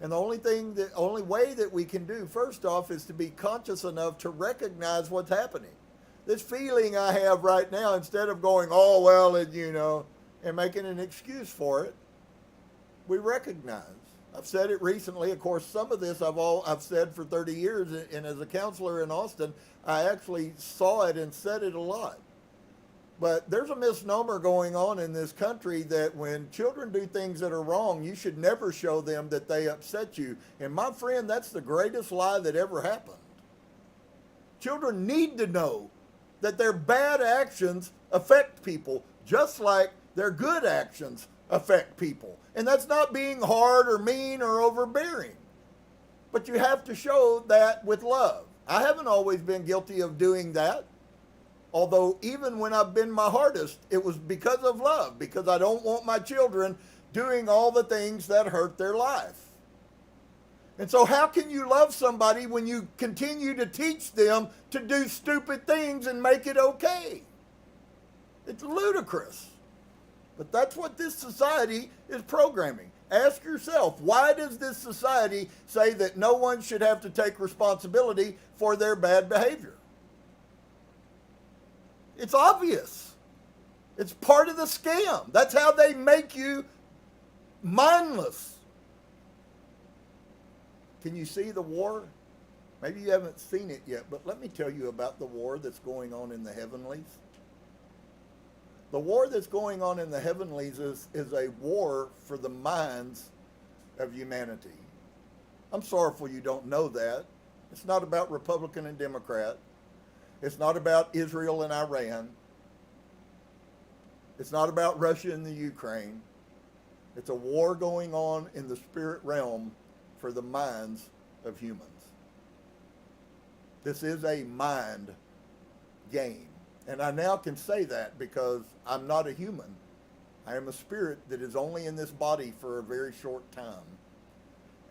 And the only way that we can do, first off, is to be conscious enough to recognize what's happening. This feeling I have right now, instead of going, oh, well, and making an excuse for it, we recognize. I've said it recently. Of course, some of this I've said for 30 years, and as a counselor in Austin, I actually saw it and said it a lot. But there's a misnomer going on in this country that when children do things that are wrong, you should never show them that they upset you. And my friend, that's the greatest lie that ever happened. Children need to know that their bad actions affect people just like their good actions affect people. And that's not being hard or mean or overbearing. But you have to show that with love. I haven't always been guilty of doing that. Although even when I've been my hardest, it was because of love, because I don't want my children doing all the things that hurt their life. And so how can you love somebody when you continue to teach them to do stupid things and make it okay? It's ludicrous. But that's what this society is programming. Ask yourself, why does this society say that no one should have to take responsibility for their bad behavior? It's obvious. It's part of the scam. That's how they make you mindless. Can you see the war? Maybe you haven't seen it yet, but let me tell you about the war that's going on in the heavenlies. The war that's going on in the heavenlies is a war for the minds of humanity. I'm sorrowful you don't know that. It's not about Republican and Democrat. It's not about Israel and Iran. It's not about Russia and the Ukraine. It's a war going on in the spirit realm for the minds of humans. This is a mind game. And I now can say that because I'm not a human. I am a spirit that is only in this body for a very short time.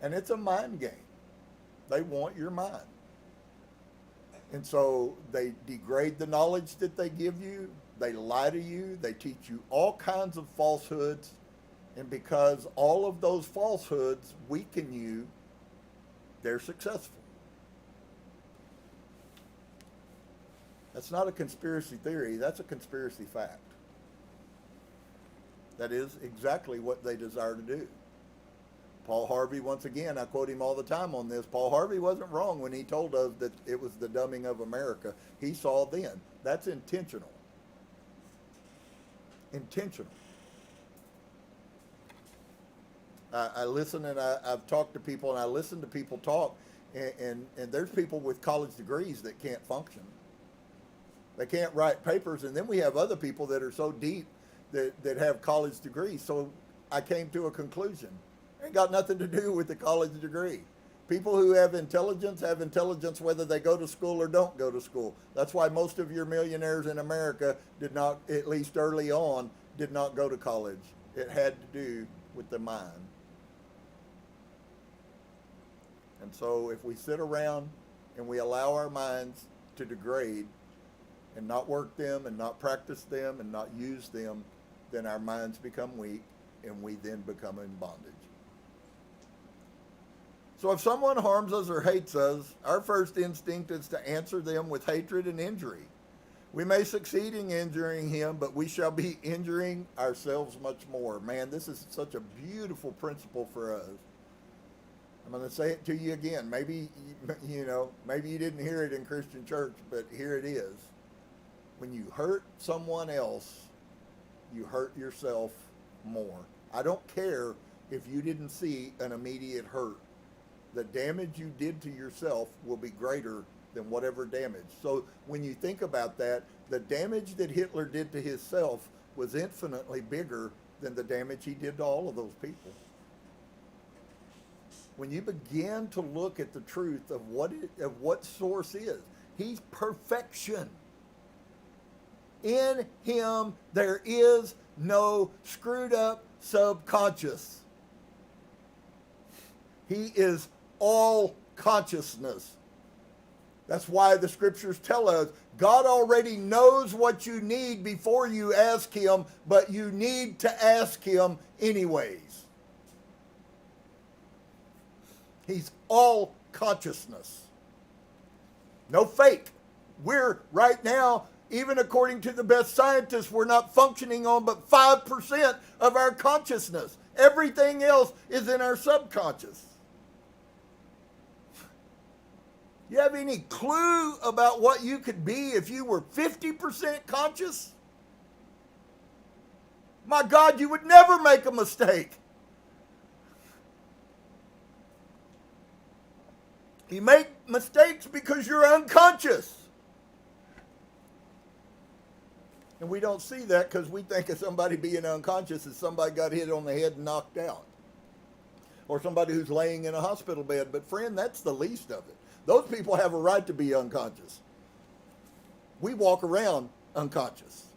And it's a mind game. They want your mind. And so they degrade the knowledge that they give you. They lie to you. They teach you all kinds of falsehoods. And because all of those falsehoods weaken you, they're successful. That's not a conspiracy theory. That's a conspiracy fact. That is exactly what they desire to do. Paul Harvey, once again, I quote him all the time on this. Paul Harvey wasn't wrong when he told us that it was the dumbing of America. He saw then. That's intentional. Intentional. I listen and I've talked to people and I listen to people talk and there's people with college degrees that can't function. They can't write papers, and then we have other people that are so deep that have college degrees. So I came to a conclusion. It ain't got nothing to do with the college degree. People who have intelligence whether they go to school or don't go to school. That's why most of your millionaires in America did not, at least early on, did not go to college. It had to do with the mind. And so if we sit around and we allow our minds to degrade and not work them and not practice them and not use them, then our minds become weak and we then become in bondage. So if someone harms us or hates us, our first instinct is to answer them with hatred and injury. We may succeed in injuring him, but we shall be injuring ourselves much more. Man, this is such a beautiful principle for us. I'm going to say it to you again. Maybe, maybe you didn't hear it in Christian church, but here it is. When you hurt someone else, you hurt yourself more. I don't care if you didn't see an immediate hurt. The damage you did to yourself will be greater than whatever damage. So when you think about that, the damage that Hitler did to himself was infinitely bigger than the damage he did to all of those people. When you begin to look at the truth of what source is, he's perfection. In him there is no screwed up subconscious. He is all consciousness. That's why the scriptures tell us God already knows what you need before you ask him, but you need to ask him anyways. He's all consciousness. No fake. We're right now, even according to the best scientists, we're not functioning on but 5% of our consciousness. Everything else is in our subconscious. You have any clue about what you could be if you were 50% conscious? My God, you would never make a mistake. You make mistakes because you're unconscious. And we don't see that because we think of somebody being unconscious as somebody got hit on the head and knocked out. Or somebody who's laying in a hospital bed. But friend, that's the least of it. Those people have a right to be unconscious. We walk around unconscious.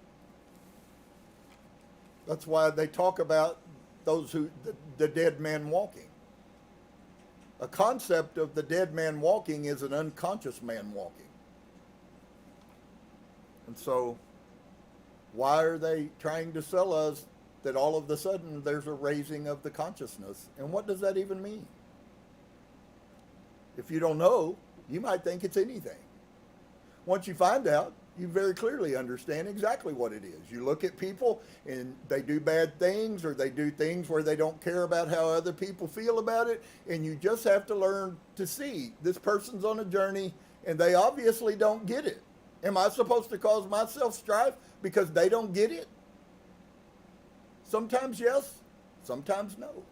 That's why they talk about those who, the dead man walking. A concept of the dead man walking is an unconscious man walking. And so, why are they trying to sell us that all of a sudden there's a raising of the consciousness? And what does that even mean? If you don't know, you might think it's anything. Once you find out, you very clearly understand exactly what it is. You look at people and they do bad things, or they do things where they don't care about how other people feel about it, and you just have to learn to see this person's on a journey and they obviously don't get it. Am I supposed to cause myself strife because they don't get it? Sometimes yes, sometimes no.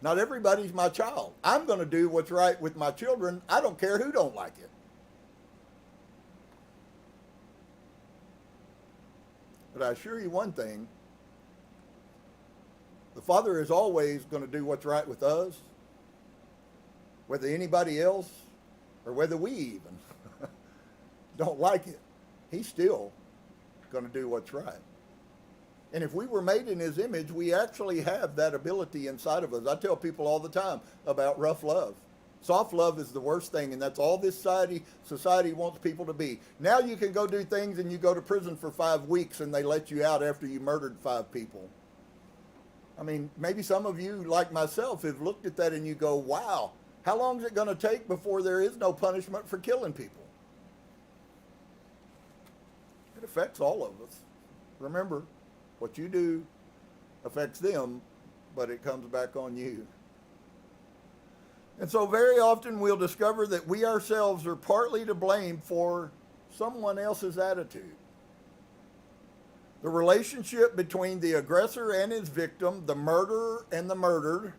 Not everybody's my child. I'm going to do what's right with my children. I don't care who don't like it. But I assure you one thing, the Father is always going to do what's right with us, whether anybody else or whether we even don't like it. He's still going to do what's right. And if we were made in his image, we actually have that ability inside of us. I tell people all the time about rough love. Soft love is the worst thing, and that's all this society wants people to be. Now you can go do things and you go to prison for 5 weeks and they let you out after you murdered 5 people. I mean, maybe some of you, like myself, have looked at that and you go, wow, how long is it going to take before there is no punishment for killing people? It affects all of us. Remember, what you do affects them, but it comes back on you. And so very often we'll discover that we ourselves are partly to blame for someone else's attitude. The relationship between the aggressor and his victim, the murderer and the murdered,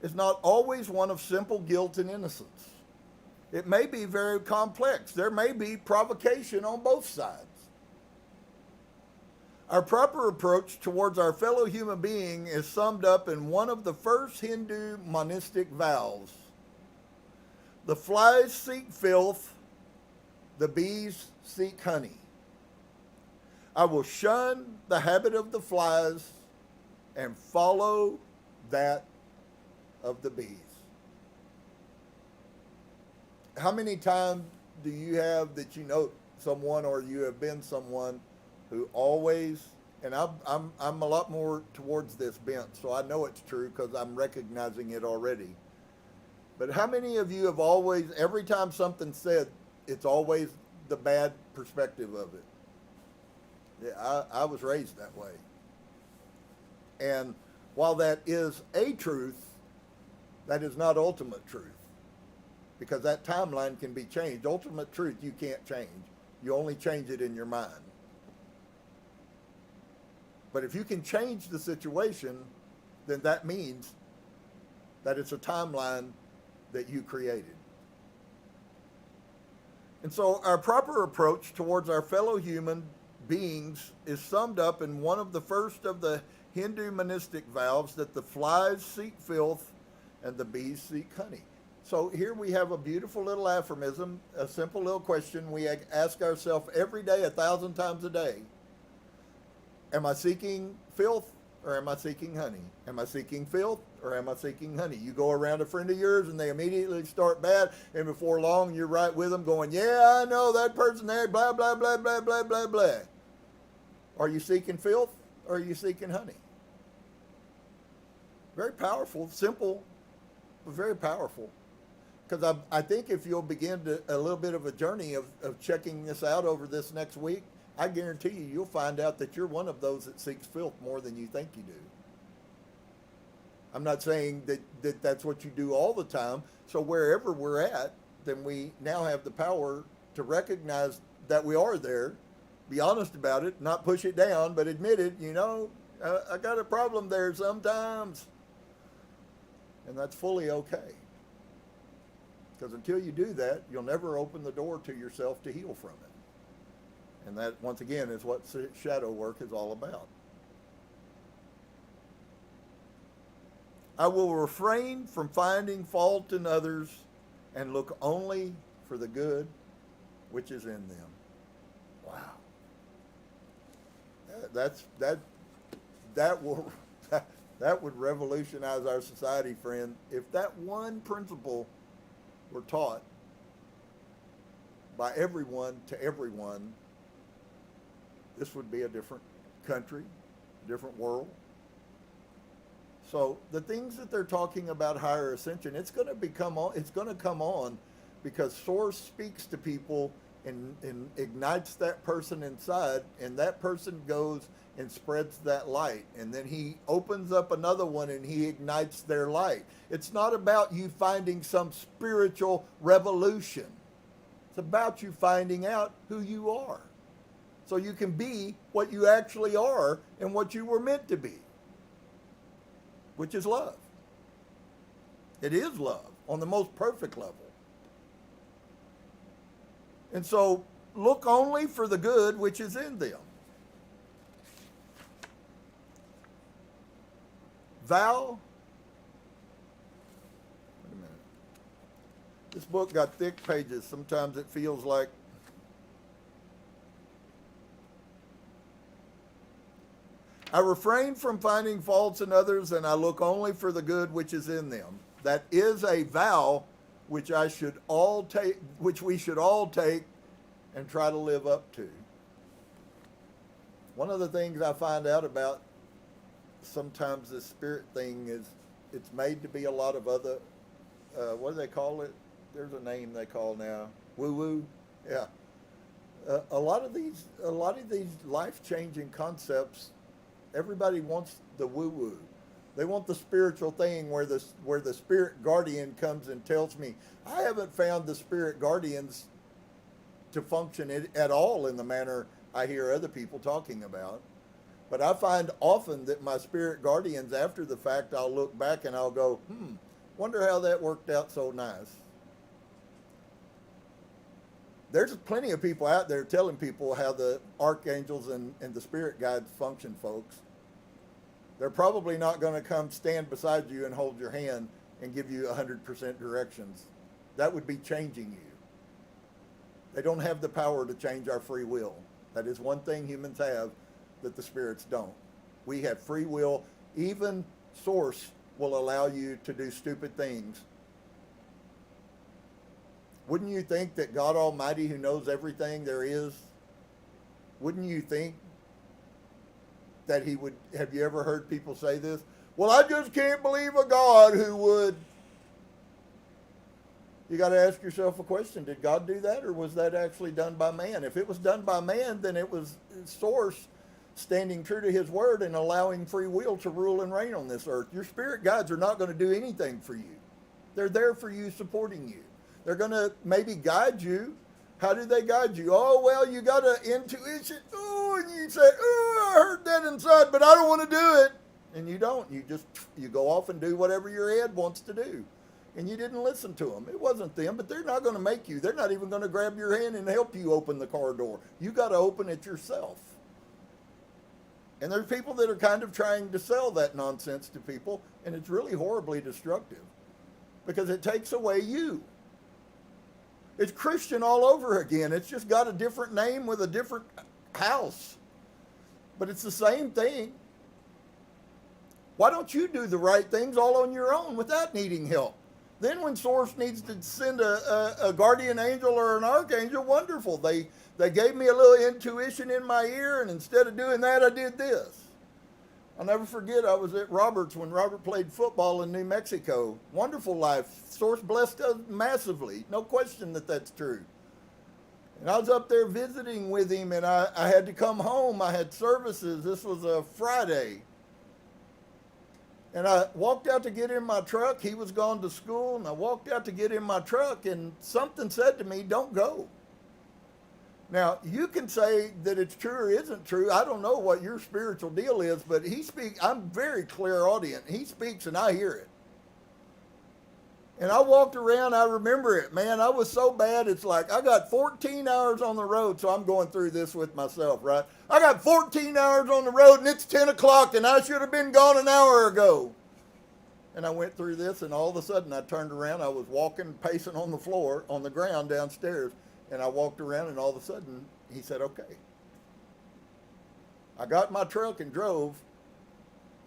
is not always one of simple guilt and innocence. It may be very complex. There may be provocation on both sides. Our proper approach towards our fellow human being is summed up in one of the first Hindu monastic vows. The flies seek filth, the bees seek honey. I will shun the habit of the flies and follow that of the bees. How many times do you have that you know someone, or you have been someone who always, and I'm a lot more towards this bent, so I know it's true because I'm recognizing it already. But how many of you have always, every time something's said, it's always the bad perspective of it? Yeah, I was raised that way. And while that is a truth, that is not ultimate truth, because that timeline can be changed. Ultimate truth you can't change. You only change it in your mind. But if you can change the situation, then that means that it's a timeline that you created. And so our proper approach towards our fellow human beings is summed up in one of the first of the Hindu monastic vows, that the flies seek filth and the bees seek honey. So here we have a beautiful little aphorism, a simple little question we ask ourselves every day, 1,000 times a day. Am I seeking filth or am I seeking honey? Am I seeking filth or am I seeking honey? You go around a friend of yours and they immediately start bad, and before long you're right with them going, yeah, I know that person there, blah, blah, blah, blah, blah, blah, blah. Are you seeking filth or are you seeking honey? Very powerful, simple, but very powerful. Because I think if you'll begin a little bit of a journey of checking this out over this next week, I guarantee you'll find out that you're one of those that seeks filth more than you think you do. I'm not saying that that's what you do all the time. So wherever we're at, then we now have the power to recognize that we are there Be honest about it, not push it down, but admit it. I got a problem there sometimes. And that's fully okay. Because until you do that, you'll never open the door to yourself to heal from it. And that, once again, is what shadow work is all about. I will refrain from finding fault in others and look only for the good which is in them. Wow. That would revolutionize our society, friend. If that one principle were taught by everyone to everyone, this would be a different country, different world. So the things that they're talking about higher ascension, it's going to come on because Source speaks to people and ignites that person inside, and that person goes and spreads that light, and then he opens up another one and he ignites their light. It's not about you finding some spiritual revolution. It's about you finding out who you are, so you can be what you actually are and what you were meant to be, which is love. It is love on the most perfect level. And so look only for the good which is in them. Wait a minute. This book got thick pages. Sometimes it feels like I refrain from finding faults in others, and I look only for the good which is in them. That is a vow which we should all take and try to live up to. One of the things I find out about sometimes this spirit thing is it's made to be a lot of other, what do they call it? There's a name they call now. Woo-woo. Yeah. A lot of these life-changing concepts, everybody wants the woo-woo. They want the spiritual thing where the spirit guardian comes and tells me. I haven't found the spirit guardians to function at all in the manner I hear other people talking about. But I find often that my spirit guardians, after the fact, I'll look back and I'll go, wonder how that worked out so nice. There's plenty of people out there telling people how the archangels and the spirit guides function, folks. They're probably not going to come stand beside you and hold your hand and give you 100% directions. That would be changing you. They don't have the power to change our free will. That is one thing humans have that the spirits don't. We have free will. Even Source will allow you to do stupid things. Wouldn't you think that God Almighty, who knows everything there is, wouldn't you think that he would? Have you ever heard people say this? Well, I just can't believe a God who would. You got to ask yourself a question. Did God do that, or was that actually done by man? If it was done by man, then it was Source standing true to his word and allowing free will to rule and reign on this earth. Your spirit guides are not going to do anything for you. They're there for you, supporting you. They're going to maybe guide you. How do they guide you? Oh, well, you got an intuition. Oh, and you say, oh, I heard that inside, but I don't want to do it. And you don't. You go off and do whatever your head wants to do. And you didn't listen to them. It wasn't them, but they're not going to make you. They're not even going to grab your hand and help you open the car door. You got to open it yourself. And there's people that are kind of trying to sell that nonsense to people, and it's really horribly destructive because it takes away you. It's Christian all over again. It's just got a different name with a different house. But it's the same thing. Why don't you do the right things all on your own without needing help? Then when Source needs to send a guardian angel or an archangel, wonderful. They gave me a little intuition in my ear, and instead of doing that, I did this. I'll never forget, I was at Robert's when Robert played football in New Mexico. Wonderful life. Source blessed us massively. No question that that's true. And I was up there visiting with him, and I had to come home. I had services. This was a Friday. And I walked out to get in my truck. He was gone to school, and I walked out to get in my truck, and something said to me, don't go. Now, you can say that it's true or isn't true. I don't know what your spiritual deal is, but I'm very clairaudient. He speaks and I hear it. And I walked around, I remember it, man. I was so bad, it's like I got 14 hours on the road, so I'm going through this with myself, right? I got 14 hours on the road and it's 10 o'clock and I should have been gone an hour ago. And I went through this and all of a sudden I turned around. I was walking, pacing on the floor, on the ground downstairs. And I walked around and all of a sudden he said, okay. I got in my truck and drove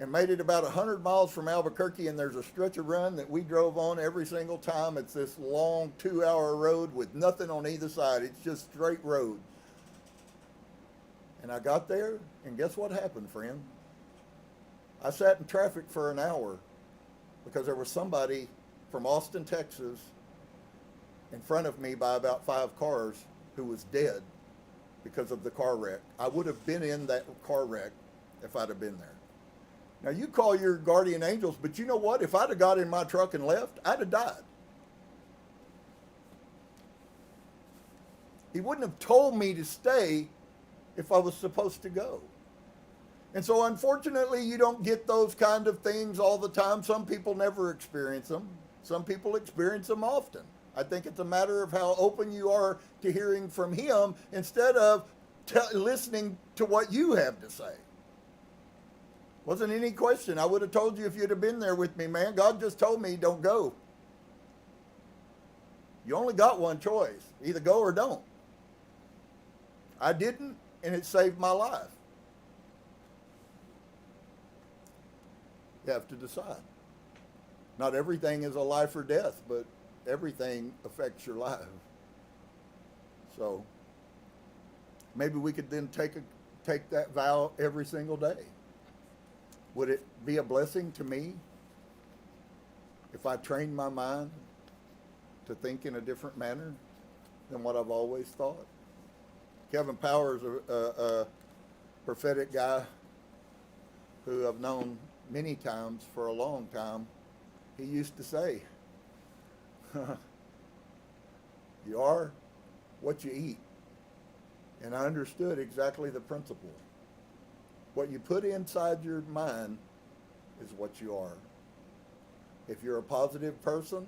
and made it about 100 miles from Albuquerque, and there's a stretch of run that we drove on every single time. It's this long 2-hour road with nothing on either side. It's just straight road. And I got there, and guess what happened, friend? I sat in traffic for an hour because there was somebody from Austin, Texas, in front of me by about 5 cars who was dead because of the car wreck. I would have been in that car wreck if I'd have been there. Now, you call your guardian angels, but you know what? If I'd have got in my truck and left, I'd have died. He wouldn't have told me to stay if I was supposed to go. And so, unfortunately, you don't get those kind of things all the time. Some people never experience them. Some people experience them often. I think it's a matter of how open you are to hearing from him instead of listening to what you have to say. Wasn't any question. I would have told you if you'd have been there with me, man. God just told me don't go. You only got one choice. Either go or don't. I didn't, and it saved my life. You have to decide. Not everything is a life or death, but everything affects your life. So maybe we could then take that vow every single day. Would it be a blessing to me if I trained my mind to think in a different manner than what I've always thought? Kevin Powers, a prophetic guy who I've known many times for a long time, he used to say, you are what you eat. And I understood exactly the principle. What you put inside your mind is what you are. If you're a positive person,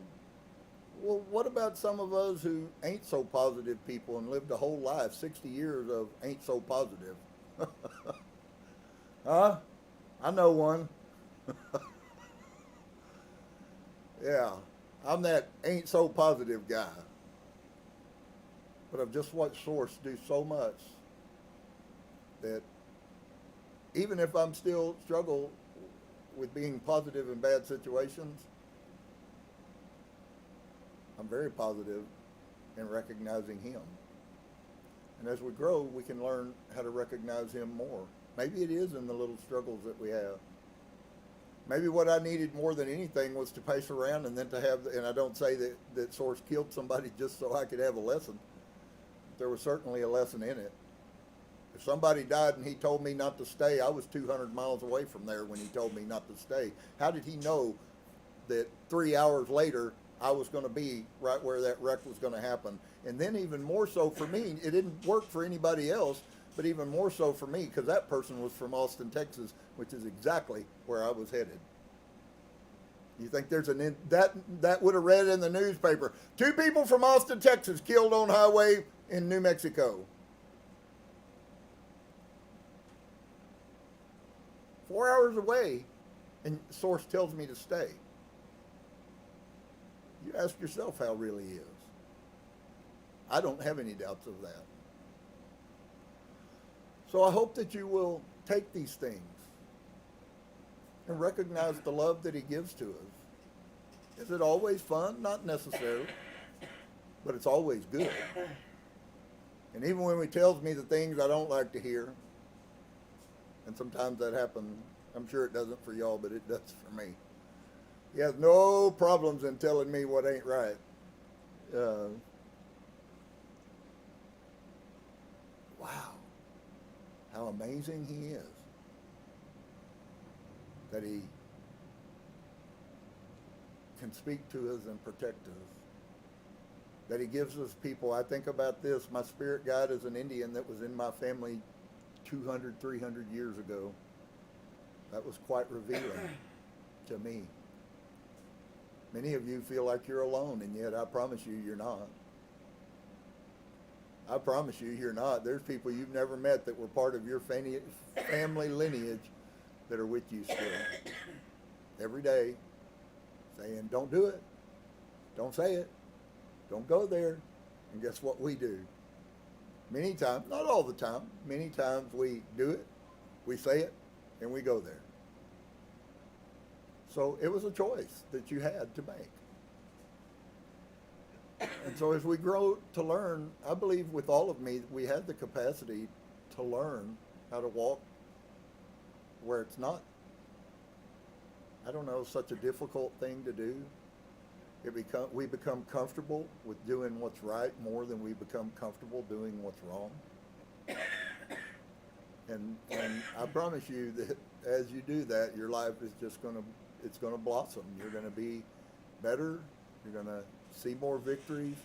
well, what about some of us who ain't so positive people and lived a whole life, 60 years of ain't so positive? Huh? I know one. Yeah, I'm that ain't so positive guy. But I've just watched Source do so much that even if I'm still struggle with being positive in bad situations, I'm very positive in recognizing him. And as we grow, we can learn how to recognize him more. Maybe it is in the little struggles that we have. Maybe what I needed more than anything was to pace around and then to have, and I don't say that Source killed somebody just so I could have a lesson. There was certainly a lesson in it. If somebody died and he told me not to stay, I was 200 miles away from there when he told me not to stay. How did he know that 3 hours later I was going to be right where that wreck was going to happen? And then even more so for me, it didn't work for anybody else, but even more so for me because that person was from Austin, Texas, which is exactly where I was headed. You think there's that would have read in the newspaper, 2 people from Austin, Texas killed on highway in New Mexico. 4 hours away, and Source tells me to stay. You ask yourself how really is. I don't have any doubts of that. So I hope that you will take these things and recognize the love that he gives to us. Is it always fun? Not necessarily, but it's always good. And even when he tells me the things I don't like to hear, and sometimes that happens, I'm sure it doesn't for y'all, but it does for me. He has no problems in telling me what ain't right. Wow. How amazing he is. That he can speak to us and protect us. that he gives us people. I think about this. My spirit guide is an Indian that was in my family 200, 300 years ago. That was quite revealing to me. Many of you feel like you're alone, and yet I promise you, you're not. I promise you, you're not. There's people you've never met that were part of your family lineage that are with you still. Every day, saying, don't do it. Don't say it. Don't go there. And guess what we do? Many times, not all the time, many times we do it, we say it, and we go there. So it was a choice that you had to make. And so as we grow to learn, I believe with all of me, we have the capacity to learn how to walk where it's not, I don't know, such a difficult thing to do. We become comfortable with doing what's right more than we become comfortable doing what's wrong. And I promise you that as you do that, your life is just it's going to blossom. You're going to be better. You're going to see more victories.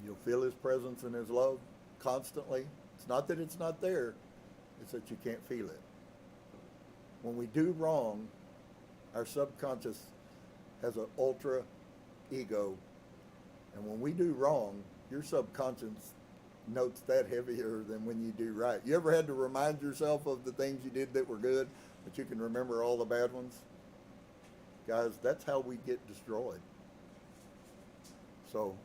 You'll feel his presence and his love constantly. It's not that it's not there. It's that you can't feel it. When we do wrong, our subconscious has an ultra ego. And when we do wrong, your subconscious notes that heavier than when you do right. You ever had to remind yourself of the things you did that were good, but you can remember all the bad ones? Guys, that's how we get destroyed. So,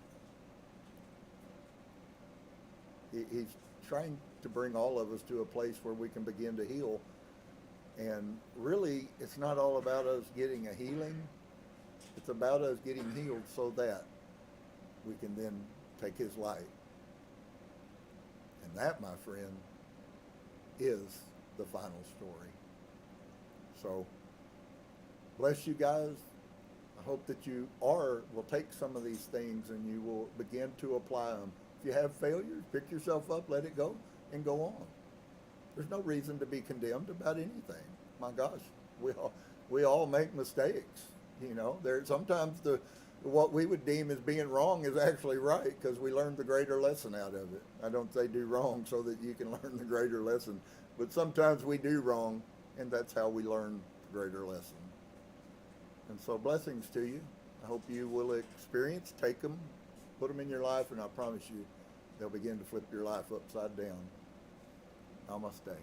he's trying to bring all of us to a place where we can begin to heal. And really, it's not all about us getting a healing. It's about us getting healed so that we can then take his light. And that, my friend, is the final story. So, bless you guys. I hope that you will take some of these things and you will begin to apply them. If you have failures, pick yourself up, let it go, and go on. There's no reason to be condemned about anything. My gosh, we all make mistakes. You know, sometimes what we would deem as being wrong is actually right because we learned the greater lesson out of it. I don't say do wrong so that you can learn the greater lesson, but sometimes we do wrong, and that's how we learn the greater lesson. And so blessings to you. I hope you will experience, take them, put them in your life, and I promise you they'll begin to flip your life upside down. Namaste.